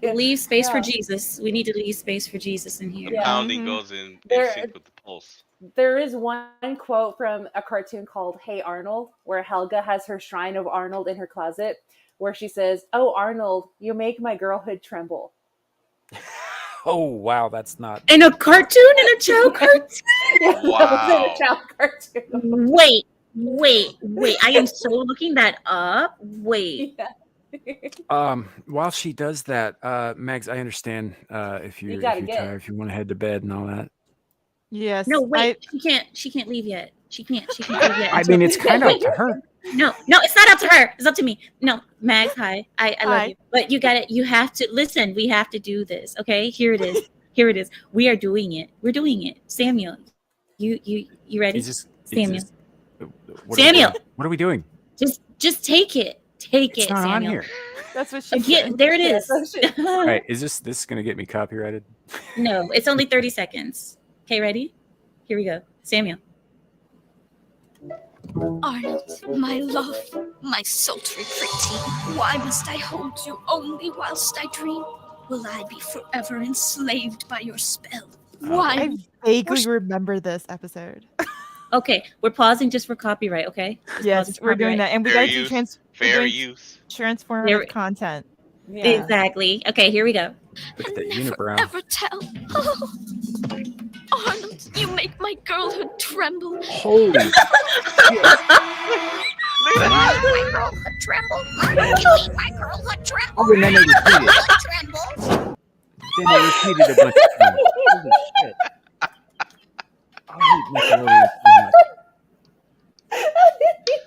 leave space for yeah. Jesus. We need to leave space for Jesus in The here. Yeah. pounding Mhm. goes in There sync with the pulse. there is one quote from a cartoon called Hey Arnold, where Helga has her shrine of Arnold in her closet, where she says, "Oh Arnold, you make my girlhood tremble." Oh wow, that's not. In a cartoon, in a child cartoon. Yeah, that was in Wow. a child cartoon. Wait. I am so looking that up. Wait. Yeah. While she does that, Mags, I understand if You you're gotta get. tired, if you want to head to bed and all that. Yes. No, wait. She can't leave yet. She can't leave yet. I mean, it's kind of up to her. No, it's not up to her. It's up to me. No, Mags, hi. I love Hi. you. But you got it. You have to listen. We have to do this. Okay, here it is. Here it is. We are doing it. We're doing it. Samuel, you ready? Samuel. Samuel. What are we doing? Just take it. Take It's it, not on Samuel. here. That's what she Yeah, said. there it Yeah, is. so she- All right, is this gonna get me copyrighted? No, it's only 30 seconds. Okay, ready? Here we go. Samuel. Arnold, my love, my sultry pretty, why must I hold you only whilst I dream? Will I be forever enslaved by your spell? Why? I vaguely remember this episode. Okay, we're pausing just for copyright, okay? Just pausing Yes, for we're doing copyright. that, and we Fair got to use. we're Fair doing use. transformative There- content. yeah. Exactly. Okay, here we go. Look at And that never unibrow. ever tell. Oh, Arnold, you make my girlhood tremble. Holy! My girlhood tremble. Arnold, you make my girlhood tremble. Oh, and then they repeat it. Girlhood tremble. Then they repeated a bunch of times. Holy shit! I hate Nickelodeon so much.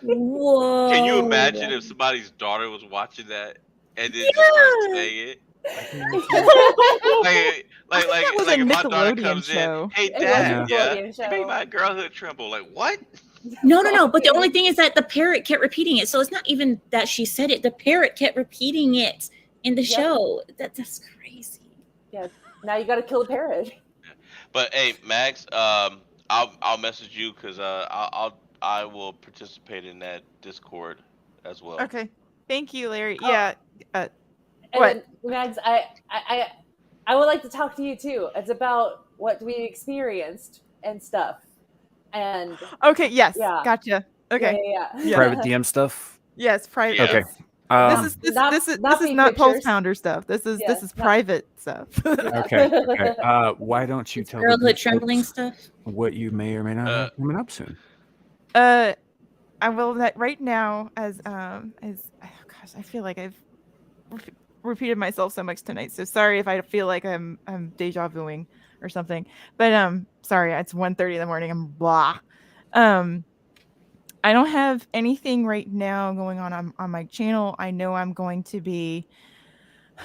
Whoa. Can you imagine if somebody's daughter was watching that and then just started saying it? I think that was a if my daughter Nickelodeon comes show. in, hey It was a dad, yeah, Nickelodeon you made show. my girlhood tremble. Like what? No. But the only thing is that the parrot kept repeating it. So it's not even that she said it. The parrot kept repeating it in the Yep. show. That's crazy. Yeah. Now you got to kill the parrot. But hey, Max, I'll message you because I will participate in that Discord as well. Okay, thank you, Larry. Oh. Yeah. And What? then, Mags, I would like to talk to you too. It's about what we experienced and stuff. And Okay. Yes. Yeah. Gotcha. Okay. Yeah. Private DM stuff. Yes, private. Yeah. Okay. This is Not not Pulse pictures. Pounder stuff. This is Yeah, not- private stuff. Yeah. Okay. Okay. Why don't you It's tell the girlhood good trembling folks stuff. what you may or may not have coming up soon? I will that right now as oh gosh, I feel like I've repeated myself so much tonight. So sorry if I feel like I'm deja vuing or something. But sorry, it's 1:30 in the morning. I'm blah. I don't have anything right now going on my channel. I know I'm going to be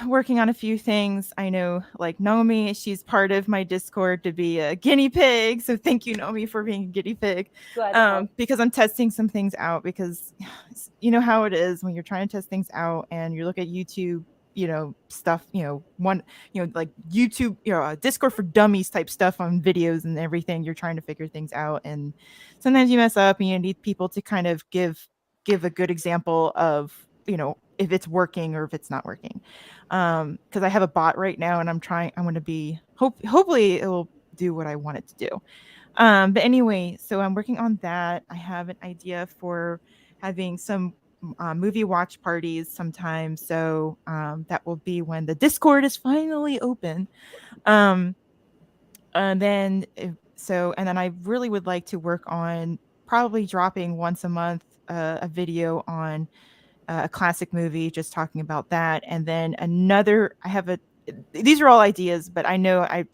working on a few things. I know, like Naomi, she's part of my Discord to be a guinea pig. So thank you, Naomi, for being a guinea pig. Glad to help. Because I'm testing some things out. Because you know how it is when you're trying to test things out and you look at YouTube, stuff, like YouTube, Discord for dummies type stuff on videos and everything. You're trying to figure things out, and sometimes you mess up, and you need people to kind of give a good example of if it's working or if it's not working. Because I have a bot right now, and I'm going to be hopefully it will do what I want it to do. But anyway, so I'm working on that. I have an idea for having some movie watch parties sometime. So that will be when the Discord is finally open. And then I really would like to work on probably dropping once a month a video on a classic movie, just talking about that. And then these are all ideas, but I know I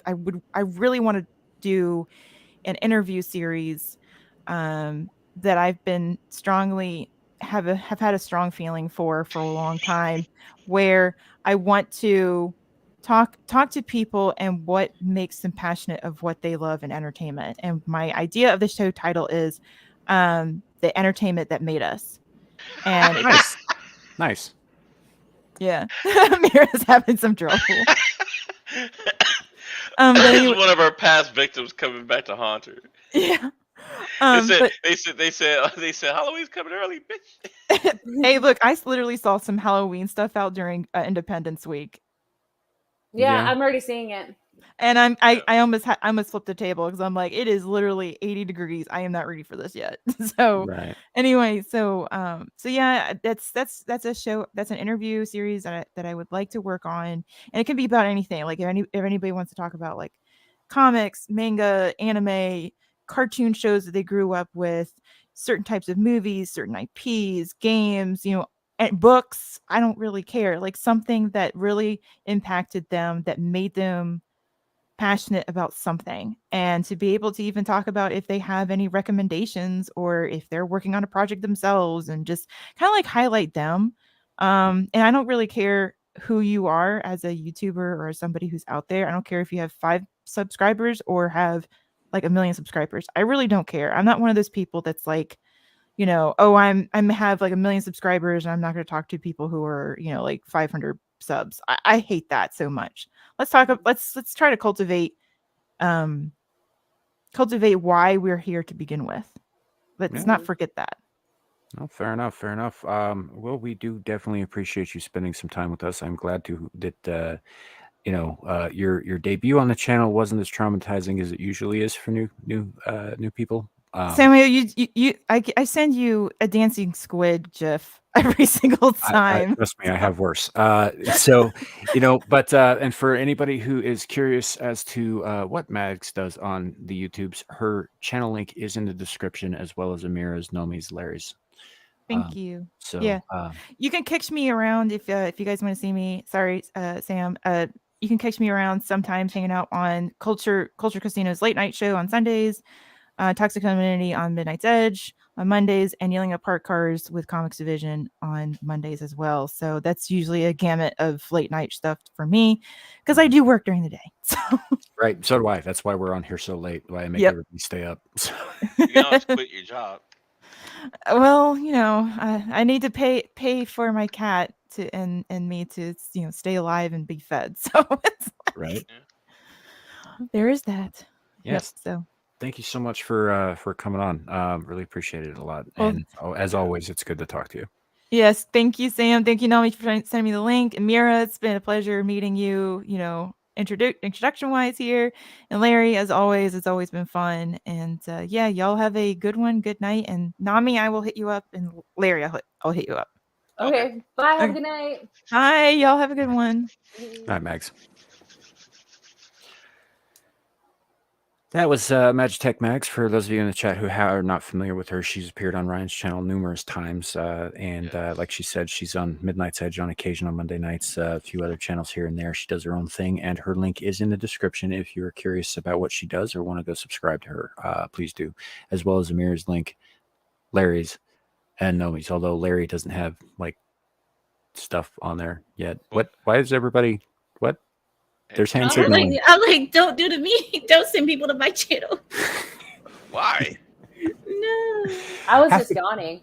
really want to do an interview series that I've been have had a strong feeling for a long time, where I want to talk to people and what makes them passionate of what they love in entertainment. And my idea of the show title is the entertainment that made us. And Nice. Yeah. Mira's having some trouble. This is one of our past victims coming back to haunt her. Yeah. They said Halloween's coming early, bitch. Hey, look, I literally saw some Halloween stuff out during Independence Week. Yeah, I'm already seeing it. And I almost flipped the table because I'm like, it is literally 80 degrees. I am not ready for this yet. So anyway, so yeah, that's a show, that's an interview series that I would like to work on, and it can be about anything. Like if anybody wants to talk about like comics, manga, anime, cartoon shows that they grew up with, certain types of movies, certain IPs, games, and books, I don't really care. Like something that really impacted them, that made them passionate about something, and to be able to even talk about if they have any recommendations or if they're working on a project themselves, and just kind of like highlight them. And I don't really care who you are as a YouTuber or somebody who's out there. I don't care if you have 5 subscribers or have like 1 million subscribers. I really don't care. I'm not one of those people that's like, oh, I'm have like 1 million subscribers and I'm not going to talk to people who are, like 500 subs. I hate that so much. Let's try to cultivate why we're here to begin with. Let's not forget that. Oh, fair enough. Well, we do definitely appreciate you spending some time with us. I'm glad that your debut on the channel wasn't as traumatizing as it usually is for new people. Samuel, I send you a dancing squid gif every single time. Trust me, I have worse. So, but and for anybody who is curious as to what Maddox does on the YouTubes, her channel link is in the description, as well as Amira's, Nomi's, Larry's. Thank you. So yeah, you can catch me around if you guys want to see me. Sorry, Sam. You can catch me around sometimes, hanging out on Culture Casino's late night show on Sundays. Toxic Femininity on Midnight's Edge on Mondays, and Yelling at Park Cars with Comics Division on Mondays as well. So that's usually a gamut of late night stuff for me, because I do work during the day. So. Right, so do I. That's why we're on here so late. Why I make everybody stay up. So. You can always quit your job. Well, I need to pay for my cat and me to stay alive and be fed. So it's right. There is that. Yes. Yep, so. Thank you so much for coming on. Really appreciate it a lot. And as always, it's good to talk to you. Yes, thank you, Sam. Thank you, Nami, for sending me the link. And Mira, it's been a pleasure meeting you. introduction wise here. And Larry, as always, it's always been fun. And yeah, y'all have a good one. Good night. And Nami, I will hit you up. And Larry, I'll hit you up. Okay. Bye. Have a good night. Hi. Y'all have a good one. Hi, Mags. That was Magitech Mags. For those of you in the chat who are not familiar with her, she's appeared on Ryan's channel numerous times. Like she said, she's on Midnight's Edge on occasion on Monday nights, a few other channels here and there. She does her own thing, and her link is in the description if you're curious about what she does or want to go subscribe to her. Please do, as well as Amir's link, Larry's, and Nomi's, although Larry doesn't have like stuff on there yet. What? Why is everybody... What? There's hand signaling. I'm like, don't do to me. Don't send people to my channel. Why? No. I was just yawning.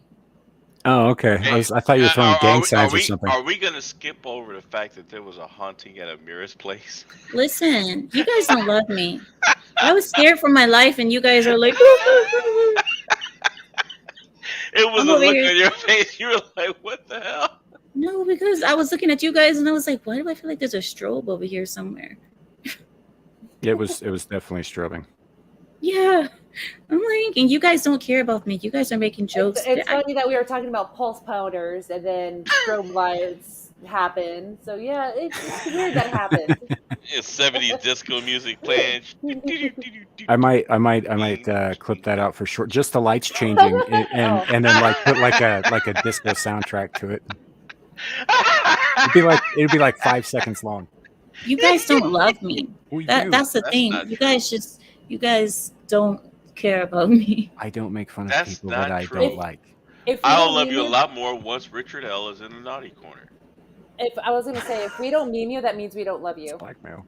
Oh, okay. Hey, I thought you were throwing gang signs or something. Are we gonna skip over the fact that there was a haunting at Amira's place? Listen, you guys don't love me. I was scared for my life, and you guys are like. It was I'm a over look here. on your face. You were like, "What the hell?" No, because I was looking at you guys, and I was like, why do I feel like there's a strobe over here somewhere? It was definitely strobing. Yeah. I'm like, and you guys don't care about me. You guys are making jokes. It's funny that we were talking about pulse powders and then strobe lights happen. So yeah, it's weird that happened. It's 70s disco music playing. I might clip that out for short. Just the lights changing, and then like put like a disco soundtrack to it. It'd be like 5 seconds long. You guys don't love me. That's the thing. Not You guys don't care about me. I don't make fun of That's people not that I true. don't like. I'll love you a lot more once Richard L is in the naughty corner. If I was gonna say, if we don't meme you, that means we don't love you. Blackmail.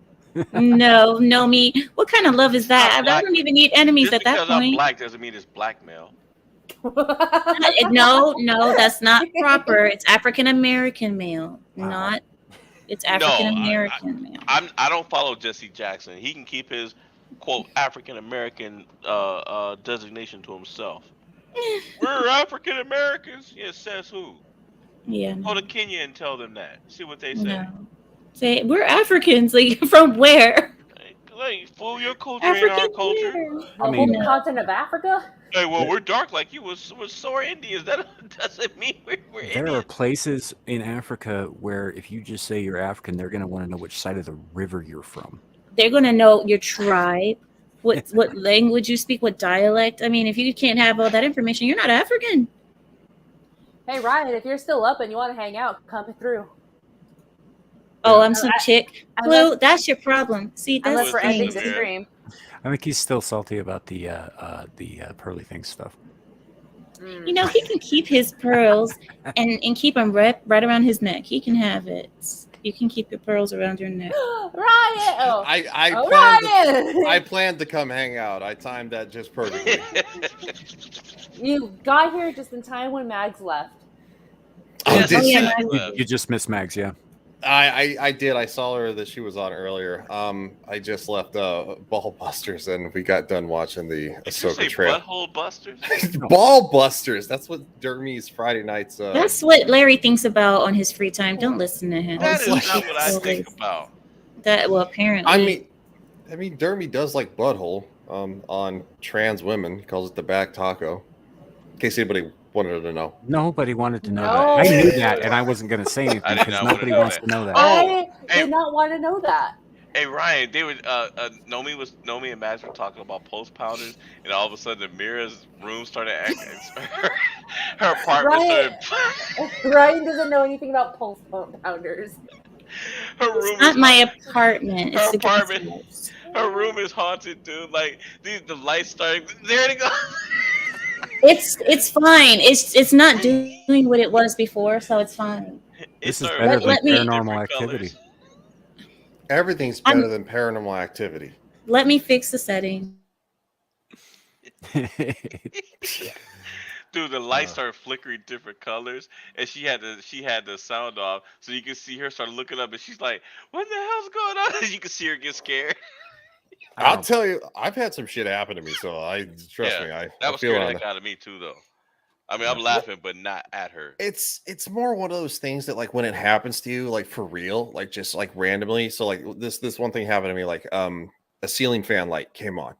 No, me. What kind of love is that? I don't even need enemies Just at that because I'm point. black doesn't mean it's blackmail. No, that's not proper. It's African American male, not. It's African American male. I don't follow Jesse Jackson. He can keep his quote African American designation to himself. We're African Americans. Yeah, says who? Yeah. Go to Kenya and tell them that. See what they say. No. Say we're Africans. Like from where? Like, fool, your culture ain't our culture. The whole continent of Africa? Hey, well, we're dark like you. We're sore Indians. That doesn't mean we're There Indians. are places in Africa where if you just say you're African, they're going to want to know which side of the river you're from. They're gonna know your tribe, what language you speak, what dialect. I mean, if you can't have all that information, you're not African. Hey Ryan, if you're still up and you want to hang out, come through. Oh, I'm some chick. unless- Blue, that's your problem. See, that's Unless the we're ending thing. the stream. I think he's still salty about the pearly things stuff. You know, he can keep his pearls and keep them right around his neck. He can have it. You can keep your pearls around your neck. Ryan! Oh, I planned to come hang out. I timed that just perfectly. You got here just in time when Mags left. You just missed Mags, yeah. I did. I saw her that she was on earlier. I just left Ball Busters and we got done watching the Ahsoka trail. Butthole Busters? Ball Busters. That's what Dermy's Friday nights. That's what Larry thinks about on his free time. Don't listen to him. That is not what I think about. That well, apparently. I mean, Dermy does like butthole on trans women. He calls it the back taco. In case anybody wanted to know. Nobody wanted to know that. I knew that, and I wasn't going to say anything because nobody wants to know that. I did not want to know that. Hey Ryan, they were Nomi and Max were talking about pulse powders, and all of a sudden Amira's room started acting. Her apartment started. Ryan doesn't know anything about pulse powders. Her room It's not my apartment. Her It's the apartment. house. Her room is haunted, dude. Like the lights starting. There they go. It's fine. It's not doing what it was before, so it's fine. This is better than Paranormal Activity. Everything's better than Paranormal Activity. Let me fix the setting. Dude, the lights started flickering different colors, and she had the sound off, so you can see her start looking up, and she's like, "What the hell's going on?" And you can see her get scared. I'll tell you, I've had some shit happen to me, so trust me. That was feel scared the on heck out of me too, though. I mean, I'm laughing, but not at her. It's more one of those things that like when it happens to you, like for real, like just like randomly. So like this one thing happened to me, like a ceiling fan light came on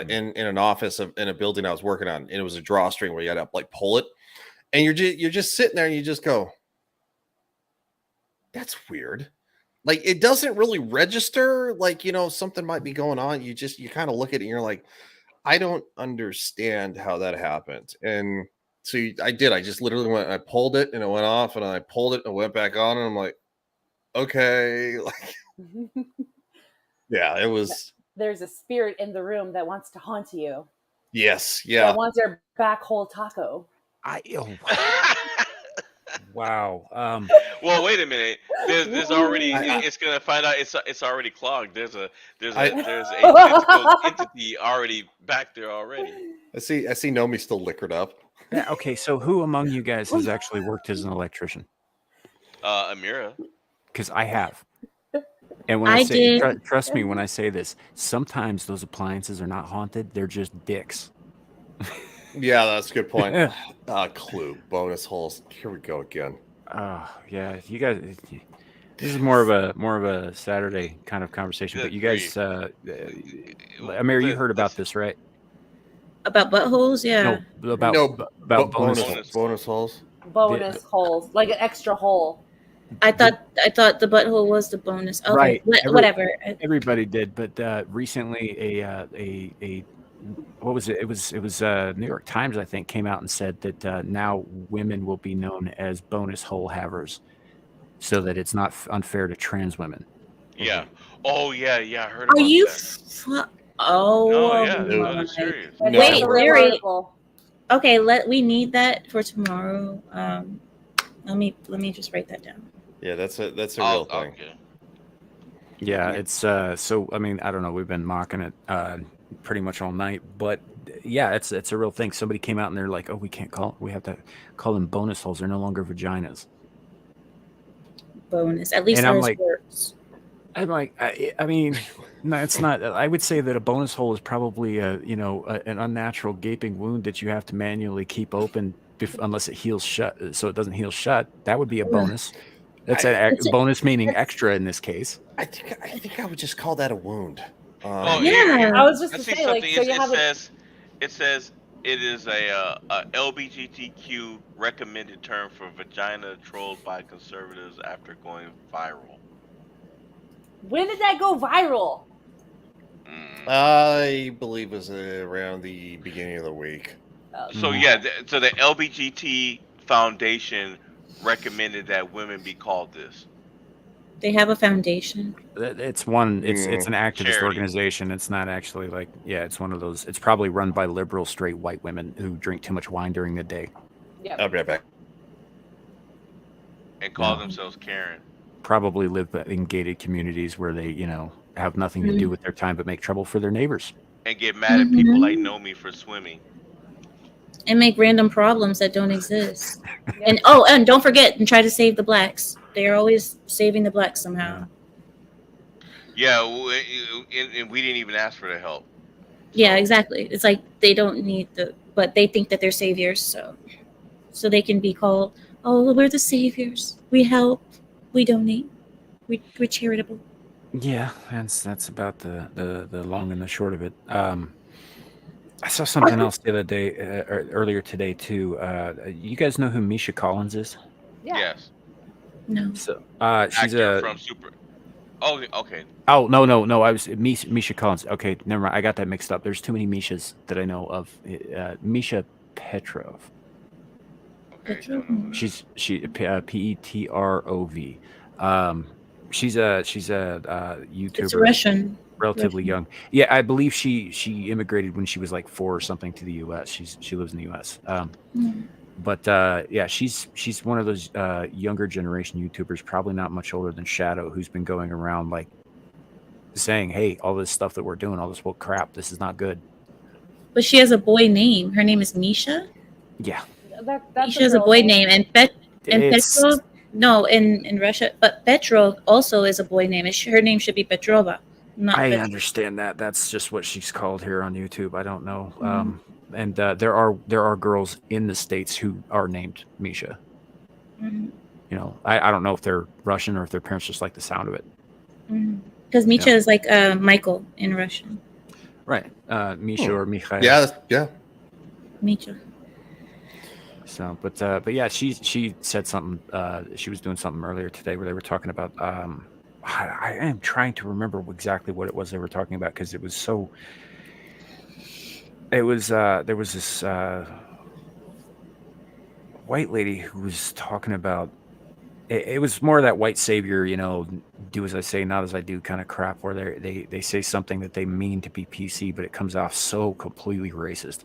in an office in a building I was working on, and it was a drawstring where you had to like pull it, and you're just sitting there and you just go, that's weird. Like it doesn't really register, like something might be going on. You kind of look at it and you're like, I don't understand how that happened. And so I did. I just literally went. I pulled it, and it went off, and I pulled it, and it went back on, and I'm like, okay, like, yeah, it was. There's a spirit in the room that wants to haunt you. Yes, yeah. That wants your back hole taco. Wow. Well, wait a minute. There's already. It's gonna find out. It's already clogged. There's a physical entity already back there already. I see Nomi still liquored up. Yeah, okay, so who among you guys has actually worked as an electrician? Amira. Because I have. And when I say, trust me when I say this, sometimes those appliances are not haunted, they're just dicks. Yeah, that's a good point. Clue, bonus holes. Here we go again. Yeah, you guys. This is more of a Saturday kind of conversation, but you guys, Amir, you heard about this, right? About buttholes, yeah. No, about bonus holes. Bonus holes, like an extra hole. I thought the butthole was the bonus. Okay, right. Whatever. Everybody did, but recently a what was it? It was New York Times, I think, came out and said that now women will be known as bonus hole havers, so that it's not unfair to trans women. Yeah. Oh yeah. I heard about Are you? that. Oh. No, yeah, that's serious. No. Wait, Larry. Okay, we need that for tomorrow. Let me just write that down. Yeah, that's a real thing. Okay. Yeah, it's so I mean, I don't know, we've been mocking it pretty much all night, but yeah, it's a real thing. Somebody came out and they're like, "Oh, we have to call them bonus holes. They're no longer vaginas." Bonus. At least and those words. I'm like, I mean, no, it's not. I would say that a bonus hole is probably an unnatural gaping wound that you have to manually keep open unless it heals shut. So it doesn't heal shut. That would be a bonus. That's a bonus, meaning extra in this case. I think I would just call that a wound. Yeah, I was just I to see say, something. like, so you have it says it is a LGBTQ recommended term for vagina trolled by conservatives after going viral. When did that go viral? I believe it was around the beginning of the week. So yeah, so the LGBT Foundation recommended that women be called this. They have a foundation. It's an activist Charity. organization. It's not actually like, yeah, it's one of those. It's probably run by liberal straight white women who drink too much wine during the day. Yeah. I'll be right back. And call themselves Karen. Probably live in gated communities where they, have nothing to do with their time but make trouble for their neighbors. And get mad at people like Nomi for swimming. And make random problems that don't exist. And don't forget and try to save the blacks. They are always saving the blacks somehow. Yeah, and we didn't even ask for the help. Yeah, exactly. It's like they don't need but they think that they're saviors, so they can be called, "Oh, we're the saviors. We help. We donate. We're charitable." Yeah, that's about the long and the short of it. I saw something else the other day, or earlier today too. You guys know who Misha Collins is? Yeah. Yes. No. So she's Actor from Super. Oh, okay. Oh no! I was Misha Collins. Okay, never mind. I got that mixed up. There's too many Mishas that I know of. Misha Petrov. Okay. She's Petrov. She's a YouTuber. It's Russian. Relatively young. Yeah, I believe she immigrated when she was like 4 or something to the U.S. She lives in the U.S. But yeah, she's one of those younger generation YouTubers, probably not much older than Shadow, who's been going around like saying, "Hey, all this stuff that we're doing, all this woke crap, this is not good." But she has a boy name. Her name is Misha. Yeah. Misha has a boy name, and Petrov. No, in Russia, but Petrov also is a boy name. Her name should be Petrova. I understand that. That's just what she's called here on YouTube. I don't know. And there are girls in the States who are named Misha. Mhm. You know, I don't know if they're Russian or if their parents just like the sound of it. Because Misha Yeah. is like Michael in Russian. Right. Misha or Mikhail. Yeah. Misha. So, but yeah, she said something. She was doing something earlier today where they were talking about. I am trying to remember exactly what it was they were talking about because it was so. It was there was this white lady who was talking about. It was more of that white savior, you know, do as I say, not as I do kind of crap, where they say something that they mean to be PC, but it comes off so completely racist.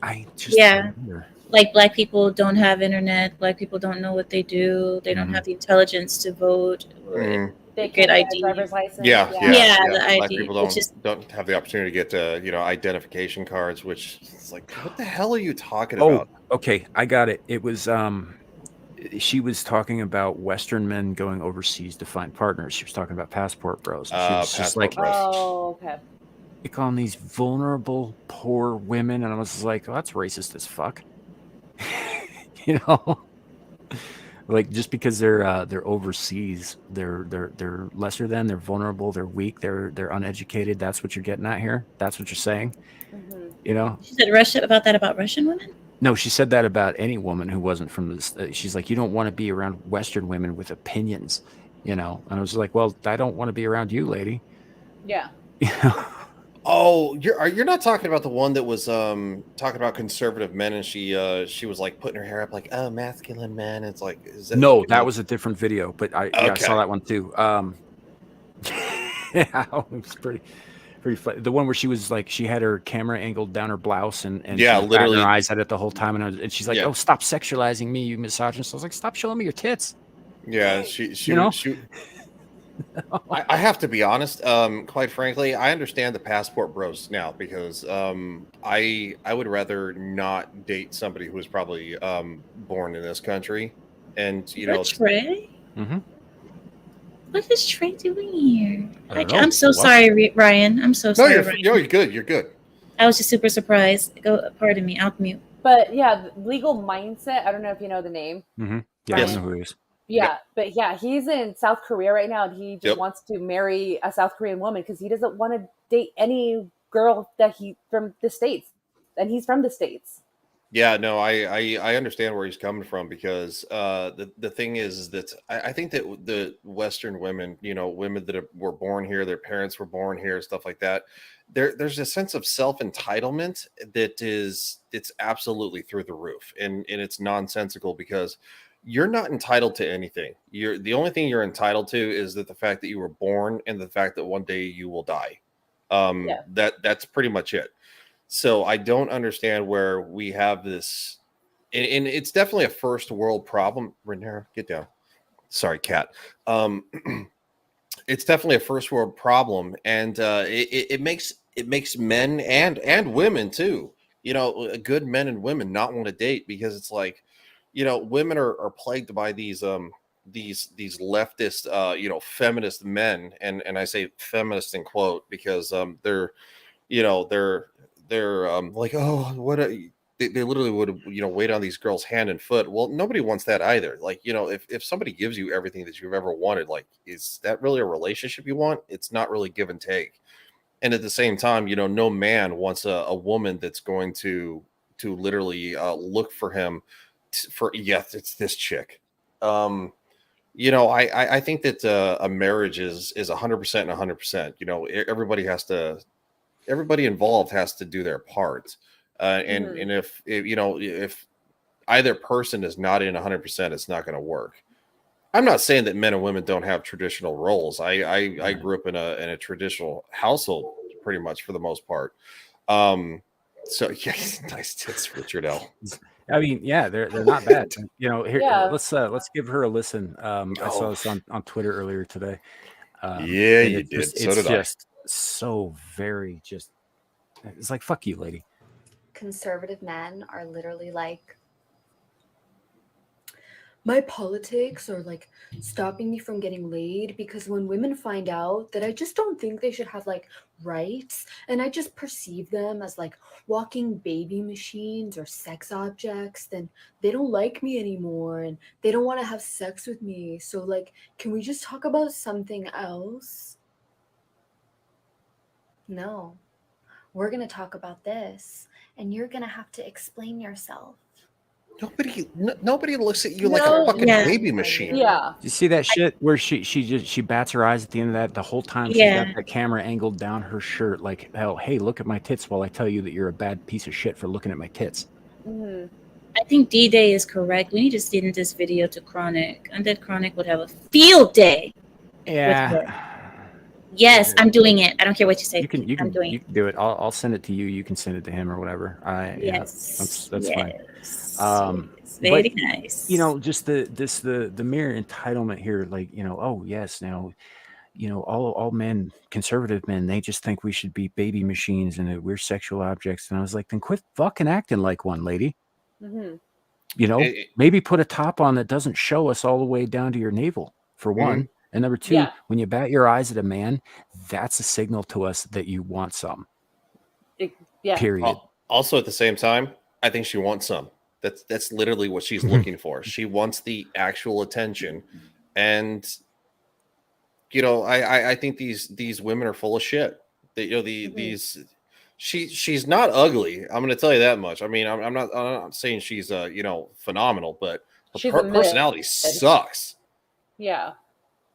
I just remember. Like black people don't have internet. Black people don't know what they do. They don't have the intelligence to vote. Or They get can't get a ID. driver's license. Yeah, the Black ID. people It's just don't have the opportunity to get you know, identification cards, which is like, what the hell are you talking about? Okay, I got it. It was she was talking about Western men going overseas to find partners. She was talking about passport bros. And she was just like, oh, okay. Pick on these vulnerable, poor women, and I was like, oh, that's racist as fuck. You know, like just because they're overseas, they're lesser than, they're vulnerable, they're weak, they're uneducated. That's what you're getting at here. That's what you're saying. You know. She said Russia about that about Russian women. No, she said that about any woman who wasn't from this. She's like, you don't want to be around Western women with opinions, you know. And I was like, well, I don't want to be around you, lady. Yeah. Oh, you're not talking about the one that was talking about conservative men, and she was like putting her hair up like, oh, masculine men. It's like, is that no, that was a different video, but I saw Okay. that one too. Yeah, it was pretty funny. The one where she was like, she had her camera angled down her blouse and Yeah, she was batting literally. her eyes at it the whole time, and she's like, Yeah. oh, stop sexualizing me, you misogynist. I was like, stop showing me your tits. Yeah, she You know? I have to be honest. Quite frankly, I understand the passport bros now because I would rather not date somebody who was probably born in this country, and you know. Trey? Mm-hmm. What is Trey doing here? I don't know. I'm so sorry, Ryan. I'm so sorry. Ryan. You're good. You're good. I was just super surprised. Pardon me. I'll mute. But yeah, Legal Mindset. I don't know if you know the name. Mm-hmm. Yeah, I know who he is. Yeah, but yeah, he's in South Korea right now, and he just wants to marry a South Korean woman because he doesn't want to date any girl that he from the States, and he's from the States. Yeah, no, I understand where he's coming from because the thing is that I think that the Western women, you know, women that were born here, their parents were born here, stuff like that. There's a sense of self-entitlement it's absolutely through the roof, and it's nonsensical because you're not entitled to anything. The only thing you're entitled to is that the fact that you were born and the fact that one day you will die. That's pretty much it. So I don't understand where we have this, and it's definitely a first world problem. Renera, get down. Sorry, cat. It's definitely a first world problem, and it makes men and women too. You know, good men and women not want to date because it's like, you know, women are plagued by these leftist you know, feminist men, and I say feminist in quote because they're, you know, they're like, oh, what they literally would, you know, wait on these girls hand and foot. Well, nobody wants that either. Like, you know, if somebody gives you everything that you've ever wanted, like, is that really a relationship you want? It's not really give and take. And at the same time, you know, no man wants a woman that's going to literally look for him it's this chick. You know, I think that a marriage is 100% and 100%. You know, everybody involved has to do their part. And if you know, if either person is not in 100%, it's not going to work. I'm not saying that men and women don't have traditional roles. I grew up in a traditional household pretty much for the most part. So yeah, nice tits, Richard L. I mean, yeah, they're not bad. You know, here let's give her a listen. I saw this on Twitter earlier today. Yeah, you did. So did I. Just so very just. It's like, fuck you, lady. Conservative men are literally like my politics are like stopping me from getting laid, because when women find out that I just don't think they should have like rights, and I just perceive them as like walking baby machines or sex objects, then they don't like me anymore and they don't want to have sex with me. So like, can we just talk about something else? No. We're going to talk about this, and you're going to have to explain yourself. Nobody looks at you like a fucking baby machine. Yeah. You see that shit where she bats her eyes at the end of that the whole time she's got that camera angled down her shirt like, hell, hey, look at my tits while I tell you that you're a bad piece of shit for looking at my tits. Mm-hmm. I think D-Day is correct. We need to send this video to Chronic. Undead Chronic would have a field day. Yeah. Yes, I'm doing it. I don't care what you say. You can do it. I'll send it to you. You can send it to him or whatever. Yes, that's fine. Very but, nice. You know, just the mere entitlement here, like, you know, oh yes, now, you know, all men, conservative men, they just think we should be baby machines and that we're sexual objects. And I was like, then quit fucking acting like one, lady. Mm-hmm. You know, maybe put a top on that doesn't show us all the way down to your navel, for one. And number two, when you bat your eyes at a man, that's a signal to us that you want some. Period. Also, at the same time, I think she wants some. That's literally what she's looking for. She wants the actual attention, and you know, I think these women are full of shit. That, you know, these she's not ugly. I'm going to tell you that much. I mean, I'm not saying she's you know, phenomenal, but her personality sucks. Yeah.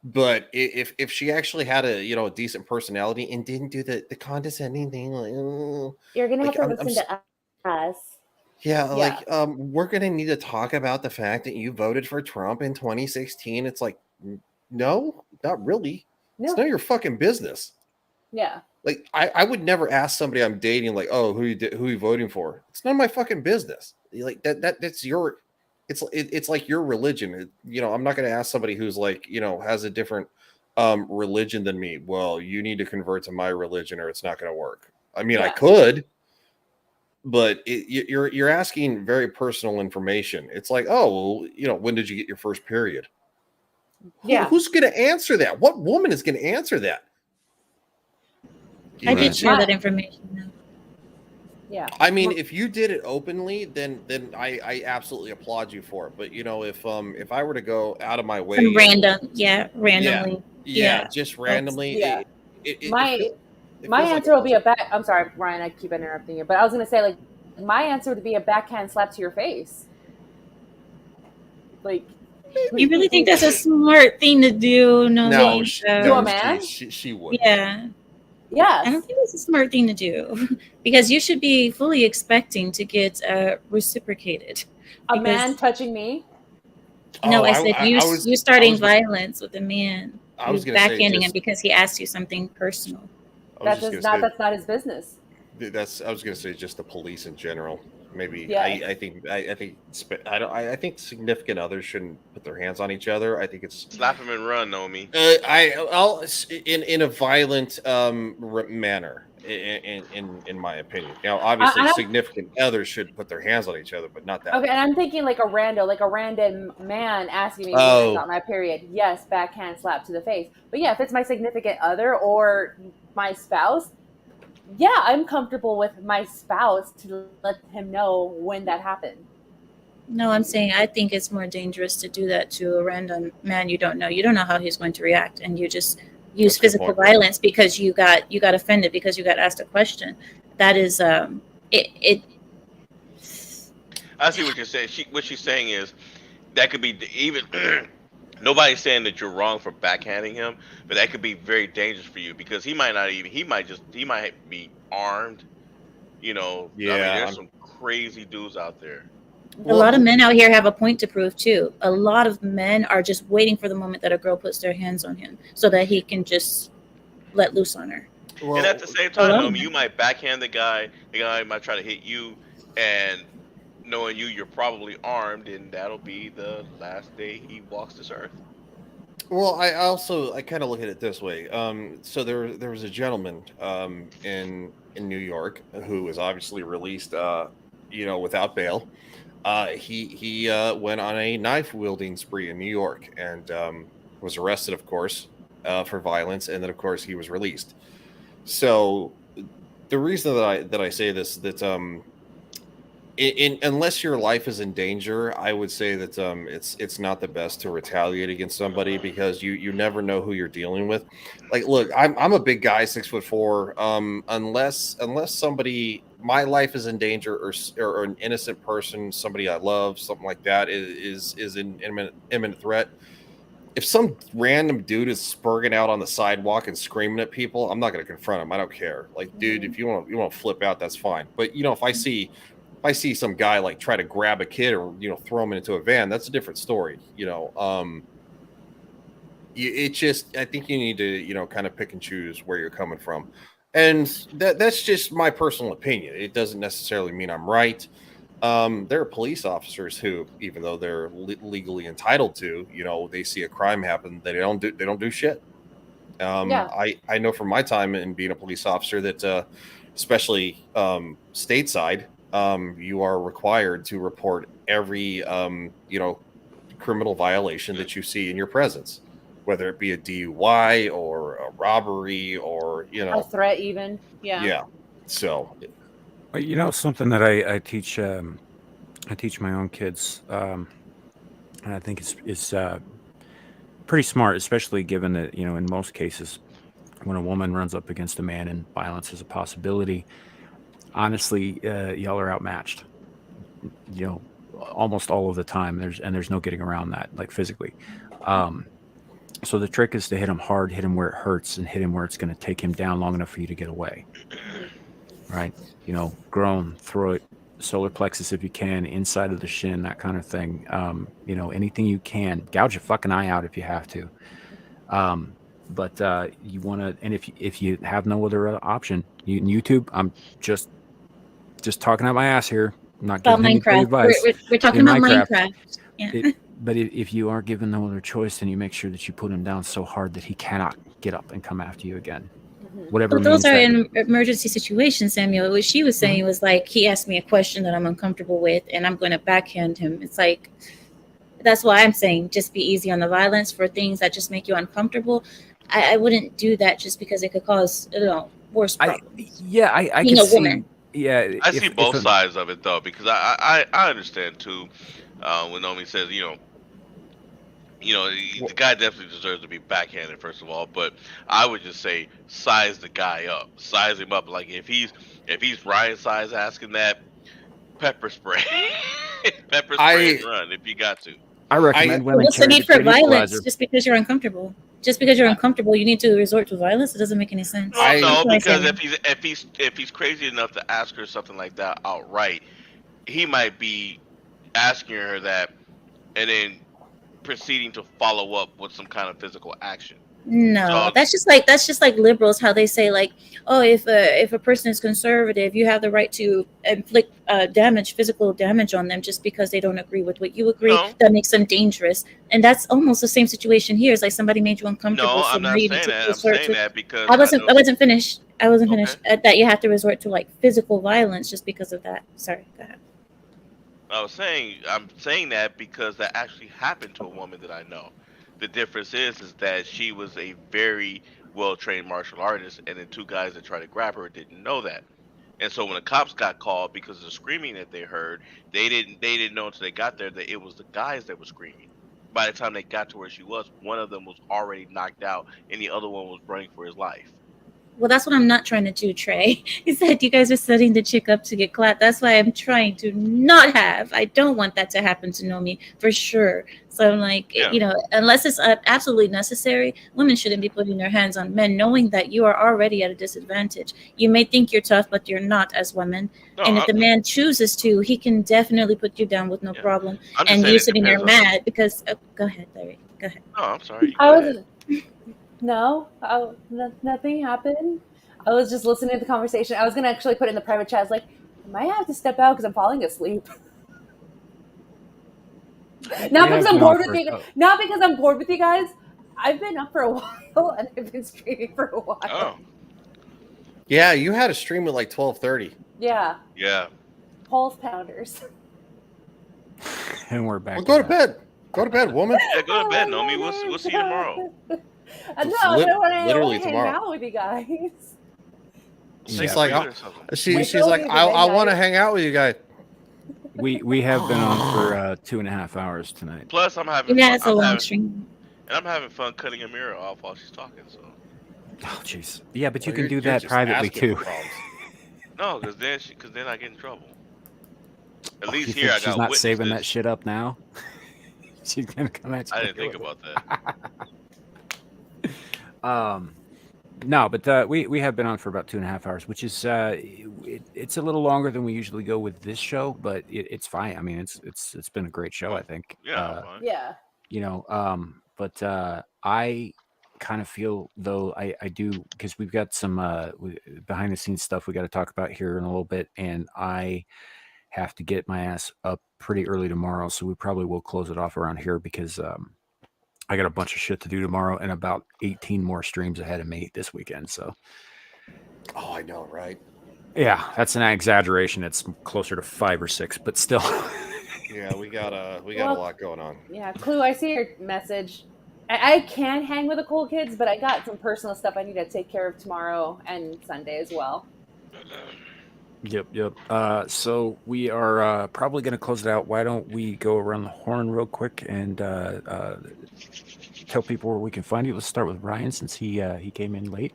But if she actually had a, you know, a decent personality and didn't do the condescending thing, like, you're gonna have to listen to us. Yeah, like we're gonna need to talk about the fact that you voted for Trump in 2016. It's like, no, not really. No. It's none of your fucking business. Yeah. Like I would never ask somebody I'm dating, like, oh, who you voting for? It's none of my fucking business. Like that's your. It's like your religion. You know, I'm not going to ask somebody who's like, you know, has a different religion than me. Well, you need to convert to my religion or it's not going to work. I mean, I could, but you're asking very personal information. It's like, oh, well, you know, when did you get your first period? Yeah. Who's going to answer that? What woman is going to answer that? I did share that information. Yeah. I mean, if you did it openly, then I absolutely applaud you for it. But you know, if I were to go out of my way, randomly, just randomly, my answer will be a back. I'm sorry, Ryan, I keep interrupting you, but I was gonna say, like, my answer would be a backhand slap to your face. Like, you really think that's a smart thing to do? No, to a man? She would. Yeah. Yeah, I don't think it's a smart thing to do, because you should be fully expecting to get reciprocated. A man touching me? No, I said you starting violence with a man. I was backhanding him because he asked you something personal. That's not his business. I was going to say just the police in general. Maybe yeah. I think significant others shouldn't put their hands on each other. I think it's slap him and run, Naomi. I'll in a violent manner, in my opinion. Now, obviously, significant others should put their hands on each other, but not that. Okay, and I'm thinking like a random man asking me to hands on my period. Yes, backhand slap to the face. But yeah, if it's my significant other or my spouse. Yeah, I'm comfortable with my spouse to let him know when that happened. No, I'm saying I think it's more dangerous to do that to a random man you don't know. You don't know how he's going to react, and you just use physical violence because you got offended because you got asked a question. That is it. I see what you're saying. What she's saying is that could be even. Nobody's saying that you're wrong for backhanding him, but that could be very dangerous for you because he might be armed. You know, yeah. I mean, there's some crazy dudes out there. A lot of men out here have a point to prove too. A lot of men are just waiting for the moment that a girl puts their hands on him so that he can just let loose on her. Well, and at the same time, you might backhand the guy might try to hit you, and knowing you're probably armed, and that'll be the last day he walks this earth. Well, I kind of look at it this way. So there was a gentleman in New York who was obviously released, without bail. He went on a knife wielding spree in New York and was arrested, of course, for violence, and then of course he was released. So the reason that I say this, that unless your life is in danger, I would say that it's not the best to retaliate against somebody, because you never know who you're dealing with. Like, look, I'm a big guy, 6'4". Unless somebody, my life is in danger, or an innocent person, somebody I love, something like that, is in imminent threat. If some random dude is spurging out on the sidewalk and screaming at people, I'm not going to confront him. I don't care. Like, dude, if you want to flip out, that's fine. But if I see some guy like try to grab a kid, or throw him into a van, that's a different story. It just, I think you need to kind of pick and choose where you're coming from, and that's just my personal opinion. It doesn't necessarily mean I'm right. There are police officers who, even though they're legally entitled to, they see a crime happen, they don't do shit. Yeah. I know from my time in being a police officer that especially stateside, you are required to report every criminal violation that you see in your presence, whether it be a DUI or a robbery or A threat, even. Yeah. So something that I teach my own kids, and I think it's pretty smart, especially given that in most cases when a woman runs up against a man and violence is a possibility, honestly, y'all are outmatched. Almost all of the time. There's no getting around that, like physically. So the trick is to hit him hard, hit him where it hurts, and hit him where it's going to take him down long enough for you to get away. Right? Groin, throat, solar plexus if you can, inside of the shin, that kind of thing. Anything you can. Gouge your fucking eye out if you have to. But you want to, and if you have no other option, YouTube. I'm just talking out my ass here. I'm not About giving anybody advice. We're talking about Minecraft. Yeah. But if you are given no other choice, then you make sure that you put him down so hard that he cannot get up and come after you again. Whatever. But those are in emergency situations, Samuel. What she was saying was like, he asked me a question that I'm uncomfortable with, and I'm going to backhand him. It's like, that's why I'm saying just be easy on the violence for things that just make you uncomfortable. I wouldn't do that just because it could cause worse problems. I can see. Woman. Yeah, I see both sides of it though, because I understand too. When Naomi says, the guy definitely deserves to be backhanded, first of all. But I would just say size the guy up, size him up. Like if he's Ryan size asking that, pepper spray, and run if you got to. I recommend women. What's the need for violence just because you're uncomfortable? Just because you're uncomfortable, you need to resort to violence. It doesn't make any sense. No, because if he's crazy enough to ask her something like that outright, he might be asking her that and then proceeding to follow up with some kind of physical action. No, that's just like liberals, how they say like, oh, if a person is conservative, you have the right to inflict physical damage on them just because they don't agree with what you agree. No. That makes them dangerous, and that's almost the same situation here. It's like somebody made you uncomfortable. No, I'm not saying that. I'm saying that because I wasn't finished. That you have to resort to like physical violence just because of that. Sorry, go ahead. I'm saying that because that actually happened to a woman that I know. The difference is that she was a very well-trained martial artist, and the two guys that tried to grab her didn't know that. And so when the cops got called because of the screaming that they heard, they didn't know until they got there that it was the guys that were screaming. By the time they got to where she was, one of them was already knocked out, and the other one was running for his life. Well, that's what I'm not trying to do, Trey. He said you guys are setting the chick up to get clapped. That's why I'm trying to not have. I don't want that to happen to Nomi for sure. So I'm like, unless it's absolutely necessary, women shouldn't be putting their hands on men, knowing that you are already at a disadvantage. You may think you're tough, but you're not as women. No, and if the man chooses to, he can definitely put you down with no problem. And you sitting there mad because, go ahead, Larry. Go ahead. Oh, I'm sorry. No, nothing happened. I was just listening to the conversation. I was going to actually put it in the private chat. I was like, I might have to step out because I'm falling asleep. Not because I'm bored with you. Not because I'm bored with you guys. I've been up for a while and I've been streaming for a while. Oh. Yeah, you had a stream at like 12:30. Yeah. Yeah. Pulse pounders. And we're back. Well, go to bed. Go to bed, woman. Yeah, go to bed, Nomi. We'll see you tomorrow. No, I want literally to hang tomorrow. out with you guys. She's Yeah. like, Food or something. she's like, I want to hang out with you guys. We have been on for 2.5 hours tonight. Plus, I'm having Yeah, fun. it's a long stream. And I'm having fun cutting a mirror off while she's talking. So Oh, jeez. Yeah, but you Well, can you're do that just privately asking too. for problems. no, because then I get in trouble. At You least think here I she's got not saving that witnesses. shit up now? She's gonna come at you. I didn't think about that. No, but we have been on for about 2.5 hours, which is it's a little longer than we usually go with this show, but it's fine. I mean, it's been a great show, I think. Yeah, fine. Yeah. You know, but I kind of feel though I do, because we've got some behind the scenes stuff we got to talk about here in a little bit, and I have to get my ass up pretty early tomorrow, so we probably will close it off around here because I got a bunch of shit to do tomorrow and about 18 more streams ahead of me this weekend. So, Oh, I know, right? yeah, that's an exaggeration. It's closer to 5 or 6, but still. Yeah, we got a Well, lot going on. Yeah, Clue, I see your message. I can hang with the cool kids, but I got some personal stuff I need to take care of tomorrow and Sunday as well. Yep. So we are probably going to close it out. Why don't we go around the horn real quick and tell people where we can find you? Let's start with Ryan since he came in late.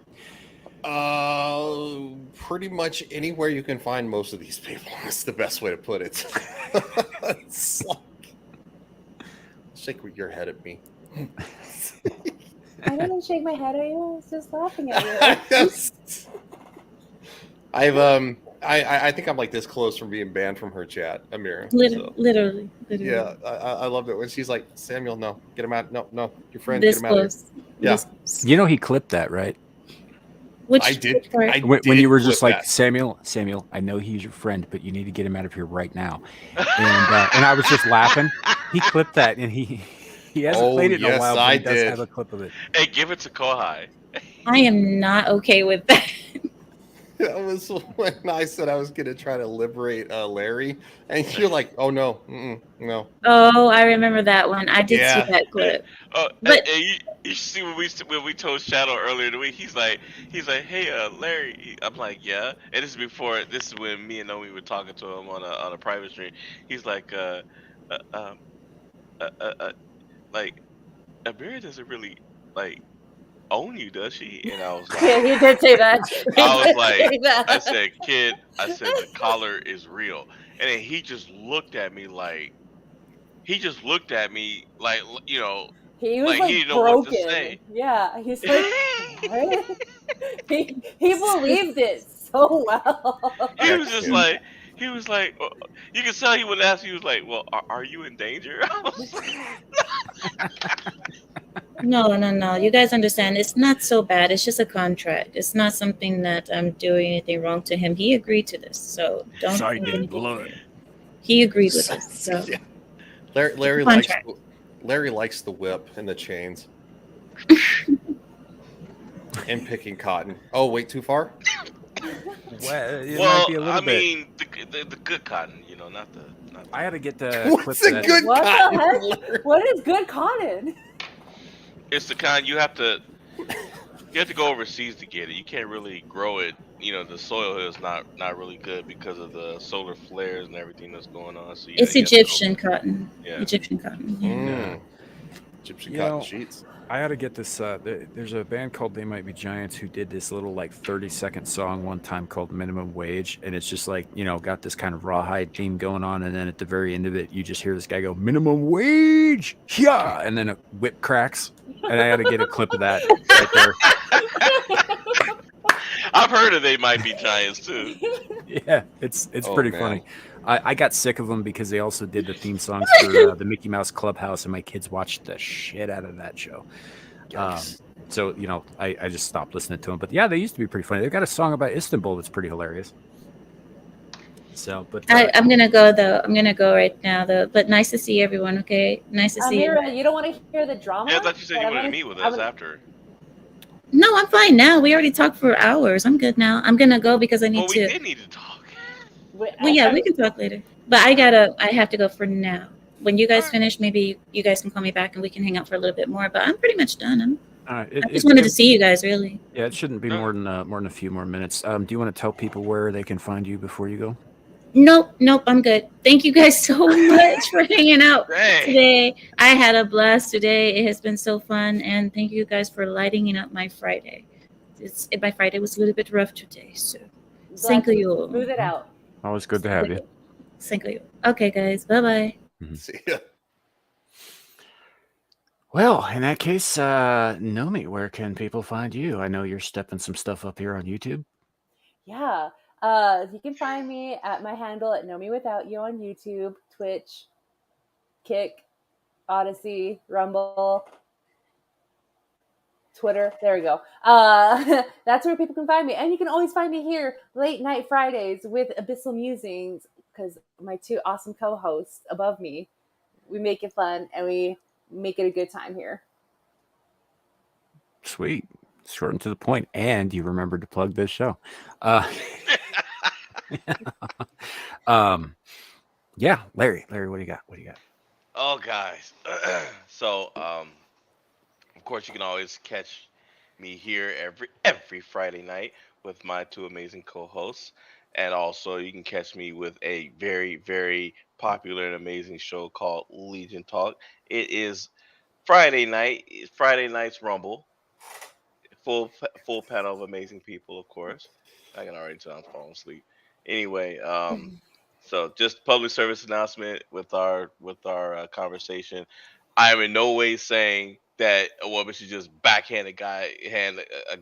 Pretty much anywhere you can find most of these people. That's the best way to put it. It's like, shake your head at me. I didn't shake my head at you. I was just laughing at you. I think I'm like this close from being banned from her chat, Amira. Literally. Yeah, I loved it when she's like, Samuel, no, get him out. No, your friend, This get him out of here. close. Yeah. This close. You know he clipped that, right? Which I did. part? When you were clip just like, that. Samuel, I know he's your friend, but you need to get him out of here right now. And I was just laughing. He clipped that, and he hasn't played it in a while, but he does have a clip of it. Hey, give it to Kohai. I am not okay with that. That was when I said I was going to try to liberate Larry, and you're like, "Oh no, no." Oh, I remember that one. I did Yeah. see that clip. Oh, But- and you see when we told Shadow earlier in the week, he's like, hey, Larry. I'm like, yeah. And this is when me and Nomi were talking to him on a private stream. He's like, like, Amira doesn't really like own you, does she? And I was like, Yeah, he did say that. I was He did like, say that. I said, kid, the collar is real. And then he just looked at me like, you know, He was like, like he didn't know what broken. to say. Yeah, he's like, what? he believed it so well. He was just like, you can tell he would ask. He was like, well, are you in danger? I was like, No. You guys understand. It's not so bad. It's just a contract. It's not something that I'm doing anything wrong to him. He agreed to this. So don't Signed think in anything. blood. He agreed with this. So Yeah. Larry likes the whip and the chains and picking cotton. Oh, wait, too far? Well, it might well, be a little I bit. mean, the good cotton, you know, not the. I had to get the clip What's of a that. good What cotton? the heck? What is good cotton? It's the kind you have to go overseas to get it. You can't really grow it. You know, the soil here is not really good because of the solar flares and everything that's going on. So it's you have to Egyptian cotton. Yeah. Egyptian cotton. Yeah. Egyptian You cotton know, sheets. I had to get this. There's a band called They Might Be Giants who did this little like 30-second song one time called Minimum Wage, and it's just like, you know, got this kind of rawhide theme going on, and then at the very end of it, you just hear this guy go Minimum Wage, yeah, and then a whip cracks, and I had to get a clip of that right there. I've heard of They Might Be Giants too. Yeah, it's Oh, pretty man. funny. I got sick of them because they also did the theme songs for the Mickey Mouse Clubhouse, and my kids watched the shit out of that show. So, you know, I just stopped listening to them. But yeah, they used to be pretty funny. They've got a song about Istanbul that's pretty hilarious. So, but I'm gonna go though. I'm gonna go right now though. But nice to see everyone. Okay, nice to see you. Amira, you don't want to hear the drama? Yeah, I thought you said you But I'm wanted to gonna- meet with I'm us gonna- after. No, I'm fine now. We already talked for hours. I'm good now. I'm gonna go because I need Well, we to. did need to talk. Wait, Well, yeah, we can talk later. But I have to go for now. When you guys finish, maybe you guys can call me back and we can hang out for a little bit more. But I'm pretty much done. I just wanted to see you guys, really. Yeah, it shouldn't be more than a few more minutes. Do you want to tell people where they can find you before you go? Nope, I'm good. Thank you guys so much for hanging out today. I had a blast today. It has been so fun, and thank you guys for lighting up my Friday. My Friday was a little bit rough today, so thank you. Smooth it out. Always good to have you. Thank you. Okay, guys. Bye-bye. See ya. Well, in that case, Nomi, where can people find you? I know you're stepping some stuff up here on YouTube. Yeah. You can find me at my handle at Nomi Without You on YouTube, Twitch, Kick, Odyssey, Rumble, Twitter. There we go. That's where people can find me. And you can always find me here late night Fridays with Abyssal Musings, because my two awesome co-hosts above me, we make it fun and we make it a good time here. Sweet. Short and to the point. And you remembered to plug this show. Yeah, Larry, what do you got? Oh, guys. So, of course, you can always catch me here every Friday night with my two amazing co-hosts, and also you can catch me with a very, very popular and amazing show called Legion Talk. It is Friday night's Rumble. Full panel of amazing people, of course. I can already tell I'm falling asleep. Anyway, so just public service announcement with our conversation. I am in no way saying that a woman should just backhand a guy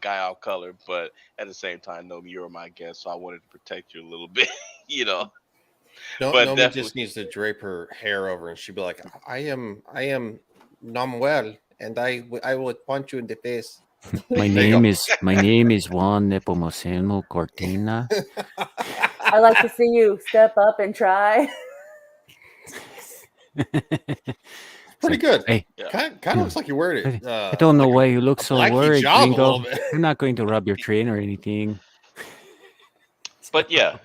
off color, but at the same time, Nomi, you're my guest, so I wanted to protect you a little bit, No, But Nomi definitely- just needs to drape her hair over, and she'd be like, "I am Nomuel, and I would punch you in the face." My name is Juan Nepomuceno Cortina. I like to see you step up and try. Pretty good. Hey, kind of looks like you wear it. I don't know why you look so Blackie worried, job a Gringo. little bit. I'm not going to rub your train or anything. But yeah.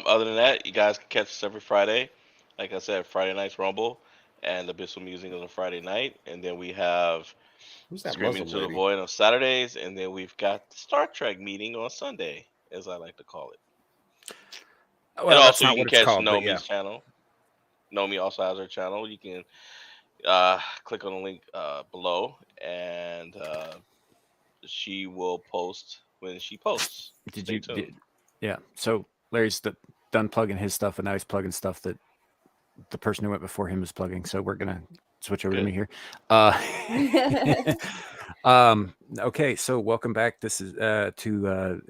Other than that, you guys can catch us every Friday. Like I said, Friday night's Rumble and Abyssal Musings on a Friday night, and then we have Who's that Screaming Muslim to the lady? Void on Saturdays, and then we've got the Star Trek meeting on Sunday, as I like to call it. Well, and that's also not you what can it's catch called, but Nomi's yeah. channel. Nomi also has her channel. You can click on the link below, and she will post when she posts. Stay tuned. Yeah. So Larry's done plugging his stuff, and now he's plugging stuff that the person who went before him is plugging. So we're gonna switch over to me here. Okay. So welcome back. This is to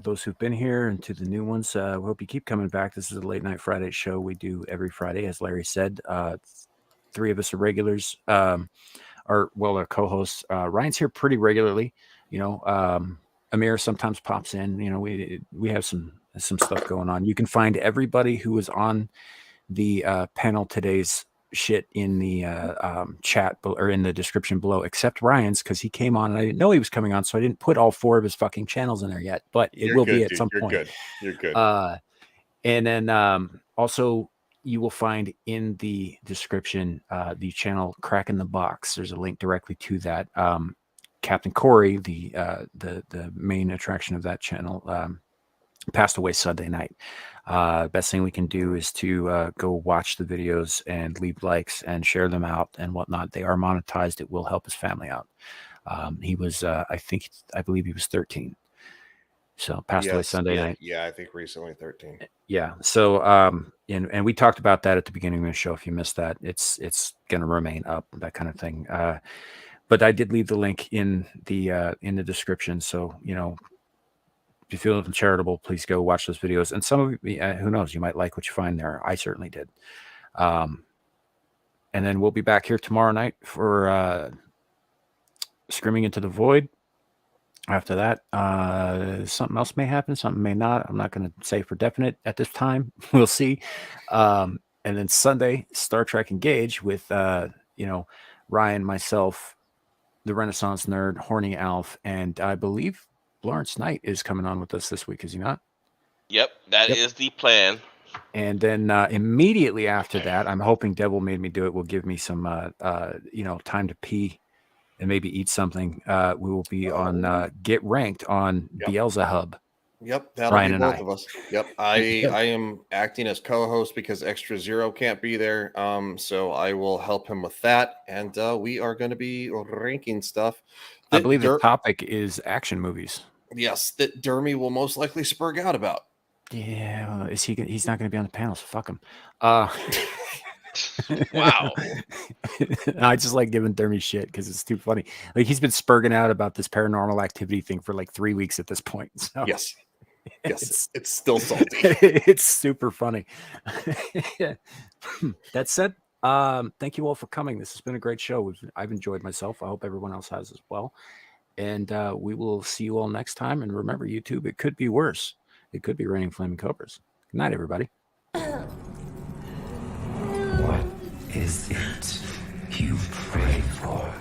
those who've been here, and to the new ones. We hope you keep coming back. This is a late night Friday show we do every Friday, as Larry said. Three of us are regulars. Our co-hosts. Ryan's here pretty regularly. Amir sometimes pops in. We have some stuff going on. You can find everybody who was on the panel today's shit in the chat or in the description below, except Ryan's, because he came on and I didn't know he was coming on, so I didn't put all 4 of his fucking channels in there yet, but it will be at some point. You're good. And then also you will find in the description the channel Crack in the Box. There's a link directly to that. Captain Kori, the main attraction of that channel, passed away Sunday night. Best thing we can do is to go watch the videos and leave likes and share them out and whatnot. They are monetized. It will help his family out. He was, I believe he was 13. So passed away Sunday night. Yeah, I think recently 13. Yeah. So, and we talked about that at the beginning of the show. If you missed that, it's going to remain up, that kind of thing. But I did leave the link in the description. So, if you feel charitable, please go watch those videos. And some of you, who knows, you might like what you find there. I certainly did. And then we'll be back here tomorrow night for Screaming into the Void. After that, something else may happen. Something may not. I'm not going to say for definite at this time. We'll see. And then Sunday, Star Trek Engage with, Ryan, myself, the Renaissance Nerd, Horny Alf, and I believe Lawrence Knight is coming on with us this week, is he not? Yep, that is the plan. And then immediately after that, I'm hoping Devil Made Me Do It will give me some, time to pee and maybe eat something. We will be on Get Ranked on Beelzehub. Yep, that'll Ryan be and both I. of us. Yep, I am acting as co-host because Extra Zero can't be there. So I will help him with that, and we are going to be ranking stuff. I believe the topic is action movies. Yes, that Dermy will most likely spurg out about. Yeah, is he? He's not going to be on the panel, so fuck him. Wow. I just like giving Dermy shit because it's too funny. Like he's been spurging out about this Paranormal Activity thing for like 3 weeks at this point. So yes, it's still salty. It's super funny. That said, thank you all for coming. This has been a great show. I've enjoyed myself. I hope everyone else has as well. And we will see you all next time. And remember, YouTube, it could be worse. It could be raining flaming cobras. Good night, everybody. What is it you pray for?